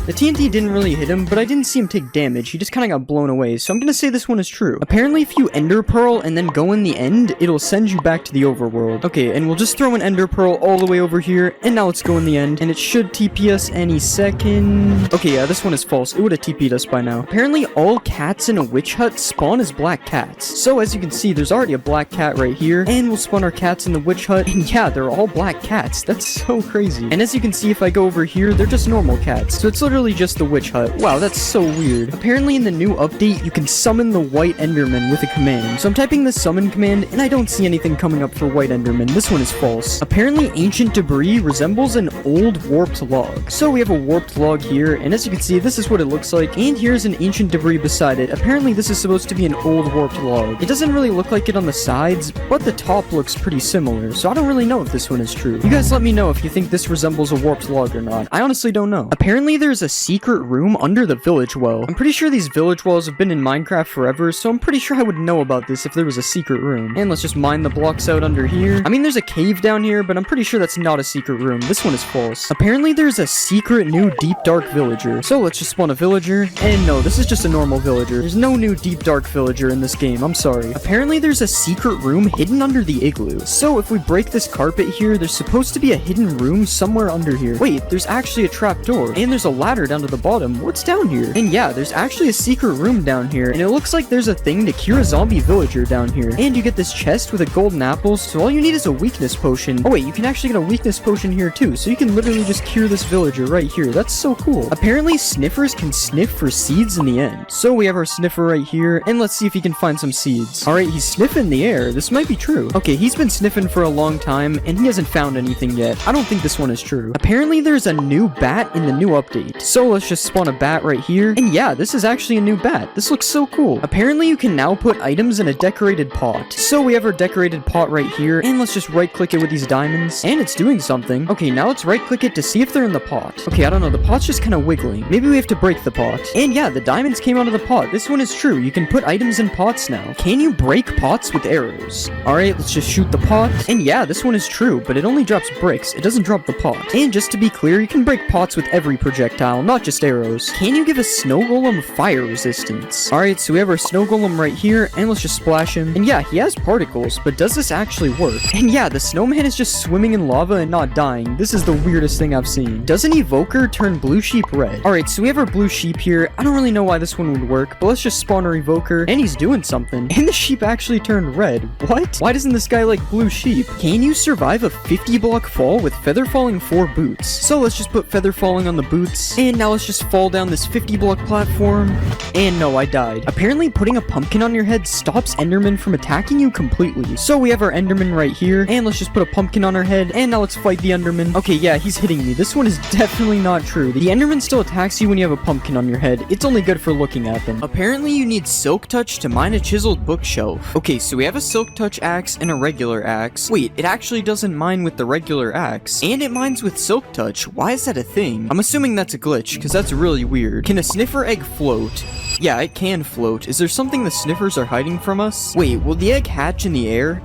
S1: The TNT didn't really hit him, but I didn't see him take damage. He just kind of got blown away, so I'm gonna say this one is true. Apparently, if you Ender Pearl and then go in the end, it'll send you back to the overworld. Okay, and we'll just throw an Ender Pearl all the way over here, and now let's go in the end, and it should TP us any second. Okay, yeah, this one is false. It would have TP'd us by now. Apparently, all cats in a witch hut spawn as black cats. So, as you can see, there's already a black cat right here, and we'll spawn our cats in the witch hut, and yeah, they're all black cats. That's so crazy. And as you can see, if I go over here, they're just normal cats. So it's literally just the witch hut. Wow, that's so weird. Apparently in the new update, you can summon the white enderman with a command. So I'm typing the summon command, and I don't see anything coming up for white enderman. This one is false. Apparently ancient debris resembles an old warped log. So we have a warped log here, and as you can see, this is what it looks like, and here's an ancient debris beside it. Apparently this is supposed to be an old warped log. It doesn't really look like it on the sides, but the top looks pretty similar, so I don't really know if this one is true. You guys let me know if you think this resembles a warped log or not. I honestly don't know. Apparently there's a secret room under the village well. I'm pretty sure these village wells have been in Minecraft forever, so I'm pretty sure I would know about this if there was a secret room. And let's just mine the blocks out under here. I mean, there's a cave down here, but I'm pretty sure that's not a secret room. This one is false. Apparently there's a secret new deep dark villager. So let's just spawn a villager. And no, this is just a normal villager. There's no new deep dark villager in this game. I'm sorry. Apparently there's a secret room hidden under the igloo. So if we break this carpet here, there's supposed to be a hidden room somewhere under here. Wait, there's actually a trap door. And there's a ladder down to the bottom. What's down here? And yeah, there's actually a secret room down here, and it looks like there's a thing to cure a zombie villager down here. And you get this chest with a golden apple, so all you need is a weakness potion. Oh wait, you can actually get a weakness potion here too, so you can literally just cure this villager right here. That's so cool. Apparently sniffers can sniff for seeds in the end. So we have our sniffer right here, and let's see if he can find some seeds. Alright, he's sniffing the air. This might be true. Okay, he's been sniffing for a long time, and he hasn't found anything yet. I don't think this one is true. Apparently there's a new bat in the new update. So let's just spawn a bat right here. And yeah, this is actually a new bat. This looks so cool. Apparently you can now put items in a decorated pot. So we have our decorated pot right here, and let's just right click it with these diamonds, and it's doing something. Okay, now let's right click it to see if they're in the pot. Okay, I don't know, the pot's just kind of wiggling. Maybe we have to break the pot. And yeah, the diamonds came out of the pot. This one is true. You can put items in pots now. Can you break pots with arrows? Alright, let's just shoot the pot. And yeah, this one is true, but it only drops bricks. It doesn't drop the pot. And just to be clear, you can break pots with every projectile, not just arrows. Can you give a snow golem fire resistance? Alright, so we have our snow golem right here, and let's just splash him. And yeah, he has particles, but does this actually work? And yeah, the snowman is just swimming in lava and not dying. This is the weirdest thing I've seen. Does an evoker turn blue sheep red? Alright, so we have our blue sheep here. I don't really know why this one would work, but let's just spawn our evoker, and he's doing something. And the sheep actually turned red. What? Why doesn't this guy like blue sheep? Can you survive a 50 block fall with feather falling 4 boots? So let's just put feather falling on the boots, and now let's just fall down this 50 block platform. And no, I died. Apparently putting a pumpkin on your head stops endermen from attacking you completely. So we have our enderman right here, and let's just put a pumpkin on our head, and now let's fight the enderman. Okay, yeah, he's hitting me. This one is definitely not true. The enderman still attacks you when you have a pumpkin on your head. It's only good for looking at them. Apparently you need silk touch to mine a chiseled bookshelf. Okay, so we have a silk touch axe and a regular axe. Wait, it actually doesn't mine with the regular axe, and it mines with silk touch. Why is that a thing? I'm assuming that's a glitch, because that's really weird. Can a sniffer egg float? Yeah, it can float. Is there something the sniffers are hiding from us? Wait, will the egg hatch in the air?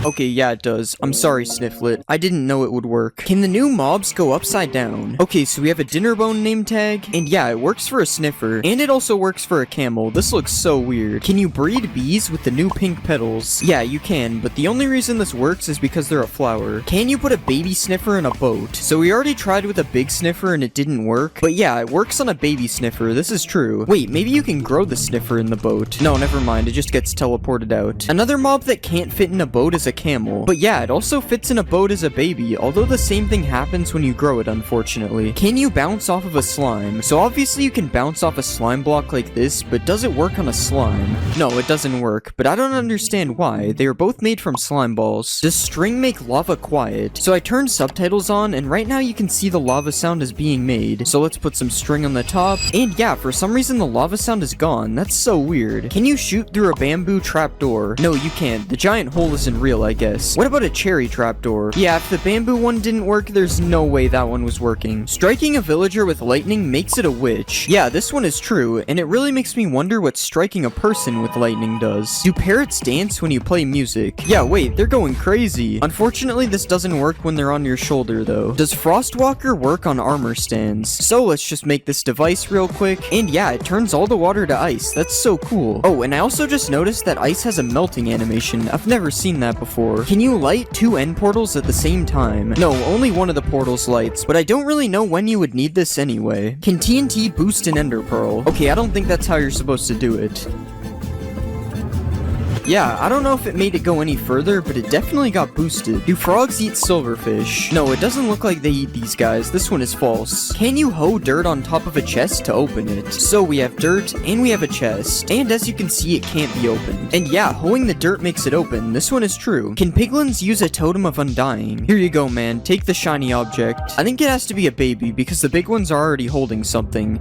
S1: Okay, yeah, it does. I'm sorry, Snifflet. I didn't know it would work. Can the new mobs go upside down? Okay, so we have a dinner bone name tag, and yeah, it works for a sniffer, and it also works for a camel. This looks so weird. Can you breed bees with the new pink petals? Yeah, you can, but the only reason this works is because they're a flower. Can you put a baby sniffer in a boat? So we already tried with a big sniffer and it didn't work, but yeah, it works on a baby sniffer. This is true. Wait, maybe you can grow the sniffer in the boat. No, never mind. It just gets teleported out. Another mob that can't fit in a boat is a camel. But yeah, it also fits in a boat as a baby, although the same thing happens when you grow it, unfortunately. Can you bounce off of a slime? So obviously you can bounce off a slime block like this, but does it work on a slime? No, it doesn't work, but I don't understand why. They are both made from slime balls. Does string make lava quiet? So I turned subtitles on, and right now you can see the lava sound is being made. So let's put some string on the top, and yeah, for some reason the lava sound is gone. That's so weird. Can you shoot through a bamboo trapdoor? No, you can't. The giant hole is in real I guess. What about a cherry trapdoor? Yeah, if the bamboo one didn't work, there's no way that one was working. Striking a villager with lightning makes it a witch. Yeah, this one is true, and it really makes me wonder what striking a person with lightning does. Do parrots dance when you play music? Yeah, wait, they're going crazy. Unfortunately, this doesn't work when they're on your shoulder, though. Does Frostwalker work on armor stands? So let's just make this device real quick, and yeah, it turns all the water to ice. That's so cool. Oh, and I also just noticed that ice has a melting animation. I've never seen that before. Can you light 2 end portals at the same time? No, only one of the portals lights, but I don't really know when you would need this anyway. Can TNT boost an ender pearl? Okay, I don't think that's how you're supposed to do it. Yeah, I don't know if it made it go any further, but it definitely got boosted. Do frogs eat silverfish? No, it doesn't look like they eat these guys. This one is false. Can you hoe dirt on top of a chest to open it? So we have dirt, and we have a chest. And as you can see, it can't be opened. And yeah, hoeing the dirt makes it open. This one is true. Can piglins use a totem of undying? Here you go, man. Take the shiny object. I think it has to be a baby, because the big ones are already holding something.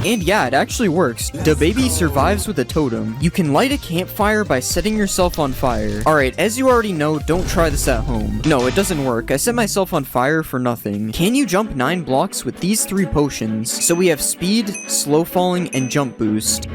S1: And yeah, it actually works. The baby survives with a totem. You can light a campfire by setting yourself on fire. Alright, as you already know, don't try this at home. No, it doesn't work. I set myself on fire for nothing. Can you jump 9 blocks with these 3 potions? So we have speed, slow falling, and jump boost.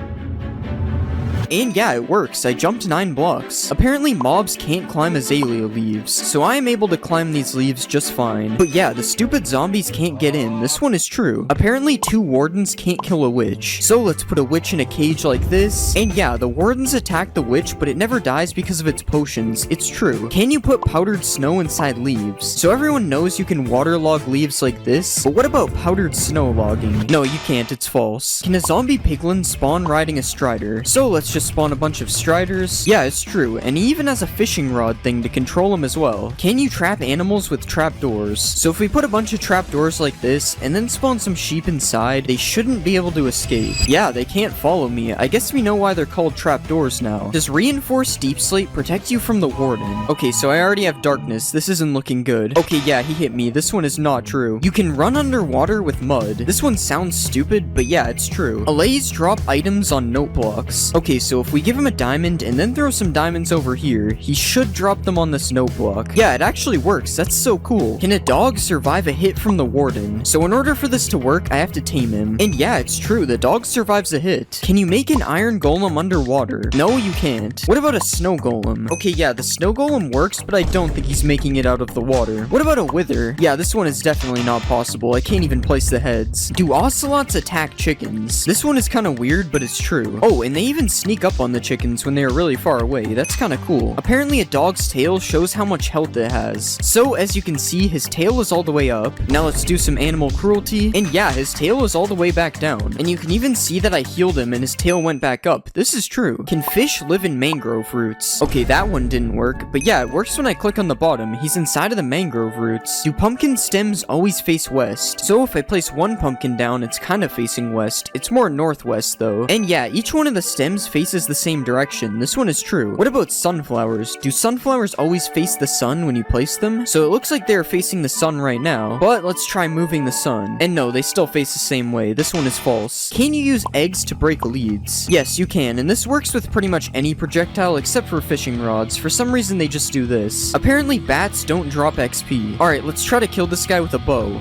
S1: And yeah, it works. I jumped 9 blocks. Apparently mobs can't climb azalea leaves, so I am able to climb these leaves just fine. But yeah, the stupid zombies can't get in. This one is true. Apparently 2 wardens can't kill a witch. So let's put a witch in a cage like this. And yeah, the wardens attack the witch, but it never dies because of its potions. It's true. Can you put powdered snow inside leaves? So everyone knows you can waterlog leaves like this, but what about powdered snow logging? No, you can't. It's false. Can a zombie piglin spawn riding a strider? So let's just spawn a bunch of striders. Yeah, it's true, and he even has a fishing rod thing to control them as well. Can you trap animals with trapdoors? So if we put a bunch of trapdoors like this, and then spawn some sheep inside, they shouldn't be able to escape. Yeah, they can't follow me. I guess we know why they're called trapdoors now. Does reinforced deep slate protect you from the warden? Okay, so I already have darkness. This isn't looking good. Okay, yeah, he hit me. This one is not true. You can run underwater with mud. This one sounds stupid, but yeah, it's true. Allays drop items on note blocks. Okay, so if we give him a diamond and then throw some diamonds over here, he should drop them on this note block. Yeah, it actually works. That's so cool. Can a dog survive a hit from the warden? So in order for this to work, I have to tame him. And yeah, it's true. The dog survives a hit. Can you make an iron golem underwater? No, you can't. What about a snow golem? Okay, yeah, the snow golem works, but I don't think he's making it out of the water. What about a wither? Yeah, this one is definitely not possible. I can't even place the heads. Do ocelots attack chickens? This one is kind of weird, but it's true. Oh, and they even sneak up on the chickens when they are really far away. That's kind of cool. Apparently a dog's tail shows how much health it has. So as you can see, his tail is all the way up. Now let's do some animal cruelty. And yeah, his tail is all the way back down. And you can even see that I healed him and his tail went back up. This is true. Can fish live in mangrove roots? Okay, that one didn't work. But yeah, it works when I click on the bottom. He's inside of the mangrove roots. Do pumpkin stems always face west? So if I place one pumpkin down, it's kind of facing west. It's more northwest though. And yeah, each one of the stems faces the same direction. This one is true. What about sunflowers? Do sunflowers always face the sun when you place them? So it looks like they're facing the sun right now, but let's try moving the sun. And no, they still face the same way. This one is false. Can you use eggs to break leads? Yes, you can, and this works with pretty much any projectile except for fishing rods. For some reason, they just do this. Apparently, bats don't drop XP. Alright, let's try to kill this guy with a bow.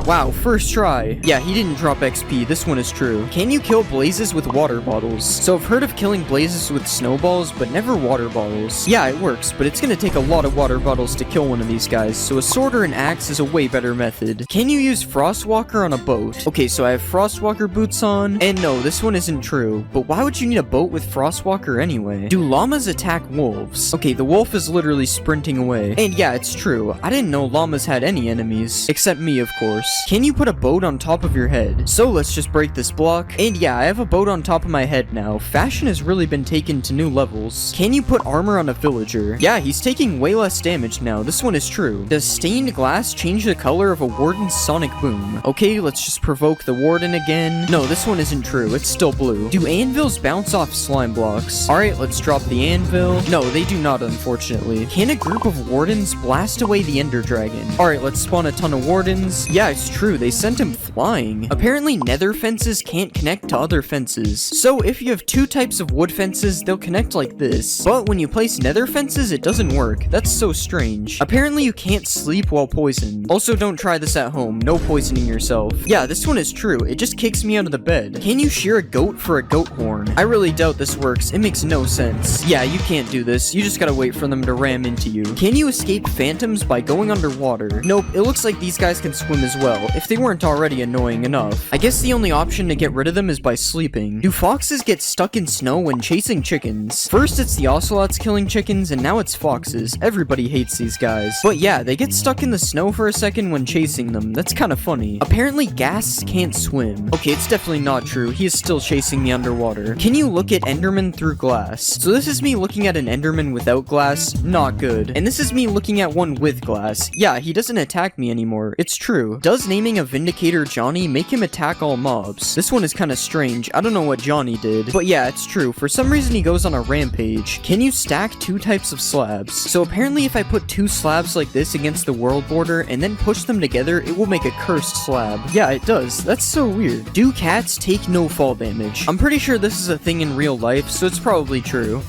S1: Wow, first try. Yeah, he didn't drop XP. This one is true. Can you kill blazes with water bottles? So I've heard of killing blazes with snowballs, but never water bottles. Yeah, it works, but it's gonna take a lot of water bottles to kill one of these guys, so a sword or an axe is a way better method. Can you use Frostwalker on a boat? Okay, so I have Frostwalker boots on, and no, this one isn't true. But why would you need a boat with Frostwalker anyway? Do llamas attack wolves? Okay, the wolf is literally sprinting away. And yeah, it's true. I didn't know llamas had any enemies. Except me, of course. Can you put a boat on top of your head? So let's just break this block. And yeah, I have a boat on top of my head now. Fashion has really been taken to new levels. Can you put armor on a villager? Yeah, he's taking way less damage now. This one is true. Does stained glass change the color of a warden's sonic boom? Okay, let's just provoke the warden again. No, this one isn't true. It's still blue. Do anvils bounce off slime blocks? Alright, let's drop the anvil. No, they do not, unfortunately. Can a group of wardens blast away the ender dragon? Alright, let's spawn a ton of wardens. Yeah, it's it's true, they sent him flying. Apparently nether fences can't connect to other fences. So if you have two types of wood fences, they'll connect like this. But when you place nether fences, it doesn't work. That's so strange. Apparently you can't sleep while poisoned. Also, don't try this at home. No poisoning yourself. Yeah, this one is true. It just kicks me out of the bed. Can you shear a goat for a goat horn? I really doubt this works. It makes no sense. Yeah, you can't do this. You just gotta wait for them to ram into you. Can you escape phantoms by going underwater? Nope, it looks like these guys can swim as well, if they weren't already annoying enough. I guess the only option to get rid of them is by sleeping. Do foxes get stuck in snow when chasing chickens? First it's the ocelots killing chickens, and now it's foxes. Everybody hates these guys. But yeah, they get stuck in the snow for a second when chasing them. That's kind of funny. Apparently ghasts can't swim. Okay, it's definitely not true. He is still chasing me underwater. Can you look at endermen through glass? So this is me looking at an enderman without glass. Not good. And this is me looking at one with glass. Yeah, he doesn't attack me anymore. It's true. Does naming a Vindicator Johnny make him attack all mobs? This one is kind of strange. I don't know what Johnny did. But yeah, it's true. For some reason he goes on a rampage. Can you stack two types of slabs? So apparently if I put two slabs like this against the world border and then push them together, it will make a cursed slab. Yeah, it does. That's so weird. Do cats take no fall damage? I'm pretty sure this is a thing in real life, so it's probably true.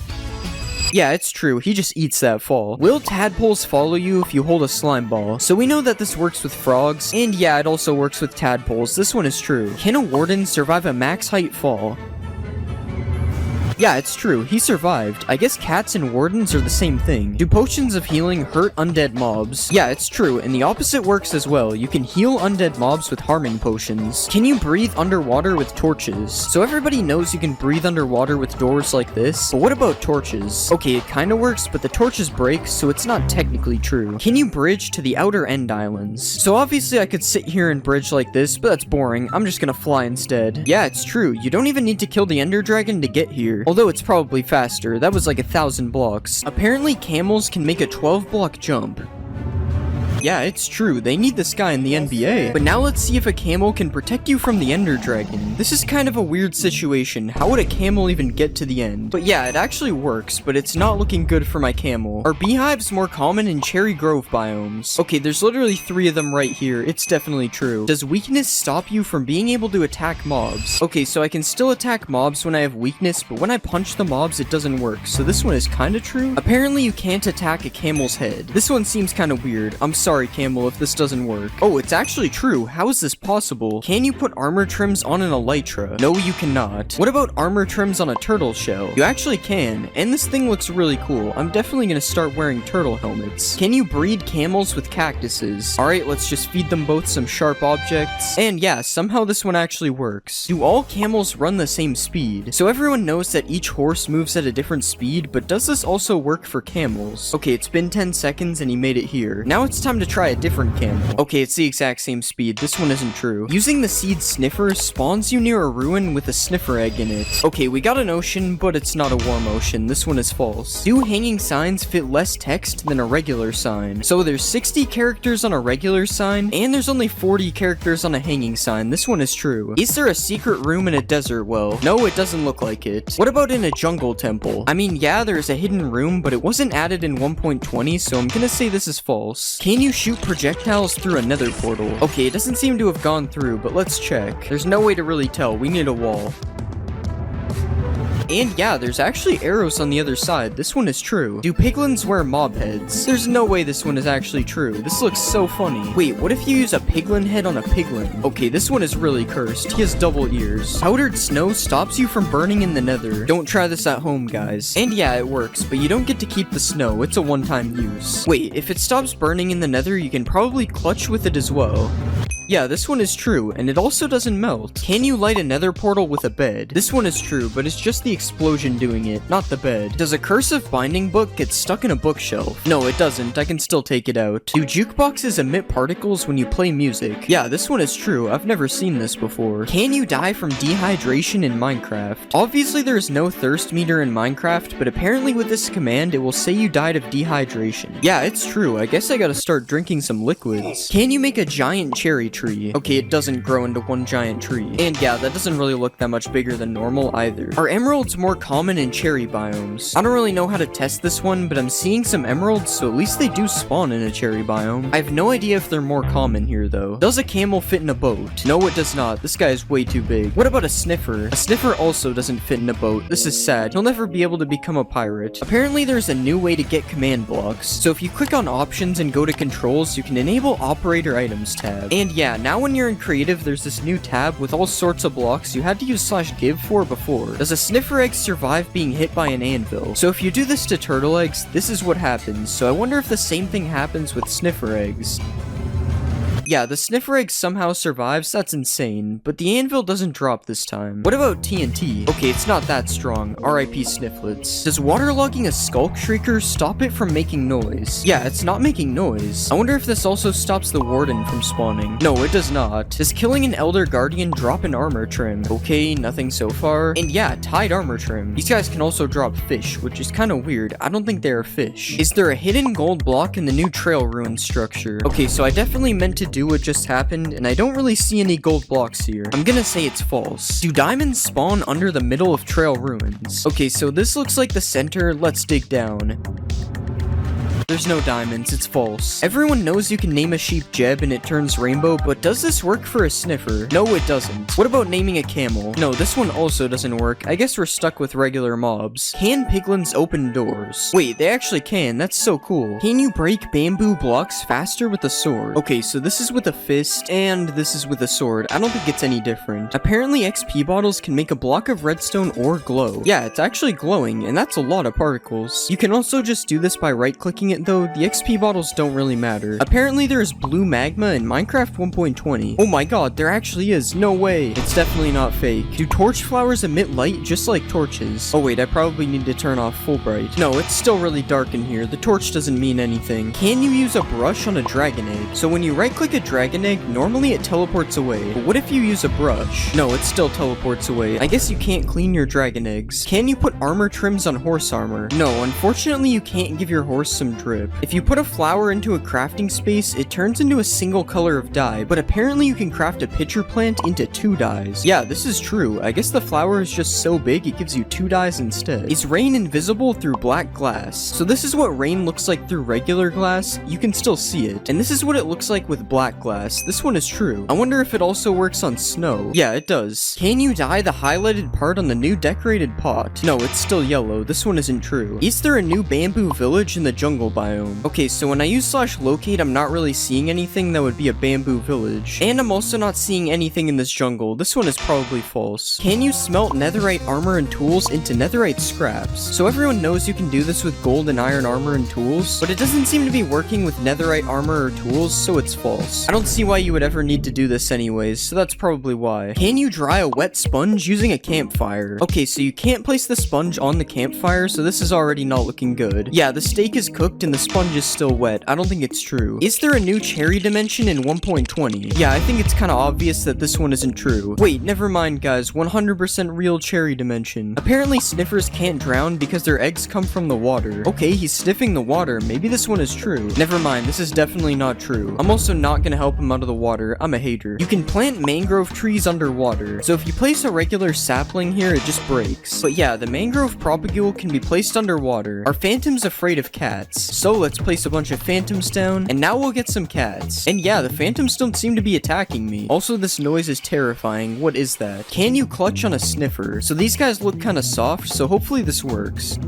S1: Yeah, it's true, he just eats that fall. Will tadpoles follow you if you hold a slime ball? So we know that this works with frogs, and yeah, it also works with tadpoles. This one is true. Can a warden survive a max height fall? Yeah, it's true. He survived. I guess cats and wardens are the same thing. Do potions of healing hurt undead mobs? Yeah, it's true, and the opposite works as well. You can heal undead mobs with harming potions. Can you breathe underwater with torches? So everybody knows you can breathe underwater with doors like this, but what about torches? Okay, it kinda works, but the torches break, so it's not technically true. Can you bridge to the outer end islands? So obviously I could sit here and bridge like this, but that's boring. I'm just gonna fly instead. Yeah, it's true. You don't even need to kill the ender dragon to get here. Although it's probably faster. That was like 1,000 blocks. Apparently camels can make a 12-block jump. Yeah, it's true, they need this guy in the NBA. But now let's see if a camel can protect you from the Ender Dragon. This is kind of a weird situation. How would a camel even get to the end? But yeah, it actually works, but it's not looking good for my camel. Are beehives more common in Cherry Grove biomes? Okay, there's literally 3 of them right here. It's definitely true. Does weakness stop you from being able to attack mobs? Okay, so I can still attack mobs when I have weakness, but when I punch the mobs, it doesn't work. So this one is kind of true. Apparently you can't attack a camel's head. This one seems kind of weird. I'm sorry, camel, if this doesn't work. Oh, it's actually true. How is this possible? Can you put armor trims on an elytra? No, you cannot. What about armor trims on a turtle shell? You actually can, and this thing looks really cool. I'm definitely gonna start wearing turtle helmets. Can you breed camels with cactuses? Alright, let's just feed them both some sharp objects. And yeah, somehow this one actually works. Do all camels run the same speed? So everyone knows that each horse moves at a different speed, but does this also work for camels? Okay, it's been 10 seconds and he made it here. Now it's time to try a different camel. Okay, it's the exact same speed. This one isn't true. Using the seed sniffer spawns you near a ruin with a sniffer egg in it. Okay, we got an ocean, but it's not a warm ocean. This one is false. Do hanging signs fit less text than a regular sign? So there's 60 characters on a regular sign, and there's only 40 characters on a hanging sign. This one is true. Is there a secret room in a desert well? No, it doesn't look like it. What about in a jungle temple? I mean, yeah, there's a hidden room, but it wasn't added in 1.20, so I'm gonna say this is false. Can you shoot projectiles through a nether portal? Okay, it doesn't seem to have gone through, but let's check. There's no way to really tell. We need a wall. And yeah, there's actually arrows on the other side. This one is true. Do piglins wear mob heads? There's no way this one is actually true. This looks so funny. Wait, what if you use a piglin head on a piglin? Okay, this one is really cursed. He has double ears. Powdered snow stops you from burning in the nether. Don't try this at home, guys. And yeah, it works, but you don't get to keep the snow. It's a one-time use. Wait, if it stops burning in the nether, you can probably clutch with it as well. Yeah, this one is true, and it also doesn't melt. Can you light a nether portal with a bed? This one is true, but it's just the explosion doing it, not the bed. Does a cursive binding book get stuck in a bookshelf? No, it doesn't. I can still take it out. Do jukeboxes emit particles when you play music? Yeah, this one is true. I've never seen this before. Can you die from dehydration in Minecraft? Obviously, there is no thirst meter in Minecraft, but apparently with this command, it will say you died of dehydration. Yeah, it's true. I guess I gotta start drinking some liquids. Can you make a giant cherry tree? tree. Okay, it doesn't grow into one giant tree. And yeah, that doesn't really look that much bigger than normal either. Are emeralds more common in cherry biomes? I don't really know how to test this one, but I'm seeing some emeralds, so at least they do spawn in a cherry biome. I have no idea if they're more common here though. Does a camel fit in a boat? No, it does not. This guy is way too big. What about a sniffer? A sniffer also doesn't fit in a boat. This is sad. He'll never be able to become a pirate. Apparently there's a new way to get command blocks. So if you click on options and go to controls, you can enable operator items tab. And yeah, now when you're in creative, there's this new tab with all sorts of blocks you had to use /give for before. Does a sniffer egg survive being hit by an anvil? So if you do this to turtle eggs, this is what happens. So I wonder if the same thing happens with sniffer eggs. Yeah, the sniffer egg somehow survives, that's insane, but the anvil doesn't drop this time. What about TNT? Okay, it's not that strong, RIP Snifflets. Does waterlogging a skulk shrieker stop it from making noise? Yeah, it's not making noise. I wonder if this also stops the warden from spawning. No, it does not. Does killing an elder guardian drop an armor trim? Okay, nothing so far. And yeah, tied armor trim. These guys can also drop fish, which is kind of weird. I don't think they're fish. Is there a hidden gold block in the new trail ruin structure? Okay, so I definitely meant to do what just happened, and I don't really see any gold blocks here. I'm gonna say it's false. Do diamonds spawn under the middle of trail ruins? Okay, so this looks like the center. Let's dig down. There's no diamonds, it's false. Everyone knows you can name a sheep Jeb and it turns rainbow, but does this work for a sniffer? No, it doesn't. What about naming a camel? No, this one also doesn't work. I guess we're stuck with regular mobs. Can piglins open doors? Wait, they actually can. That's so cool. Can you break bamboo blocks faster with a sword? Okay, so this is with a fist, and this is with a sword. I don't think it's any different. Apparently XP bottles can make a block of redstone or glow. Yeah, it's actually glowing, and that's a lot of particles. You can also just do this by right-clicking it though. The XP bottles don't really matter. Apparently there is blue magma in Minecraft 1.20. Oh my god, there actually is. No way. It's definitely not fake. Do torch flowers emit light just like torches? Oh wait, I probably need to turn off full bright. No, it's still really dark in here. The torch doesn't mean anything. Can you use a brush on a dragon egg? So when you right click a dragon egg, normally it teleports away. But what if you use a brush? No, it still teleports away. I guess you can't clean your dragon eggs. Can you put armor trims on horse armor? No, unfortunately you can't give your horse some drip. If you put a flower into a crafting space, it turns into a single color of dye, but apparently you can craft a pitcher plant into 2 dyes. Yeah, this is true. I guess the flower is just so big it gives you 2 dyes instead. Is rain invisible through black glass? So this is what rain looks like through regular glass. You can still see it. And this is what it looks like with black glass. This one is true. I wonder if it also works on snow. Yeah, it does. Can you dye the highlighted part on the new decorated pot? No, it's still yellow. This one isn't true. Is there a new bamboo village in the jungle biome? Okay, so when I use /locate, I'm not really seeing anything that would be a bamboo village. And I'm also not seeing anything in this jungle. This one is probably false. Can you smelt netherite armor and tools into netherite scraps? So everyone knows you can do this with gold and iron armor and tools, but it doesn't seem to be working with netherite armor or tools, so it's false. I don't see why you would ever need to do this anyways, so that's probably why. Can you dry a wet sponge using a campfire? Okay, so you can't place the sponge on the campfire, so this is already not looking good. Yeah, the steak is cooked and the sponge is still wet. I don't think it's true. Is there a new cherry dimension in 1.20? Yeah, I think it's kind of obvious that this one isn't true. Wait, never mind guys, 100% real cherry dimension. Apparently sniffers can't drown because their eggs come from the water. Okay, he's sniffing the water. Maybe this one is true. Never mind, this is definitely not true. I'm also not gonna help him out of the water. I'm a hater. You can plant mangrove trees underwater. So if you place a regular sapling here, it just breaks. But yeah, the mangrove propagule can be placed underwater. Are phantoms afraid of cats? So let's place a bunch of phantoms down, and now we'll get some cats. And yeah, the phantoms don't seem to be attacking me. Also, this noise is terrifying. What is that? Can you clutch on a sniffer? So these guys look kind of soft, so hopefully this works.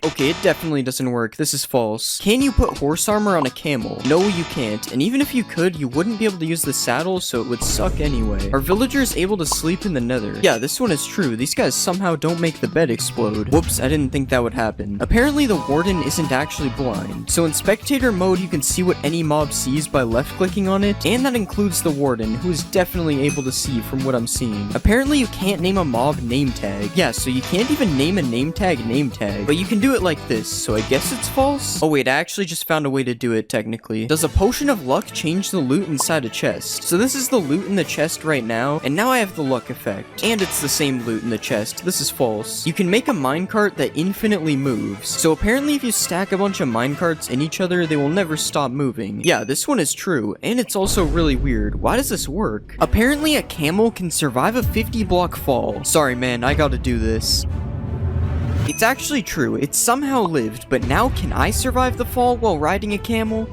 S1: Okay, it definitely doesn't work. This is false. Can you put horse armor on a camel? No, you can't. And even if you could, you wouldn't be able to use the saddle, so it would suck anyway. Are villagers able to sleep in the nether? Yeah, this one is true. These guys somehow don't make the bed explode. Whoops, I didn't think that would happen. Apparently, the warden isn't actually blind. So in spectator mode, you can see what any mob sees by left-clicking on it, and that includes the warden, who is definitely able to see from what I'm seeing. Apparently, you can't name a mob name tag. Yeah, so you can't even name a name tag, but you can do do it like this, so I guess it's false? Oh wait, I actually just found a way to do it technically. Does a potion of luck change the loot inside a chest? So this is the loot in the chest right now, and now I have the luck effect. And it's the same loot in the chest. This is false. You can make a minecart that infinitely moves. So apparently if you stack a bunch of minecarts in each other, they will never stop moving. Yeah, this one is true, and it's also really weird. Why does this work? Apparently a camel can survive a 50 block fall. Sorry man, I gotta do this. It's actually true, it somehow lived, but now can I survive the fall while riding a camel?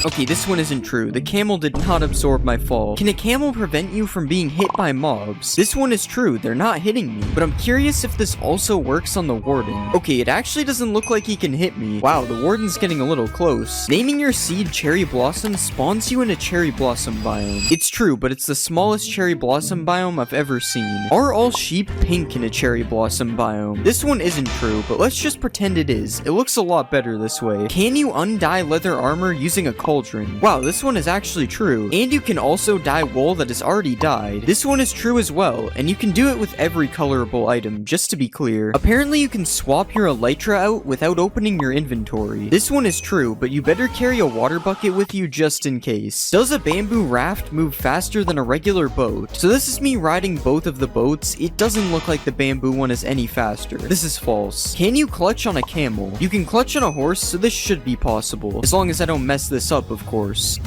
S1: Okay, this one isn't true. The camel did not absorb my fall. Can a camel prevent you from being hit by mobs? This one is true. They're not hitting me. But I'm curious if this also works on the warden. Okay, it actually doesn't look like he can hit me. Wow, the warden's getting a little close. Naming your seed Cherry Blossom spawns you in a Cherry Blossom biome. It's true, but it's the smallest Cherry Blossom biome I've ever seen. Are all sheep pink in a Cherry Blossom biome? This one isn't true, but let's just pretend it is. It looks a lot better this way. Can you undye leather armor using a cauldron? Wow, this one is actually true. And you can also dye wool that is already dyed. This one is true as well, and you can do it with every colorable item, just to be clear. Apparently you can swap your elytra out without opening your inventory. This one is true, but you better carry a water bucket with you just in case. Does a bamboo raft move faster than a regular boat? So this is me riding both of the boats. It doesn't look like the bamboo one is any faster. This is false. Can you clutch on a camel? You can clutch on a horse, so this should be possible. As long as I don't mess this up, of course.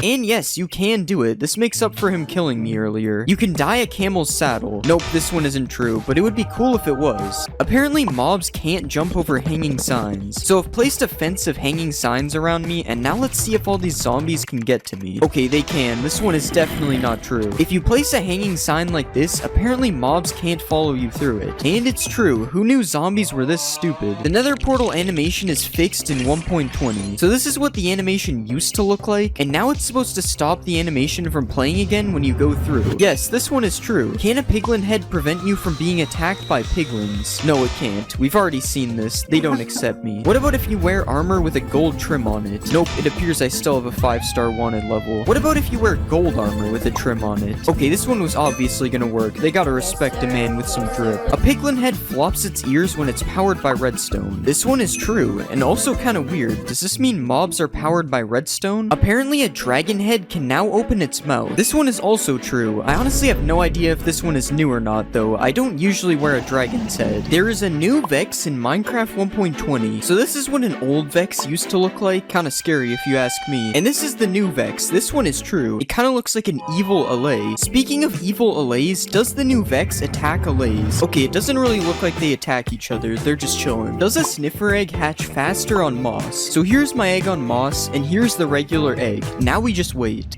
S1: And yes, you can do it. This makes up for him killing me earlier. You can dye a camel's saddle. Nope, this one isn't true, but it would be cool if it was. Apparently, mobs can't jump over hanging signs. So I've placed a fence of hanging signs around me, and now let's see if all these zombies can get to me. Okay, they can. This one is definitely not true. If you place a hanging sign like this, apparently mobs can't follow you through it. And it's true. Who knew zombies were this stupid? The nether portal animation is fixed in 1.20. So this is what the animation used to look like, and now it's supposed to stop the animation from playing again when you go through. Yes, this one is true. Can a piglin head prevent you from being attacked by piglins? No, it can't. We've already seen this. They don't accept me. What about if you wear armor with a gold trim on it? Nope, it appears I still have a 5-star wanted level. What about if you wear gold armor with a trim on it? Okay, this one was obviously gonna work. They gotta respect a man with some drip. A piglin head flops its ears when it's powered by redstone. This one is true, and also kinda weird. Does this mean mobs are powered by redstone? Apparently a dragon head can now open its mouth. This one is also true. I honestly have no idea if this one is new or not though. I don't usually wear a dragon's head. There is a new Vex in Minecraft 1.20. So this is what an old Vex used to look like. Kinda scary if you ask me. And this is the new Vex. This one is true. It kinda looks like an evil Allay. Speaking of evil Allays, does the new Vex attack Allays? Okay, it doesn't really look like they attack each other. They're just chilling. Does a sniffer egg hatch faster on moss? So here's my egg on moss, and here's the regular egg. Now we just wait.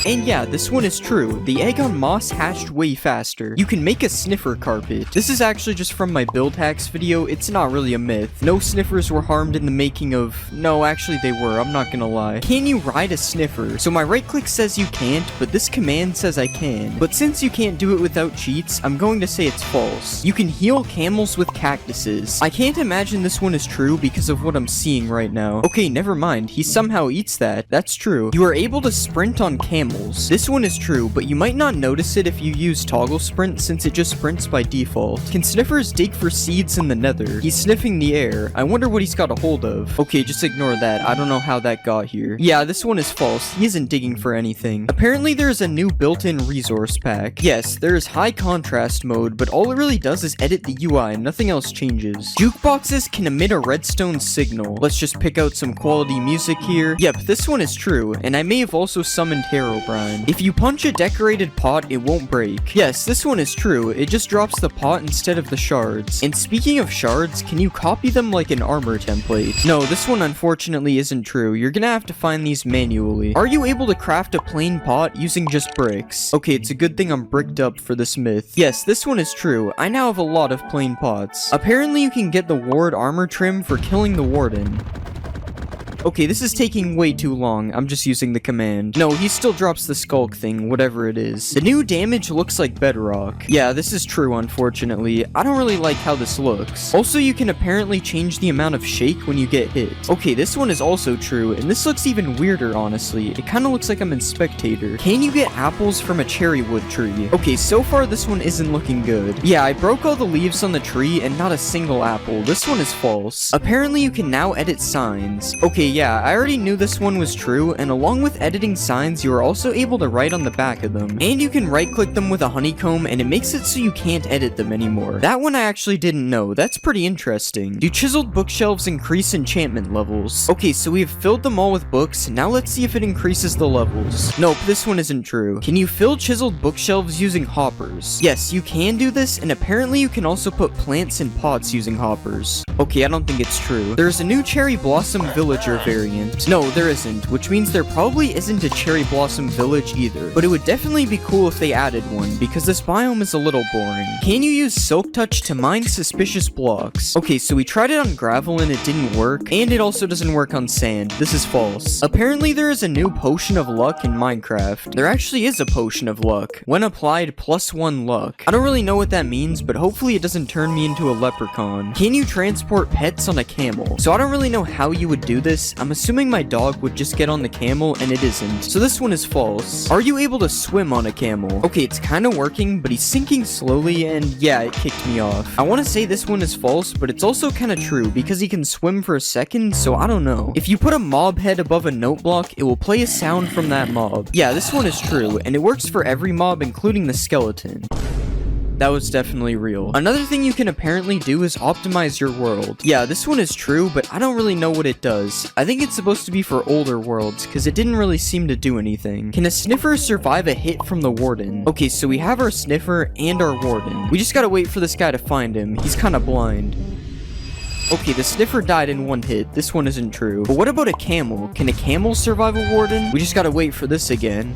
S1: And yeah, this one is true. The egg on moss hatched way faster. You can make a sniffer carpet. This is actually just from my build hacks video. It's not really a myth. No sniffers were harmed in the making of... No, actually they were. I'm not gonna lie. Can you ride a sniffer? So my right click says you can't, but this command says I can. But since you can't do it without cheats, I'm going to say it's false. You can heal camels with cactuses. I can't imagine this one is true because of what I'm seeing right now. Okay, never mind. He somehow eats that. That's true. You are able to sprint on camels. This one is true, but you might not notice it if you use toggle sprint since it just sprints by default. Can sniffers dig for seeds in the nether? He's sniffing the air. I wonder what he's got a hold of. Okay, just ignore that. I don't know how that got here. Yeah, this one is false. He isn't digging for anything. Apparently there is a new built-in resource pack. Yes, there is high contrast mode, but all it really does is edit the UI and nothing else changes. Jukeboxes can emit a redstone signal. Let's just pick out some quality music here. Yep, this one is true, and I may have also summoned Herobrine. If you punch a decorated pot, it won't break. Yes, this one is true. It just drops the pot instead of the shards. And speaking of shards, can you copy them like an armor template? No, this one unfortunately isn't true. You're gonna have to find these manually. Are you able to craft a plain pot using just bricks? Okay, it's a good thing I'm bricked up for this myth. Yes, this one is true. I now have a lot of plain pots. Apparently you can get the ward armor trim for killing the warden. Okay, this is taking way too long. I'm just using the command. No, he still drops the skulk thing, whatever it is. The new damage looks like bedrock. Yeah, this is true, unfortunately. I don't really like how this looks. Also, you can apparently change the amount of shake when you get hit. Okay, this one is also true, and this looks even weirder, honestly. It kind of looks like I'm in Spectator. Can you get apples from a cherry wood tree? Okay, so far this one isn't looking good. Yeah, I broke all the leaves on the tree and not a single apple. This one is false. Apparently, you can now edit signs. Okay, yeah, I already knew this one was true, and along with editing signs, you are also able to write on the back of them. And you can right-click them with a honeycomb, and it makes it so you can't edit them anymore. That one I actually didn't know. That's pretty interesting. Do chiseled bookshelves increase enchantment levels? Okay, so we have filled them all with books. Now let's see if it increases the levels. Nope, this one isn't true. Can you fill chiseled bookshelves using hoppers? Yes, you can do this, and apparently you can also put plants in pots using hoppers. Okay, I don't think it's true. There's a new cherry blossom villager variant. No, there isn't, which means there probably isn't a cherry blossom village either. But it would definitely be cool if they added one, because this biome is a little boring. Can you use silk touch to mine suspicious blocks? Okay, so we tried it on gravel and it didn't work, and it also doesn't work on sand. This is false. Apparently there is a new potion of luck in Minecraft. There actually is a potion of luck. When applied, +1 luck. I don't really know what that means, but hopefully it doesn't turn me into a leprechaun. Can you transport pets on a camel? So I don't really know how you would do this. I'm assuming my dog would just get on the camel, and it isn't. So this one is false. Are you able to swim on a camel? Okay, it's kind of working, but he's sinking slowly, and yeah, it kicked me off. I want to say this one is false, but it's also kind of true, because he can swim for a second, so I don't know. If you put a mob head above a note block, it will play a sound from that mob. Yeah, this one is true, and it works for every mob, including the skeleton. That was definitely real. Another thing you can apparently do is optimize your world. Yeah, this one is true, but I don't really know what it does. I think it's supposed to be for older worlds, because it didn't really seem to do anything. Can a sniffer survive a hit from the warden? Okay, so we have our sniffer and our warden. We just gotta wait for this guy to find him. He's kind of blind. Okay, the sniffer died in one hit. This one isn't true. But what about a camel? Can a camel survive a warden? We just gotta wait for this again.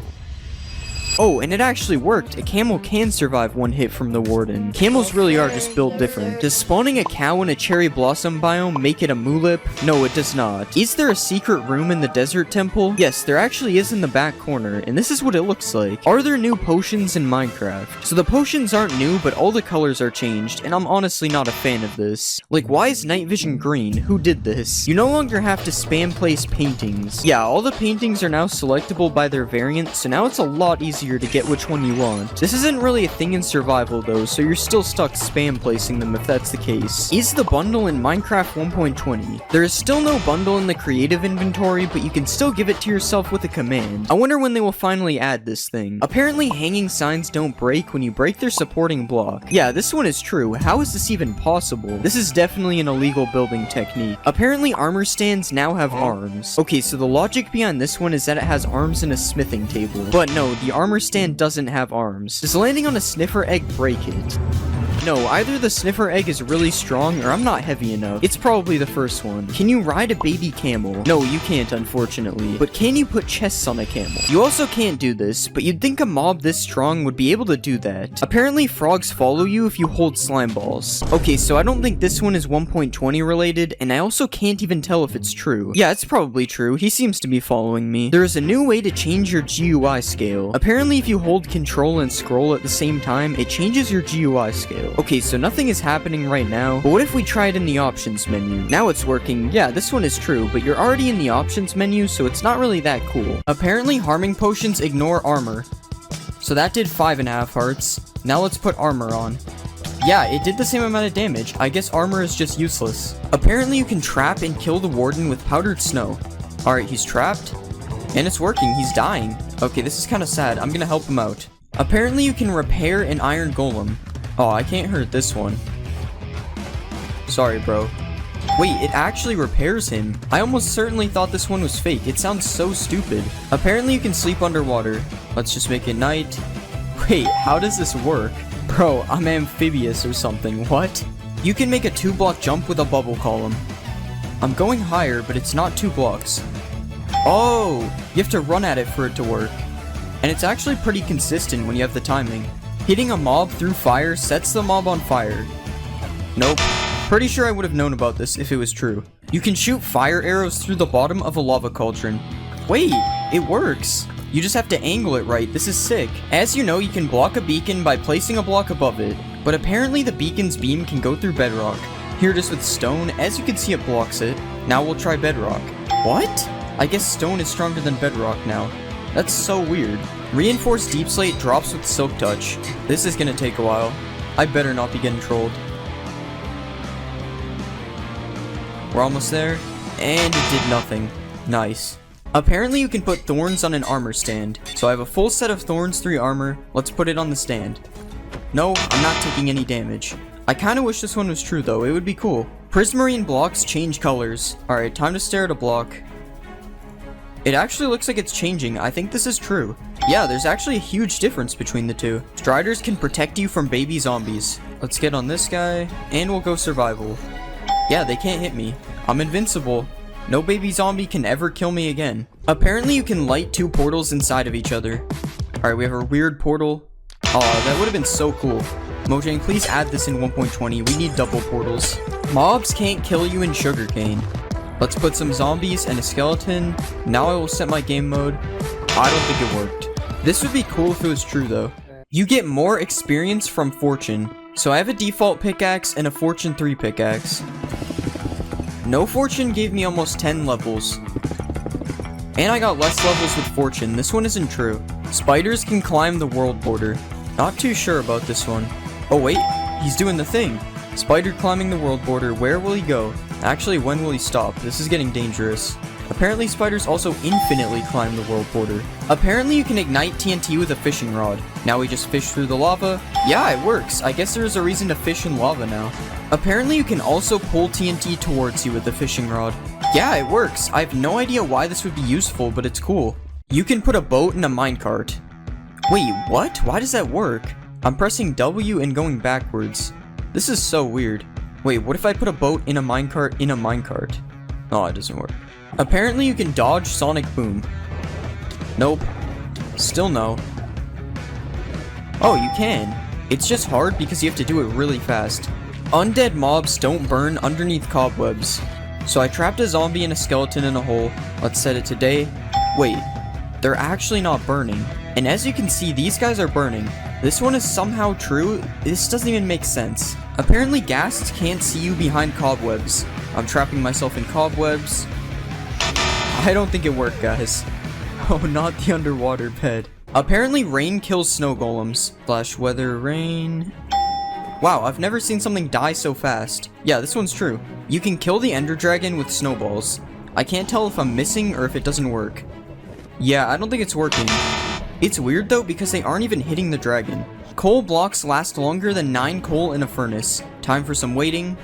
S1: Oh, and it actually worked. A camel can survive one hit from the warden. Camels really are just built different. Does spawning a cow in a cherry blossom biome make it a mulip? No, it does not. Is there a secret room in the desert temple? Yes, there actually is in the back corner, and this is what it looks like. Are there new potions in Minecraft? So the potions aren't new, but all the colors are changed, and I'm honestly not a fan of this. Like, why is night vision green? Who did this? You no longer have to spam place paintings. Yeah, all the paintings are now selectable by their variant, so now it's a lot easier to get which one you want. This isn't really a thing in survival though, so you're still stuck spam placing them if that's the case. Is the bundle in Minecraft 1.20? There is still no bundle in the creative inventory, but you can still give it to yourself with a command. I wonder when they will finally add this thing. Apparently hanging signs don't break when you break their supporting block. Yeah, this one is true. How is this even possible? This is definitely an illegal building technique. Apparently armor stands now have arms. Okay, so the logic behind this one is that it has arms in a smithing table. But no, the armor stand doesn't have arms. Does landing on a sniffer egg break it? No, either the sniffer egg is really strong or I'm not heavy enough. It's probably the first one. Can you ride a baby camel? No, you can't, unfortunately. But can you put chests on a camel? You also can't do this, but you'd think a mob this strong would be able to do that. Apparently, frogs follow you if you hold slime balls. Okay, so I don't think this one is 1.20 related, and I also can't even tell if it's true. Yeah, it's probably true. He seems to be following me. There is a new way to change your GUI scale. Apparently, if you hold control and scroll at the same time, it changes your GUI scale. Okay, so nothing is happening right now, but what if we try it in the options menu? Now it's working. Yeah, this one is true, but you're already in the options menu, so it's not really that cool. Apparently, harming potions ignore armor. So that did 5.5 hearts. Now let's put armor on. Yeah, it did the same amount of damage. I guess armor is just useless. Apparently, you can trap and kill the warden with powdered snow. Alright, he's trapped. And it's working. He's dying. Okay, this is kind of sad. I'm gonna help him out. Apparently, you can repair an iron golem. Oh, I can't hurt this one. Sorry, bro. Wait, it actually repairs him. I almost certainly thought this one was fake. It sounds so stupid. Apparently you can sleep underwater. Let's just make it night. Wait, how does this work? Bro, I'm amphibious or something. What? You can make a 2-block jump with a bubble column. I'm going higher, but it's not 2 blocks. Oh, you have to run at it for it to work. And it's actually pretty consistent when you have the timing. Hitting a mob through fire sets the mob on fire. Nope. Pretty sure I would have known about this if it was true. You can shoot fire arrows through the bottom of a lava cauldron. Wait, it works. You just have to angle it right. This is sick. As you know, you can block a beacon by placing a block above it, but apparently the beacon's beam can go through bedrock. Here it is with stone. As you can see, it blocks it. Now we'll try bedrock. What? I guess stone is stronger than bedrock now. That's so weird. Reinforced deep slate drops with silk touch. This is gonna take a while. I better not be getting trolled. We're almost there, and it did nothing. Nice. Apparently you can put thorns on an armor stand. So I have a full set of thorns 3 armor. Let's put it on the stand. No, I'm not taking any damage. I kinda wish this one was true though, it would be cool. Prismarine blocks change colors. Alright, time to stare at a block. It actually looks like it's changing. I think this is true. Yeah, there's actually a huge difference between the two. Striders can protect you from baby zombies. Let's get on this guy, and we'll go survival. Yeah, they can't hit me. I'm invincible. No baby zombie can ever kill me again. Apparently you can light 2 portals inside of each other. Alright, we have a weird portal. Oh, that would have been so cool. Mojang, please add this in 1.20. We need double portals. Mobs can't kill you in sugarcane. Let's put some zombies and a skeleton. Now I will set my game mode. I don't think it worked. This would be cool if it was true though. You get more experience from fortune. So I have a default pickaxe and a fortune 3 pickaxe. No fortune gave me almost 10 levels. And I got less levels with fortune. This one isn't true. Spiders can climb the world border. Not too sure about this one. Oh wait, he's doing the thing. Spider climbing the world border. Where will he go? Actually, when will he stop? This is getting dangerous. Apparently spiders also infinitely climb the world border. Apparently you can ignite TNT with a fishing rod. Now we just fish through the lava. Yeah, it works. I guess there is a reason to fish in lava now. Apparently you can also pull TNT towards you with the fishing rod. Yeah, it works. I have no idea why this would be useful, but it's cool. You can put a boat in a minecart. Wait, what? Why does that work? I'm pressing W and going backwards. This is so weird. Wait, what if I put a boat in a minecart in a minecart? Oh, it doesn't work. Apparently you can dodge sonic boom. Nope. Still no. Oh, you can. It's just hard because you have to do it really fast. Undead mobs don't burn underneath cobwebs. So I trapped a zombie and a skeleton in a hole. Let's set it to day. Wait, they're actually not burning. And as you can see, these guys are burning. This one is somehow true. This doesn't even make sense. Apparently ghasts can't see you behind cobwebs. I'm trapping myself in cobwebs. I don't think it worked, guys. Oh, not the underwater bed. Apparently rain kills snow golems. Flash weather rain. Wow, I've never seen something die so fast. Yeah, this one's true. You can kill the ender dragon with snowballs. I can't tell if I'm missing or if it doesn't work. Yeah, I don't think it's working. It's weird though because they aren't even hitting the dragon. Coal blocks last longer than 9 coal in a furnace. Time for some waiting.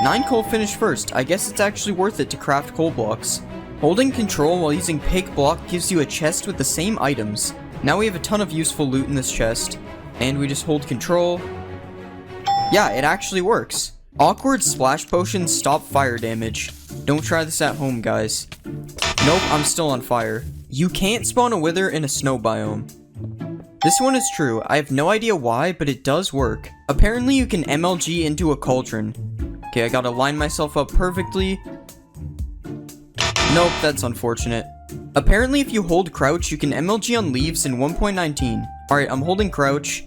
S1: 9 coal finished first. I guess it's actually worth it to craft coal blocks. Holding control while using pick block gives you a chest with the same items. Now we have a ton of useful loot in this chest. And we just hold control. Yeah, it actually works. Awkward splash potions stop fire damage. Don't try this at home, guys. Nope, I'm still on fire. You can't spawn a wither in a snow biome. This one is true. I have no idea why, but it does work. Apparently you can MLG into a cauldron. Okay, I gotta line myself up perfectly. Nope, that's unfortunate. Apparently if you hold crouch, you can MLG on leaves in 1.19. Alright, I'm holding crouch.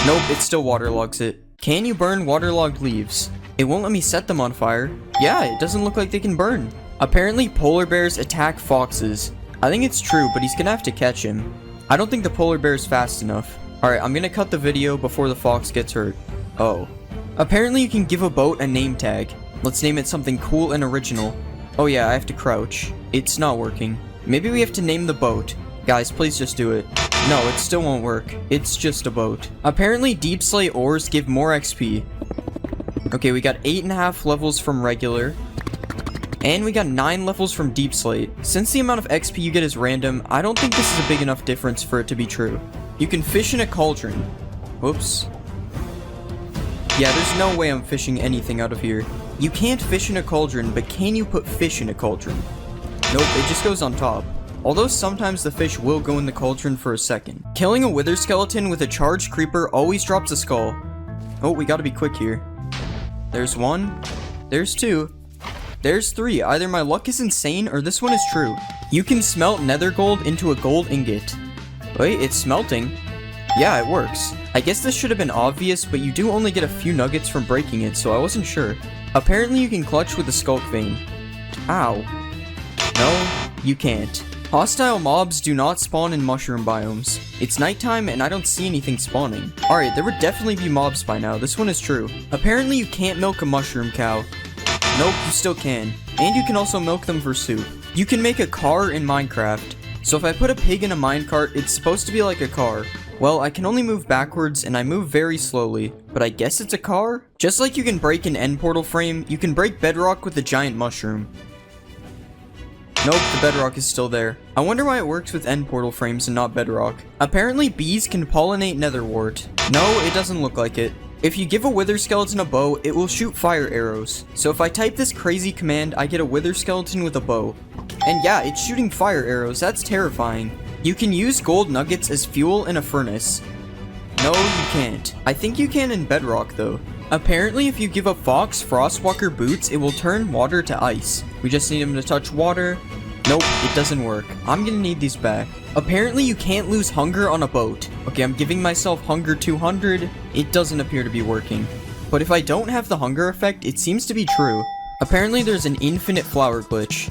S1: Nope, it still waterlogs it. Can you burn waterlogged leaves? It won't let me set them on fire. Yeah, it doesn't look like they can burn. Apparently polar bears attack foxes. I think it's true, but he's gonna have to catch him. I don't think the polar bear is fast enough. Alright, I'm gonna cut the video before the fox gets hurt. Oh. Apparently you can give a boat a name tag. Let's name it something cool and original. Oh yeah, I have to crouch. It's not working. Maybe we have to name the boat. Guys, please just do it. No, it still won't work. It's just a boat. Apparently deep slate ores give more XP. Okay, we got 8.5 levels from regular. And we got 9 levels from deep slate. Since the amount of XP you get is random, I don't think this is a big enough difference for it to be true. You can fish in a cauldron. Whoops. Yeah, there's no way I'm fishing anything out of here. You can't fish in a cauldron, but can you put fish in a cauldron? Nope, it just goes on top. Although sometimes the fish will go in the cauldron for a second. Killing a wither skeleton with a charged creeper always drops a skull. Oh, we gotta be quick here. There's one. There's two. There's three. Either my luck is insane or this one is true. You can smelt nether gold into a gold ingot. Wait, it's smelting. Yeah, it works. I guess this should have been obvious, but you do only get a few nuggets from breaking it, so I wasn't sure. Apparently you can clutch with the skulk vein. Ow. No, you can't. Hostile mobs do not spawn in mushroom biomes. It's nighttime and I don't see anything spawning. Alright, there would definitely be mobs by now. This one is true. Apparently you can't milk a mushroom cow. Nope, you still can. And you can also milk them for soup. You can make a car in Minecraft. So if I put a pig in a minecart, it's supposed to be like a car. Well, I can only move backwards and I move very slowly, but I guess it's a car? Just like you can break an end portal frame, you can break bedrock with a giant mushroom. Nope, the bedrock is still there. I wonder why it works with end portal frames and not bedrock. Apparently bees can pollinate netherwort. No, it doesn't look like it. If you give a wither skeleton a bow, it will shoot fire arrows. So if I type this crazy command, I get a wither skeleton with a bow. And yeah, it's shooting fire arrows. That's terrifying. You can use gold nuggets as fuel in a furnace. No, you can't. I think you can in bedrock though. Apparently if you give a fox frostwalker boots, it will turn water to ice. We just need him to touch water. Nope, it doesn't work. I'm gonna need these back. Apparently you can't lose hunger on a boat. Okay, I'm giving myself hunger 200. It doesn't appear to be working. But if I don't have the hunger effect, it seems to be true. Apparently there's an infinite flower glitch.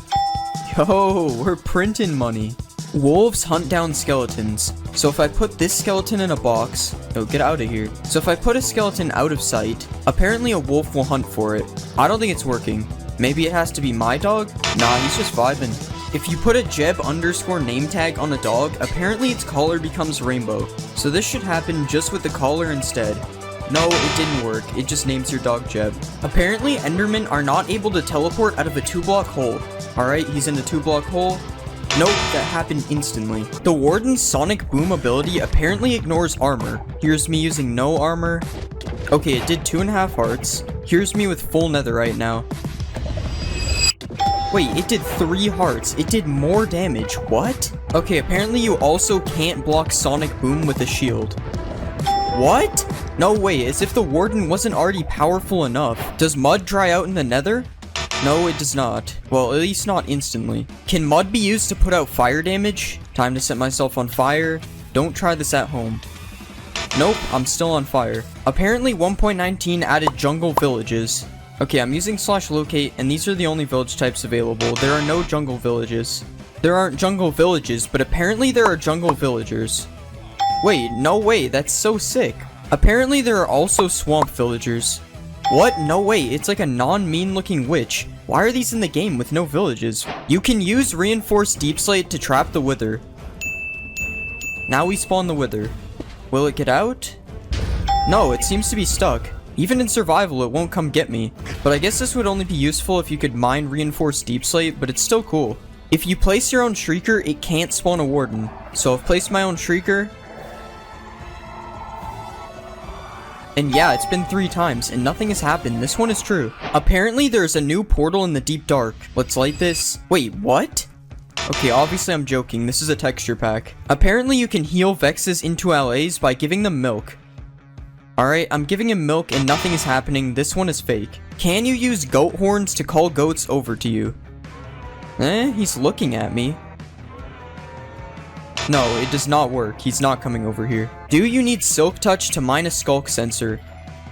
S1: Yo, we're printing money. Wolves hunt down skeletons. So if I put this skeleton in a box... Oh, get out of here. So if I put a skeleton out of sight, apparently a wolf will hunt for it. I don't think it's working. Maybe it has to be my dog? Nah, he's just vibing. If you put a Jeb underscore name tag on a dog, apparently its collar becomes rainbow. So this should happen just with the collar instead. No, it didn't work. It just names your dog Jeb. Apparently Endermen are not able to teleport out of a 2-block hole. Alright, he's in a 2-block hole. Nope, that happened instantly. The Warden's Sonic Boom ability apparently ignores armor. Here's me using no armor. Okay, it did 2.5 hearts. Here's me with full netherite now. Wait, it did 3 hearts. It did more damage. What? Okay, apparently you also can't block Sonic Boom with a shield. What? No way, as if the Warden wasn't already powerful enough. Does mud dry out in the nether? No, it does not. Well, at least not instantly. Can mud be used to put out fire damage? Time to set myself on fire. Don't try this at home. Nope, I'm still on fire. Apparently 1.19 added jungle villages. Okay, I'm using /locate, and these are the only village types available. There are no jungle villages. There aren't jungle villages, but apparently there are jungle villagers. Wait, no way, that's so sick. Apparently there are also swamp villagers. What? No way, it's like a non-mean looking witch. Why are these in the game with no villages? You can use reinforced deep slate to trap the wither. Now we spawn the wither. Will it get out? No, it seems to be stuck. Even in survival, it won't come get me. But I guess this would only be useful if you could mine reinforced deep slate, but it's still cool. If you place your own shrieker, it can't spawn a warden. So I've placed my own shrieker. And yeah, it's been 3 times, and nothing has happened. This one is true. Apparently, there's a new portal in the deep dark. Let's light this. Wait, what? Okay, obviously I'm joking. This is a texture pack. Apparently, you can heal Vexes into LAs by giving them milk. Alright, I'm giving him milk and nothing is happening. This one is fake. Can you use goat horns to call goats over to you? He's looking at me. No, it does not work. He's not coming over here. Do you need silk touch to mine a skulk sensor?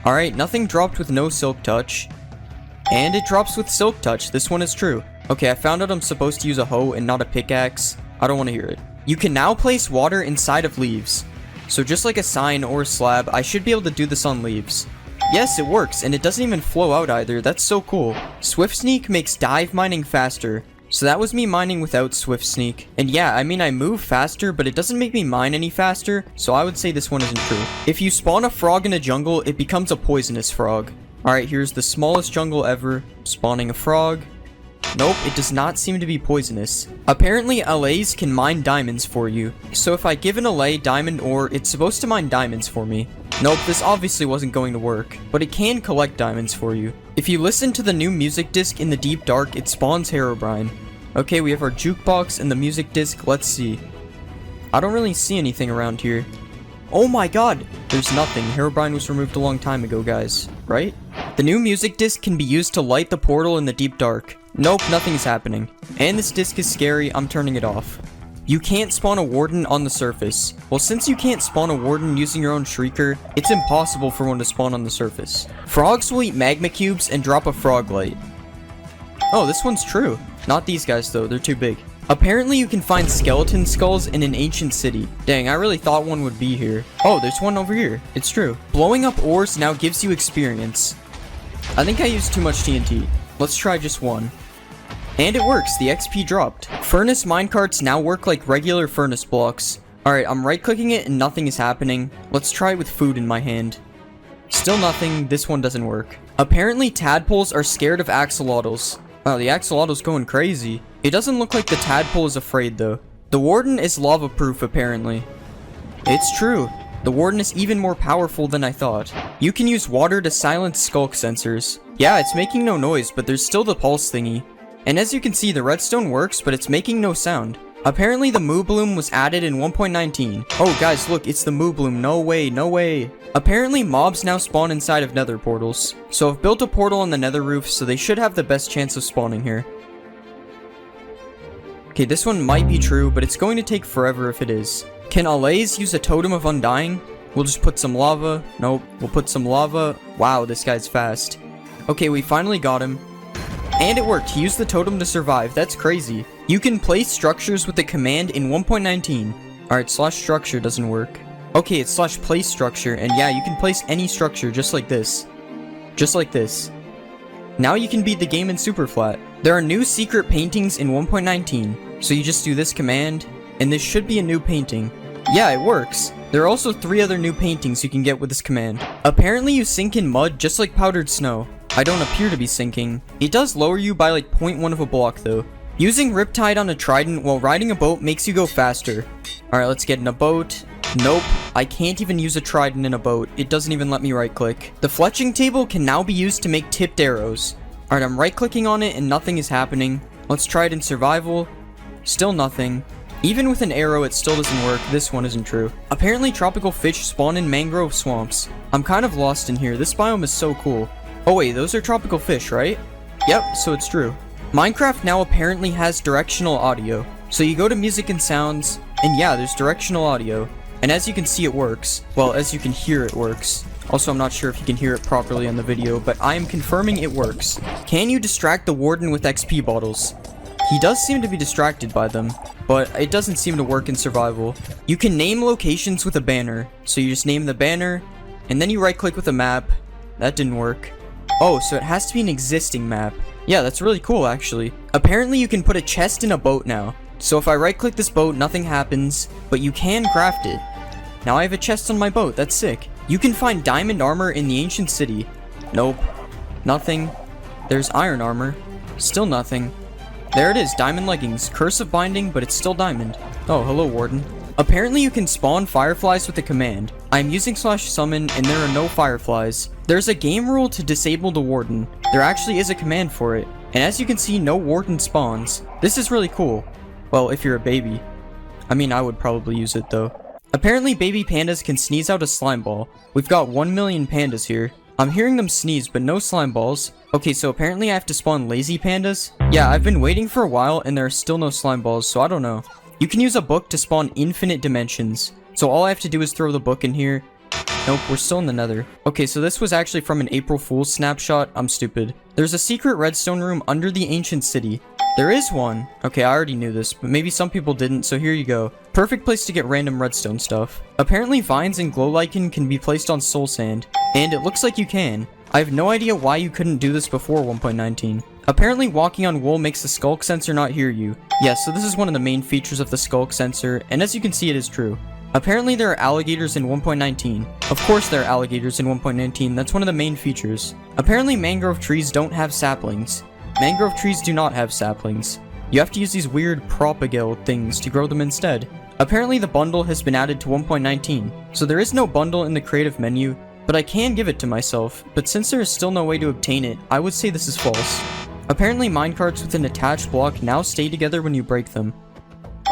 S1: Alright, nothing dropped with no silk touch. And it drops with silk touch. This one is true. Okay, I found out I'm supposed to use a hoe and not a pickaxe. I don't want to hear it. You can now place water inside of leaves. So just like a sign or a slab, I should be able to do this on leaves. Yes, it works, and it doesn't even flow out either. That's so cool. Swift Sneak makes dive mining faster. So that was me mining without Swift Sneak. And yeah, I mean I move faster, but it doesn't make me mine any faster, so I would say this one isn't true. If you spawn a frog in a jungle, it becomes a poisonous frog. Alright, here's the smallest jungle ever. Spawning a frog. Nope, it does not seem to be poisonous. Apparently LAs can mine diamonds for you. So if I give an LA diamond ore, it's supposed to mine diamonds for me. Nope, this obviously wasn't going to work, but it can collect diamonds for you. If you listen to the new music disc in the deep dark, it spawns Herobrine. Okay, we have our jukebox and the music disc. Let's see. I don't really see anything around here. Oh my god! There's nothing. Herobrine was removed a long time ago, guys. Right? The new music disc can be used to light the portal in the deep dark. Nope, nothing's happening. And this disc is scary, I'm turning it off. You can't spawn a warden on the surface. Well, since you can't spawn a warden using your own shrieker, it's impossible for one to spawn on the surface. Frogs will eat magma cubes and drop a frog light. Oh, this one's true. Not these guys though, they're too big. Apparently you can find skeleton skulls in an ancient city. Dang, I really thought one would be here. Oh, there's one over here. It's true. Blowing up ores now gives you experience. I think I used too much TNT. Let's try just one. And it works, the XP dropped. Furnace minecarts now work like regular furnace blocks. Alright, I'm right clicking it and nothing is happening. Let's try it with food in my hand. Still nothing, this one doesn't work. Apparently tadpoles are scared of axolotls. Wow, the axolotl's going crazy. It doesn't look like the tadpole is afraid though. The warden is lava proof apparently. It's true. The warden is even more powerful than I thought. You can use water to silence skulk sensors. Yeah, it's making no noise, but there's still the pulse thingy. And as you can see, the redstone works, but it's making no sound. Apparently the moo bloom was added in 1.19. Oh guys, look, it's the moo bloom. No way, no way. Apparently mobs now spawn inside of nether portals. So I've built a portal on the nether roof, so they should have the best chance of spawning here. Okay, this one might be true, but it's going to take forever if it is. Can Alays use a totem of undying? We'll just put some lava. Nope, we'll put some lava. Wow, this guy's fast. Okay, we finally got him. And it worked. He used the totem to survive. That's crazy. You can place structures with the command in 1.19. Alright, /structure doesn't work. Okay, it's /place structure. And yeah, you can place any structure just like this. Just like this. Now you can beat the game in super flat. There are new secret paintings in 1.19. So you just do this command, and this should be a new painting. Yeah, it works. There are also 3 other new paintings you can get with this command. Apparently you sink in mud just like powdered snow. I don't appear to be sinking. It does lower you by like 0.1 of a block though. Using Riptide on a trident while riding a boat makes you go faster. Alright, let's get in a boat. Nope, I can't even use a trident in a boat. It doesn't even let me right click. The fletching table can now be used to make tipped arrows. Alright, I'm right clicking on it and nothing is happening. Let's try it in survival. Still nothing. Even with an arrow, it still doesn't work. This one isn't true. Apparently tropical fish spawn in mangrove swamps. I'm kind of lost in here. This biome is so cool. Oh wait, those are tropical fish, right? Yep, so it's true. Minecraft now apparently has directional audio. So you go to music and sounds, and yeah, there's directional audio. And as you can see, it works. Well, as you can hear, it works. Also, I'm not sure if you can hear it properly on the video, but I am confirming it works. Can you distract the warden with XP bottles? He does seem to be distracted by them, but it doesn't seem to work in survival. You can name locations with a banner. So you just name the banner, and then you right click with a map. That didn't work. Oh, so it has to be an existing map. Yeah, that's really cool actually. Apparently you can put a chest in a boat now. So if I right click this boat, nothing happens, but you can craft it. Now I have a chest on my boat, that's sick. You can find diamond armor in the ancient city. Nope. Nothing. There's iron armor. Still nothing. There it is, diamond leggings. Curse of binding, but it's still diamond. Oh, hello warden. Apparently you can spawn fireflies with a command. I'm using /summon and there are no fireflies. There's a game rule to disable the warden. There actually is a command for it. And as you can see, no warden spawns. This is really cool. Well, if you're a baby. I mean, I would probably use it though. Apparently baby pandas can sneeze out a slime ball. We've got 1 million pandas here. I'm hearing them sneeze, but no slime balls. Okay, so apparently I have to spawn lazy pandas? Yeah, I've been waiting for a while and there are still no slime balls, so I don't know. You can use a book to spawn infinite dimensions. So all I have to do is throw the book in here. Nope, we're still in the nether. Okay, so this was actually from an April Fool's snapshot. I'm stupid. There's a secret redstone room under the ancient city. There is one. Okay, I already knew this, but maybe some people didn't, so here you go. Perfect place to get random redstone stuff. Apparently vines and glow lichen can be placed on soul sand. And it looks like you can. I have no idea why you couldn't do this before 1.19. Apparently walking on wool makes the skulk sensor not hear you. Yes, so this is one of the main features of the skulk sensor, and as you can see it is true. Apparently there are alligators in 1.19. Of course there are alligators in 1.19, that's one of the main features. Apparently mangrove trees don't have saplings. Mangrove trees do not have saplings. You have to use these weird propagale things to grow them instead. Apparently the bundle has been added to 1.19, so there is no bundle in the creative menu, but I can give it to myself, but since there is still no way to obtain it, I would say this is false. Apparently minecarts with an attached block now stay together when you break them.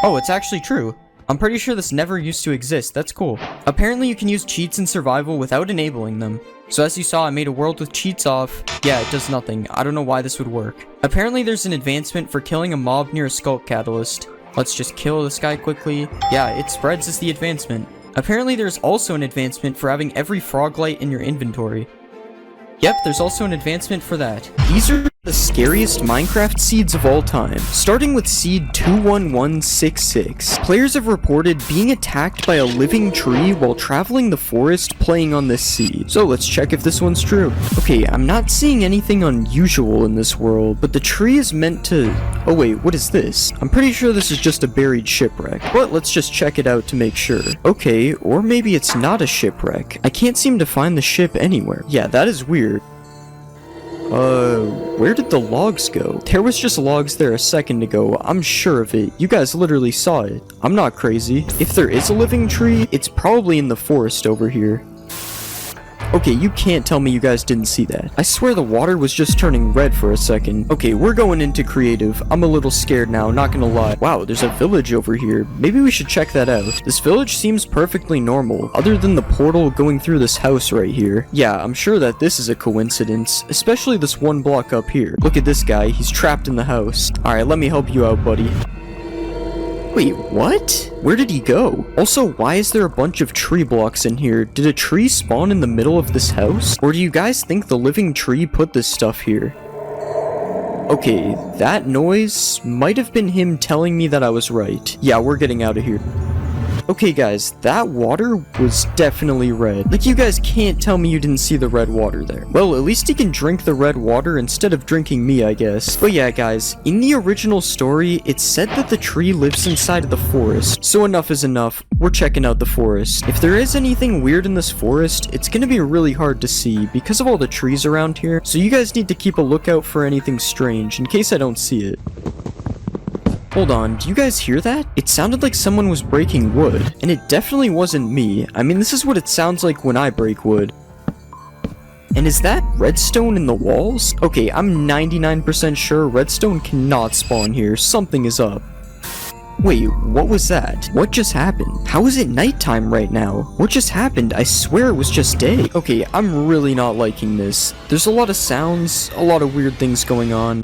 S1: Oh, it's actually true. I'm pretty sure this never used to exist. That's cool. Apparently you can use cheats in survival without enabling them. So as you saw, I made a world with cheats off. Yeah, it does nothing. I don't know why this would work. Apparently there's an advancement for killing a mob near a sculk catalyst. Let's just kill this guy quickly. Yeah, it spreads as the advancement. Apparently there's also an advancement for having every frog light in your inventory. Yep, there's also an advancement for that. These are the scariest Minecraft seeds of all time. Starting with seed 21166. Players have reported being attacked by a living tree while traveling the forest playing on this seed. So let's check if this one's true. Okay, I'm not seeing anything unusual in this world, but the tree is meant to... Oh wait, what is this? I'm pretty sure this is just a buried shipwreck, but let's just check it out to make sure. Okay, or maybe it's not a shipwreck. I can't seem to find the ship anywhere. Yeah, that is weird. Where did the logs go? There was just logs there a second ago. I'm sure of it. You guys literally saw it. I'm not crazy. If there is a living tree, it's probably in the forest over here. Okay, you can't tell me you guys didn't see that. I swear the water was just turning red for a second. Okay, we're going into creative. I'm a little scared now, not gonna lie. Wow, there's a village over here. Maybe we should check that out. This village seems perfectly normal, other than the portal going through this house right here. Yeah, I'm sure that this is a coincidence, especially this one block up here. Look at this guy, he's trapped in the house. Alright, let me help you out, buddy. Wait, what? Where did he go? Also, why is there a bunch of tree blocks in here? Did a tree spawn in the middle of this house? Or do you guys think the living tree put this stuff here? Okay, that noise might have been him telling me that I was right. Yeah, we're getting out of here. Okay guys, that water was definitely red. Like, you guys can't tell me you didn't see the red water there. Well, at least he can drink the red water instead of drinking me, I guess. But yeah guys, in the original story, it said that the tree lives inside of the forest. So enough is enough, we're checking out the forest. If there is anything weird in this forest, it's gonna be really hard to see because of all the trees around here. So you guys need to keep a lookout for anything strange in case I don't see it. Hold on, do you guys hear that? It sounded like someone was breaking wood, and it definitely wasn't me. I mean, this is what it sounds like when I break wood. And is that redstone in the walls? Okay, I'm 99% sure redstone cannot spawn here. Something is up. Wait, what was that? What just happened? How is it nighttime right now? What just happened? I swear it was just day. Okay, I'm really not liking this. There's a lot of sounds, a lot of weird things going on.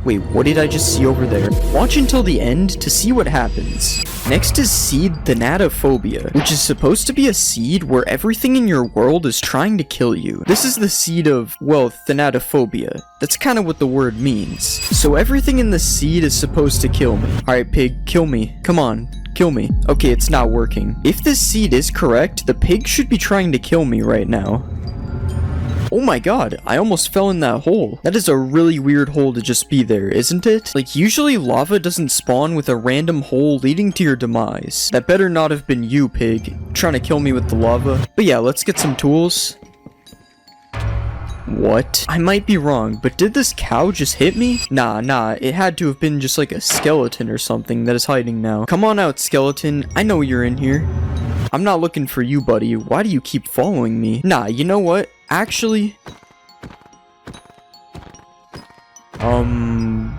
S1: Wait, what did I just see over there? Watch until the end to see what happens. Next is seed thanatophobia, which is supposed to be a seed where everything in your world is trying to kill you. This is the seed of, well, thanatophobia. That's kind of what the word means. So everything in the seed is supposed to kill me. Alright, pig, kill me. Come on. Kill me. Okay, it's not working. If this seed is correct, the pig should be trying to kill me right now. Oh my god, I almost fell in that hole. That is a really weird hole to just be there, isn't it? Like, usually lava doesn't spawn with a random hole leading to your demise. That better not have been you, pig, trying to kill me with the lava. But yeah, let's get some tools. What? I might be wrong, but did this cow just hit me? Nah, it had to have been just like a skeleton or something that is hiding now. Come on out, skeleton. I know you're in here. I'm not looking for you, buddy. Why do you keep following me? Nah, you know what? Actually...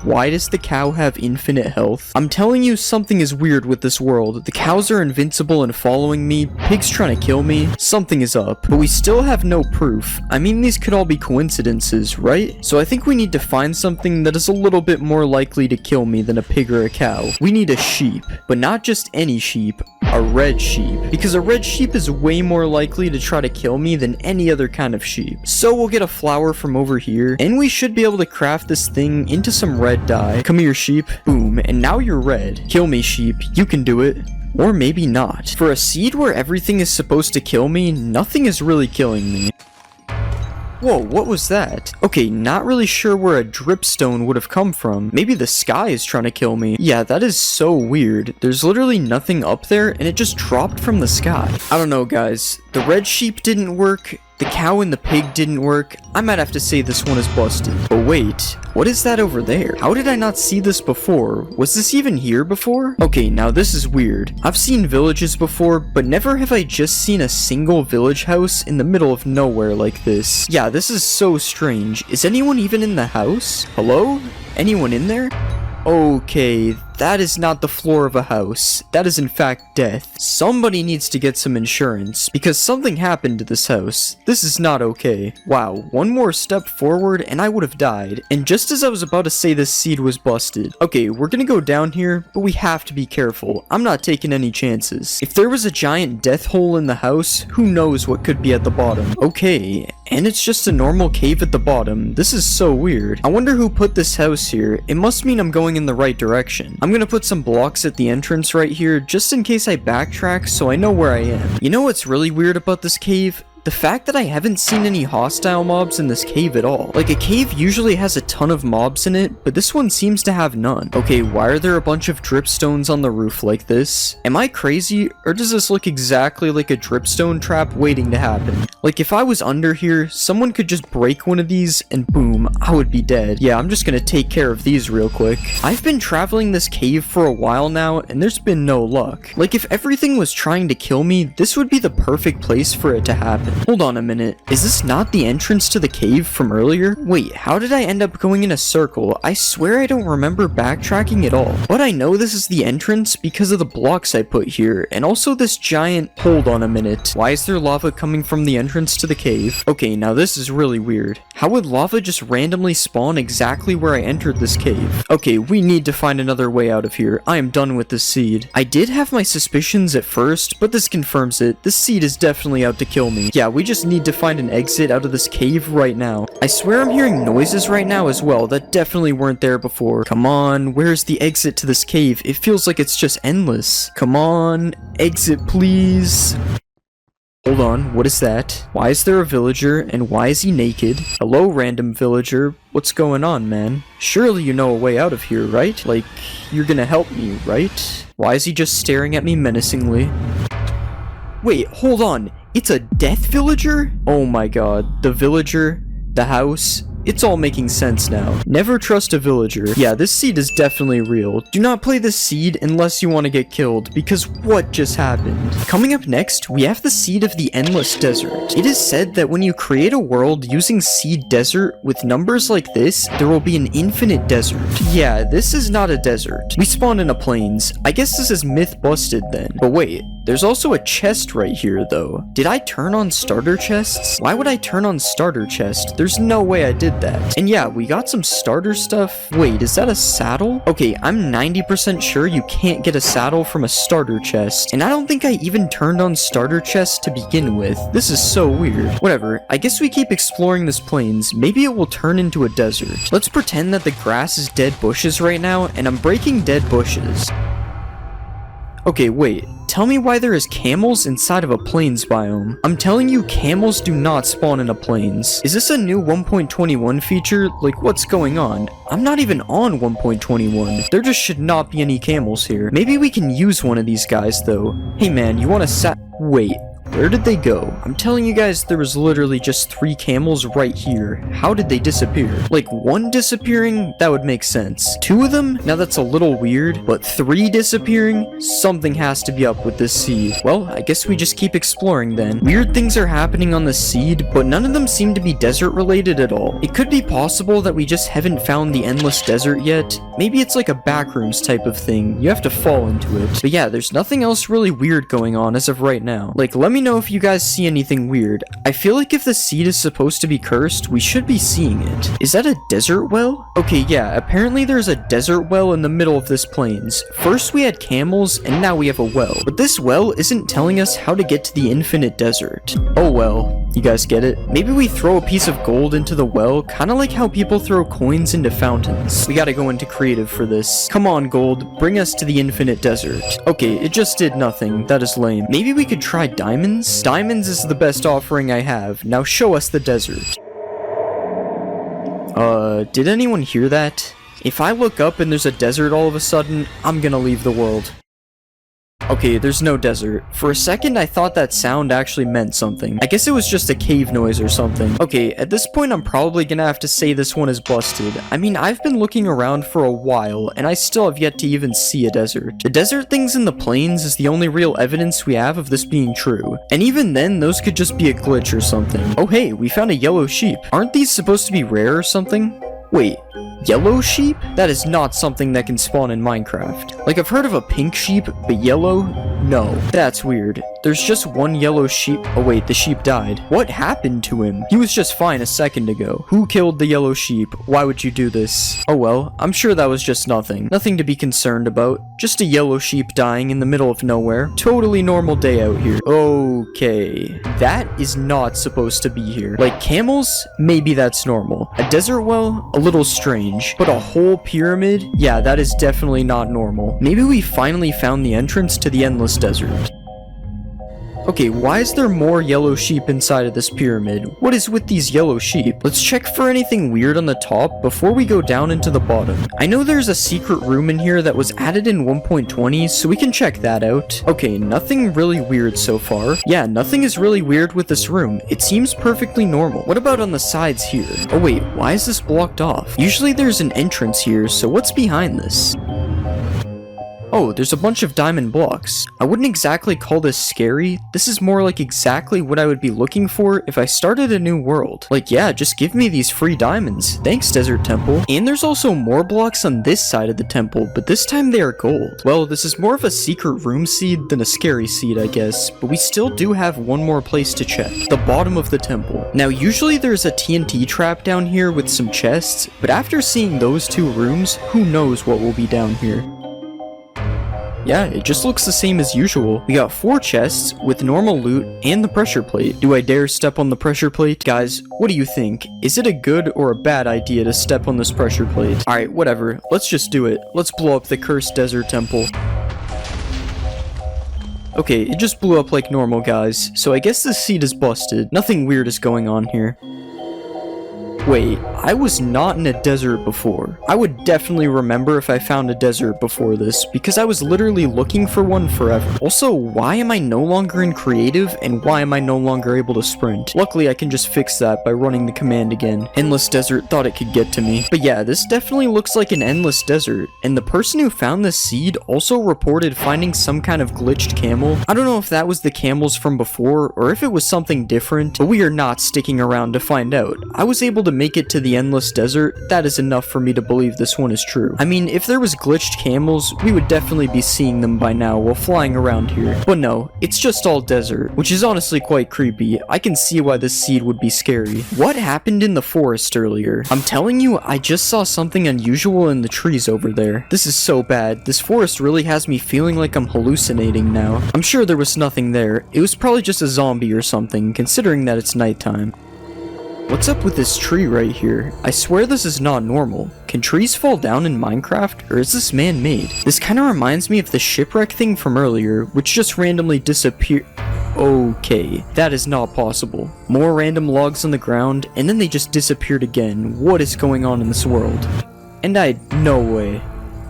S1: why does the cow have infinite health? I'm telling you, something is weird with this world. The cows are invincible and following me, pigs trying to kill me, something is up. But we still have no proof. I mean, these could all be coincidences, right? So I think we need to find something that is a little bit more likely to kill me than a pig or a cow. We need a sheep, but not just any sheep, a red sheep. Because a red sheep is way more likely to try to kill me than any other kind of sheep. So we'll get a flower from over here, and we should be able to craft this thing into some red dye. Come here, sheep. Boom, and now you're red. Kill me, sheep. You can do it. Or maybe not. For a seed where everything is supposed to kill me, nothing is really killing me. Whoa, what was that? Okay, not really sure where a dripstone would have come from. Maybe the sky is trying to kill me. Yeah, that is so weird. There's literally nothing up there, and it just dropped from the sky. I don't know, guys. The red sheep didn't work. The cow and the pig didn't work. I might have to say this one is busted. But wait, what is that over there? How did I not see this before? Was this even here before? Okay, now this is weird. I've seen villages before, but never have I just seen a single village house in the middle of nowhere like this. Yeah, this is so strange. Is anyone even in the house? Hello? Anyone in there? Okay, That is not the floor of a house. That is in fact death. Somebody needs to get some insurance because something happened to this house. This is not okay. Wow, one more step forward and I would have died. And just as I was about to say this seed was busted. Okay, we're gonna go down here, but we have to be careful. I'm not taking any chances. If there was a giant death hole in the house, who knows what could be at the bottom. Okay, and it's just a normal cave at the bottom. This is so weird. I wonder who put this house here. It must mean I'm going in the right direction. I'm gonna put some blocks at the entrance right here just in case I backtrack so I know where I am. You know what's really weird about this cave? The fact that I haven't seen any hostile mobs in this cave at all. Like, a cave usually has a ton of mobs in it, but this one seems to have none. Okay, why are there a bunch of dripstones on the roof like this? Am I crazy, or does this look exactly like a dripstone trap waiting to happen? Like, if I was under here, someone could just break one of these, and boom, I would be dead. Yeah, I'm just gonna take care of these real quick. I've been traveling this cave for a while now, and there's been no luck. Like, if everything was trying to kill me, this would be the perfect place for it to happen. Hold on a minute. Is this not the entrance to the cave from earlier? Wait, how did I end up going in a circle? I swear I don't remember backtracking at all. But I know this is the entrance because of the blocks I put here, and also this giant... Hold on a minute. Why is there lava coming from the entrance to the cave? Okay, now this is really weird. How would lava just randomly spawn exactly where I entered this cave? Okay, we need to find another way out of here. I am done with this seed. I did have my suspicions at first, but this confirms it. This seed is definitely out to kill me. Yeah, we just need to find an exit out of this cave right now. I swear I'm hearing noises right now as well that definitely weren't there before. Come on, where's the exit to this cave? It feels like it's just endless. Come on, exit please. Hold on, what is that? Why is there a villager, and why is he naked? Hello, random villager. What's going on, man? Surely you know a way out of here, right? Like, you're gonna help me, right? Why is he just staring at me menacingly? Wait, hold on. It's a death villager? Oh my god. The villager, the house, it's all making sense now. Never trust a villager. Yeah, this seed is definitely real. Do not play this seed unless you want to get killed, because what just happened? Coming up next, we have the seed of the endless desert. It is said that when you create a world using seed desert with numbers like this, there will be an infinite desert. Yeah, this is not a desert. We spawned in a plains. I guess this is myth busted then. But wait, there's also a chest right here though. Did I turn on starter chests? Why would I turn on starter chest? There's no way I did that. And yeah, we got some starter stuff. Wait, is that a saddle? Okay, I'm 90% sure you can't get a saddle from a starter chest. And I don't think I even turned on starter chests to begin with. This is so weird. Whatever, I guess we keep exploring this plains. Maybe it will turn into a desert. Let's pretend that the grass is dead bushes right now, and I'm breaking dead bushes. Okay, wait. Tell me why there is camels inside of a plains biome. I'm telling you, camels do not spawn in a plains. Is this a new 1.21 feature? Like, what's going on? I'm not even on 1.21. There just should not be any camels here. Maybe we can use one of these guys, though. Hey man, you want to wait. Where did they go? I'm telling you guys, there was literally just 3 camels right here. How did they disappear? Like, 1 disappearing? That would make sense. 2 of them? Now that's a little weird, but 3 disappearing? Something has to be up with this seed. Well, I guess we just keep exploring then. Weird things are happening on the seed, but none of them seem to be desert related at all. It could be possible that we just haven't found the endless desert yet. Maybe it's like a backrooms type of thing. You have to fall into it. But yeah, there's nothing else really weird going on as of right now. Like, let me know if you guys see anything weird. I feel like if the seed is supposed to be cursed, we should be seeing it. Is that a desert well? Okay, yeah, apparently there's a desert well in the middle of this plains. First we had camels, and now we have a well. But this well isn't telling us how to get to the infinite desert. Oh well, you guys get it? Maybe we throw a piece of gold into the well, kinda like how people throw coins into fountains. We gotta go into creative for this. Come on, gold, bring us to the infinite desert. Okay, it just did nothing. That is lame. Maybe we could try diamonds? Diamonds is the best offering I have. Now show us the desert. Did anyone hear that? If I look up and there's a desert all of a sudden, I'm gonna leave the world. Okay, there's no desert. For a second, I thought that sound actually meant something. I guess it was just a cave noise or something. Okay, at this point, I'm probably gonna have to say this one is busted. I mean, I've been looking around for a while, and I still have yet to even see a desert. The desert things in the plains is the only real evidence we have of this being true. And even then, those could just be a glitch or something. Oh hey, we found a yellow sheep. Aren't these supposed to be rare or something? Wait, yellow sheep? That is not something that can spawn in Minecraft. Like, I've heard of a pink sheep, but yellow? No. That's weird. There's just one yellow sheep. Oh wait, the sheep died. What happened to him? He was just fine a second ago. Who killed the yellow sheep? Why would you do this? Oh well, I'm sure that was just nothing. Nothing to be concerned about. Just a yellow sheep dying in the middle of nowhere. Totally normal day out here. Okay. That is not supposed to be here. Like camels? Maybe that's normal. A desert well? A little strange. But a whole pyramid? Yeah, that is definitely not normal. Maybe we finally found the entrance to the endless desert. Okay, why is there more yellow sheep inside of this pyramid? What is with these yellow sheep? Let's check for anything weird on the top before we go down into the bottom. I know there's a secret room in here that was added in 1.20, so we can check that out. Okay, nothing really weird so far. Yeah, nothing is really weird with this room. It seems perfectly normal. What about on the sides here? Oh wait, why is this blocked off? Usually there's an entrance here, so what's behind this? Oh, there's a bunch of diamond blocks. I wouldn't exactly call this scary. This is more like exactly what I would be looking for if I started a new world. Like, yeah, just give me these free diamonds. Thanks, Desert Temple. And there's also more blocks on this side of the temple, but this time they are gold. Well, this is more of a secret room seed than a scary seed, I guess, but we still do have one more place to check. The bottom of the temple. Now, usually there's a TNT trap down here with some chests, but after seeing those two rooms, who knows what will be down here. Yeah, it just looks the same as usual. We got 4 chests with normal loot and the pressure plate. Do I dare step on the pressure plate? Guys, what do you think? Is it a good or a bad idea to step on this pressure plate? Alright, whatever. Let's just do it. Let's blow up the cursed desert temple. Okay, it just blew up like normal, guys. So I guess this seed is busted. Nothing weird is going on here. Wait, I was not in a desert before. I would definitely remember if I found a desert before this, because I was literally looking for one forever. Also, why am I no longer in creative, and why am I no longer able to sprint? Luckily, I can just fix that by running the command again. Endless desert thought it could get to me. But yeah, this definitely looks like an endless desert, and the person who found this seed also reported finding some kind of glitched camel. I don't know if that was the camels from before, or if it was something different, but we are not sticking around to find out. I was able to make it to the endless desert. That is enough for me to believe this one is true. I mean, if there was glitched camels, we would definitely be seeing them by now while flying around here. But no, it's just all desert, which is honestly quite creepy. I can see why this seed would be scary. What happened in the forest earlier? I'm telling you, I just saw something unusual in the trees over there. This is so bad. This forest really has me feeling like I'm hallucinating now. I'm sure there was nothing there. It was probably just a zombie or something, considering that it's nighttime. What's up with this tree right here? I swear this is not normal. Can trees fall down in Minecraft, or is this man-made? This kind of reminds me of the shipwreck thing from earlier, which just randomly disappeared. Okay, that is not possible. More random logs on the ground, and then they just disappeared again. What is going on in this world? And no way.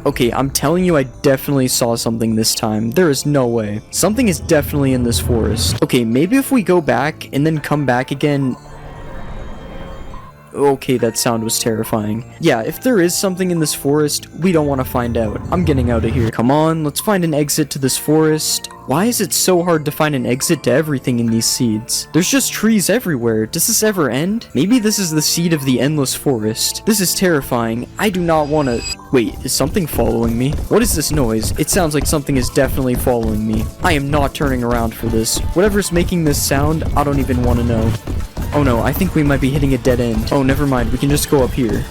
S1: Okay, I'm telling you, I definitely saw something this time. There is no way. Something is definitely in this forest. Okay, maybe if we go back and then come back again. Okay, that sound was terrifying. Yeah, if there is something in this forest, we don't want to find out. I'm getting out of here. Come on, let's find an exit to this forest. Why is it so hard to find an exit to everything in these seeds? There's just trees everywhere. Does this ever end? Maybe this is the seed of the endless forest. This is terrifying. I do not want to... Wait, is something following me? What is this noise? It sounds like something is definitely following me. I am not turning around for this. Whatever's making this sound, I don't even want to know. Oh no, I think we might be hitting a dead end. Oh, never mind. We can just go up here.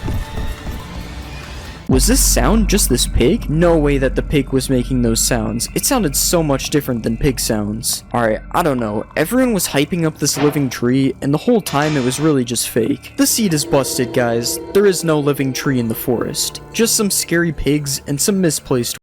S1: Was this sound just this pig? No way that the pig was making those sounds. It sounded so much different than pig sounds. Alright, I don't know. Everyone was hyping up this living tree, and the whole time it was really just fake. The seed is busted, guys. There is no living tree in the forest. Just some scary pigs and some misplaced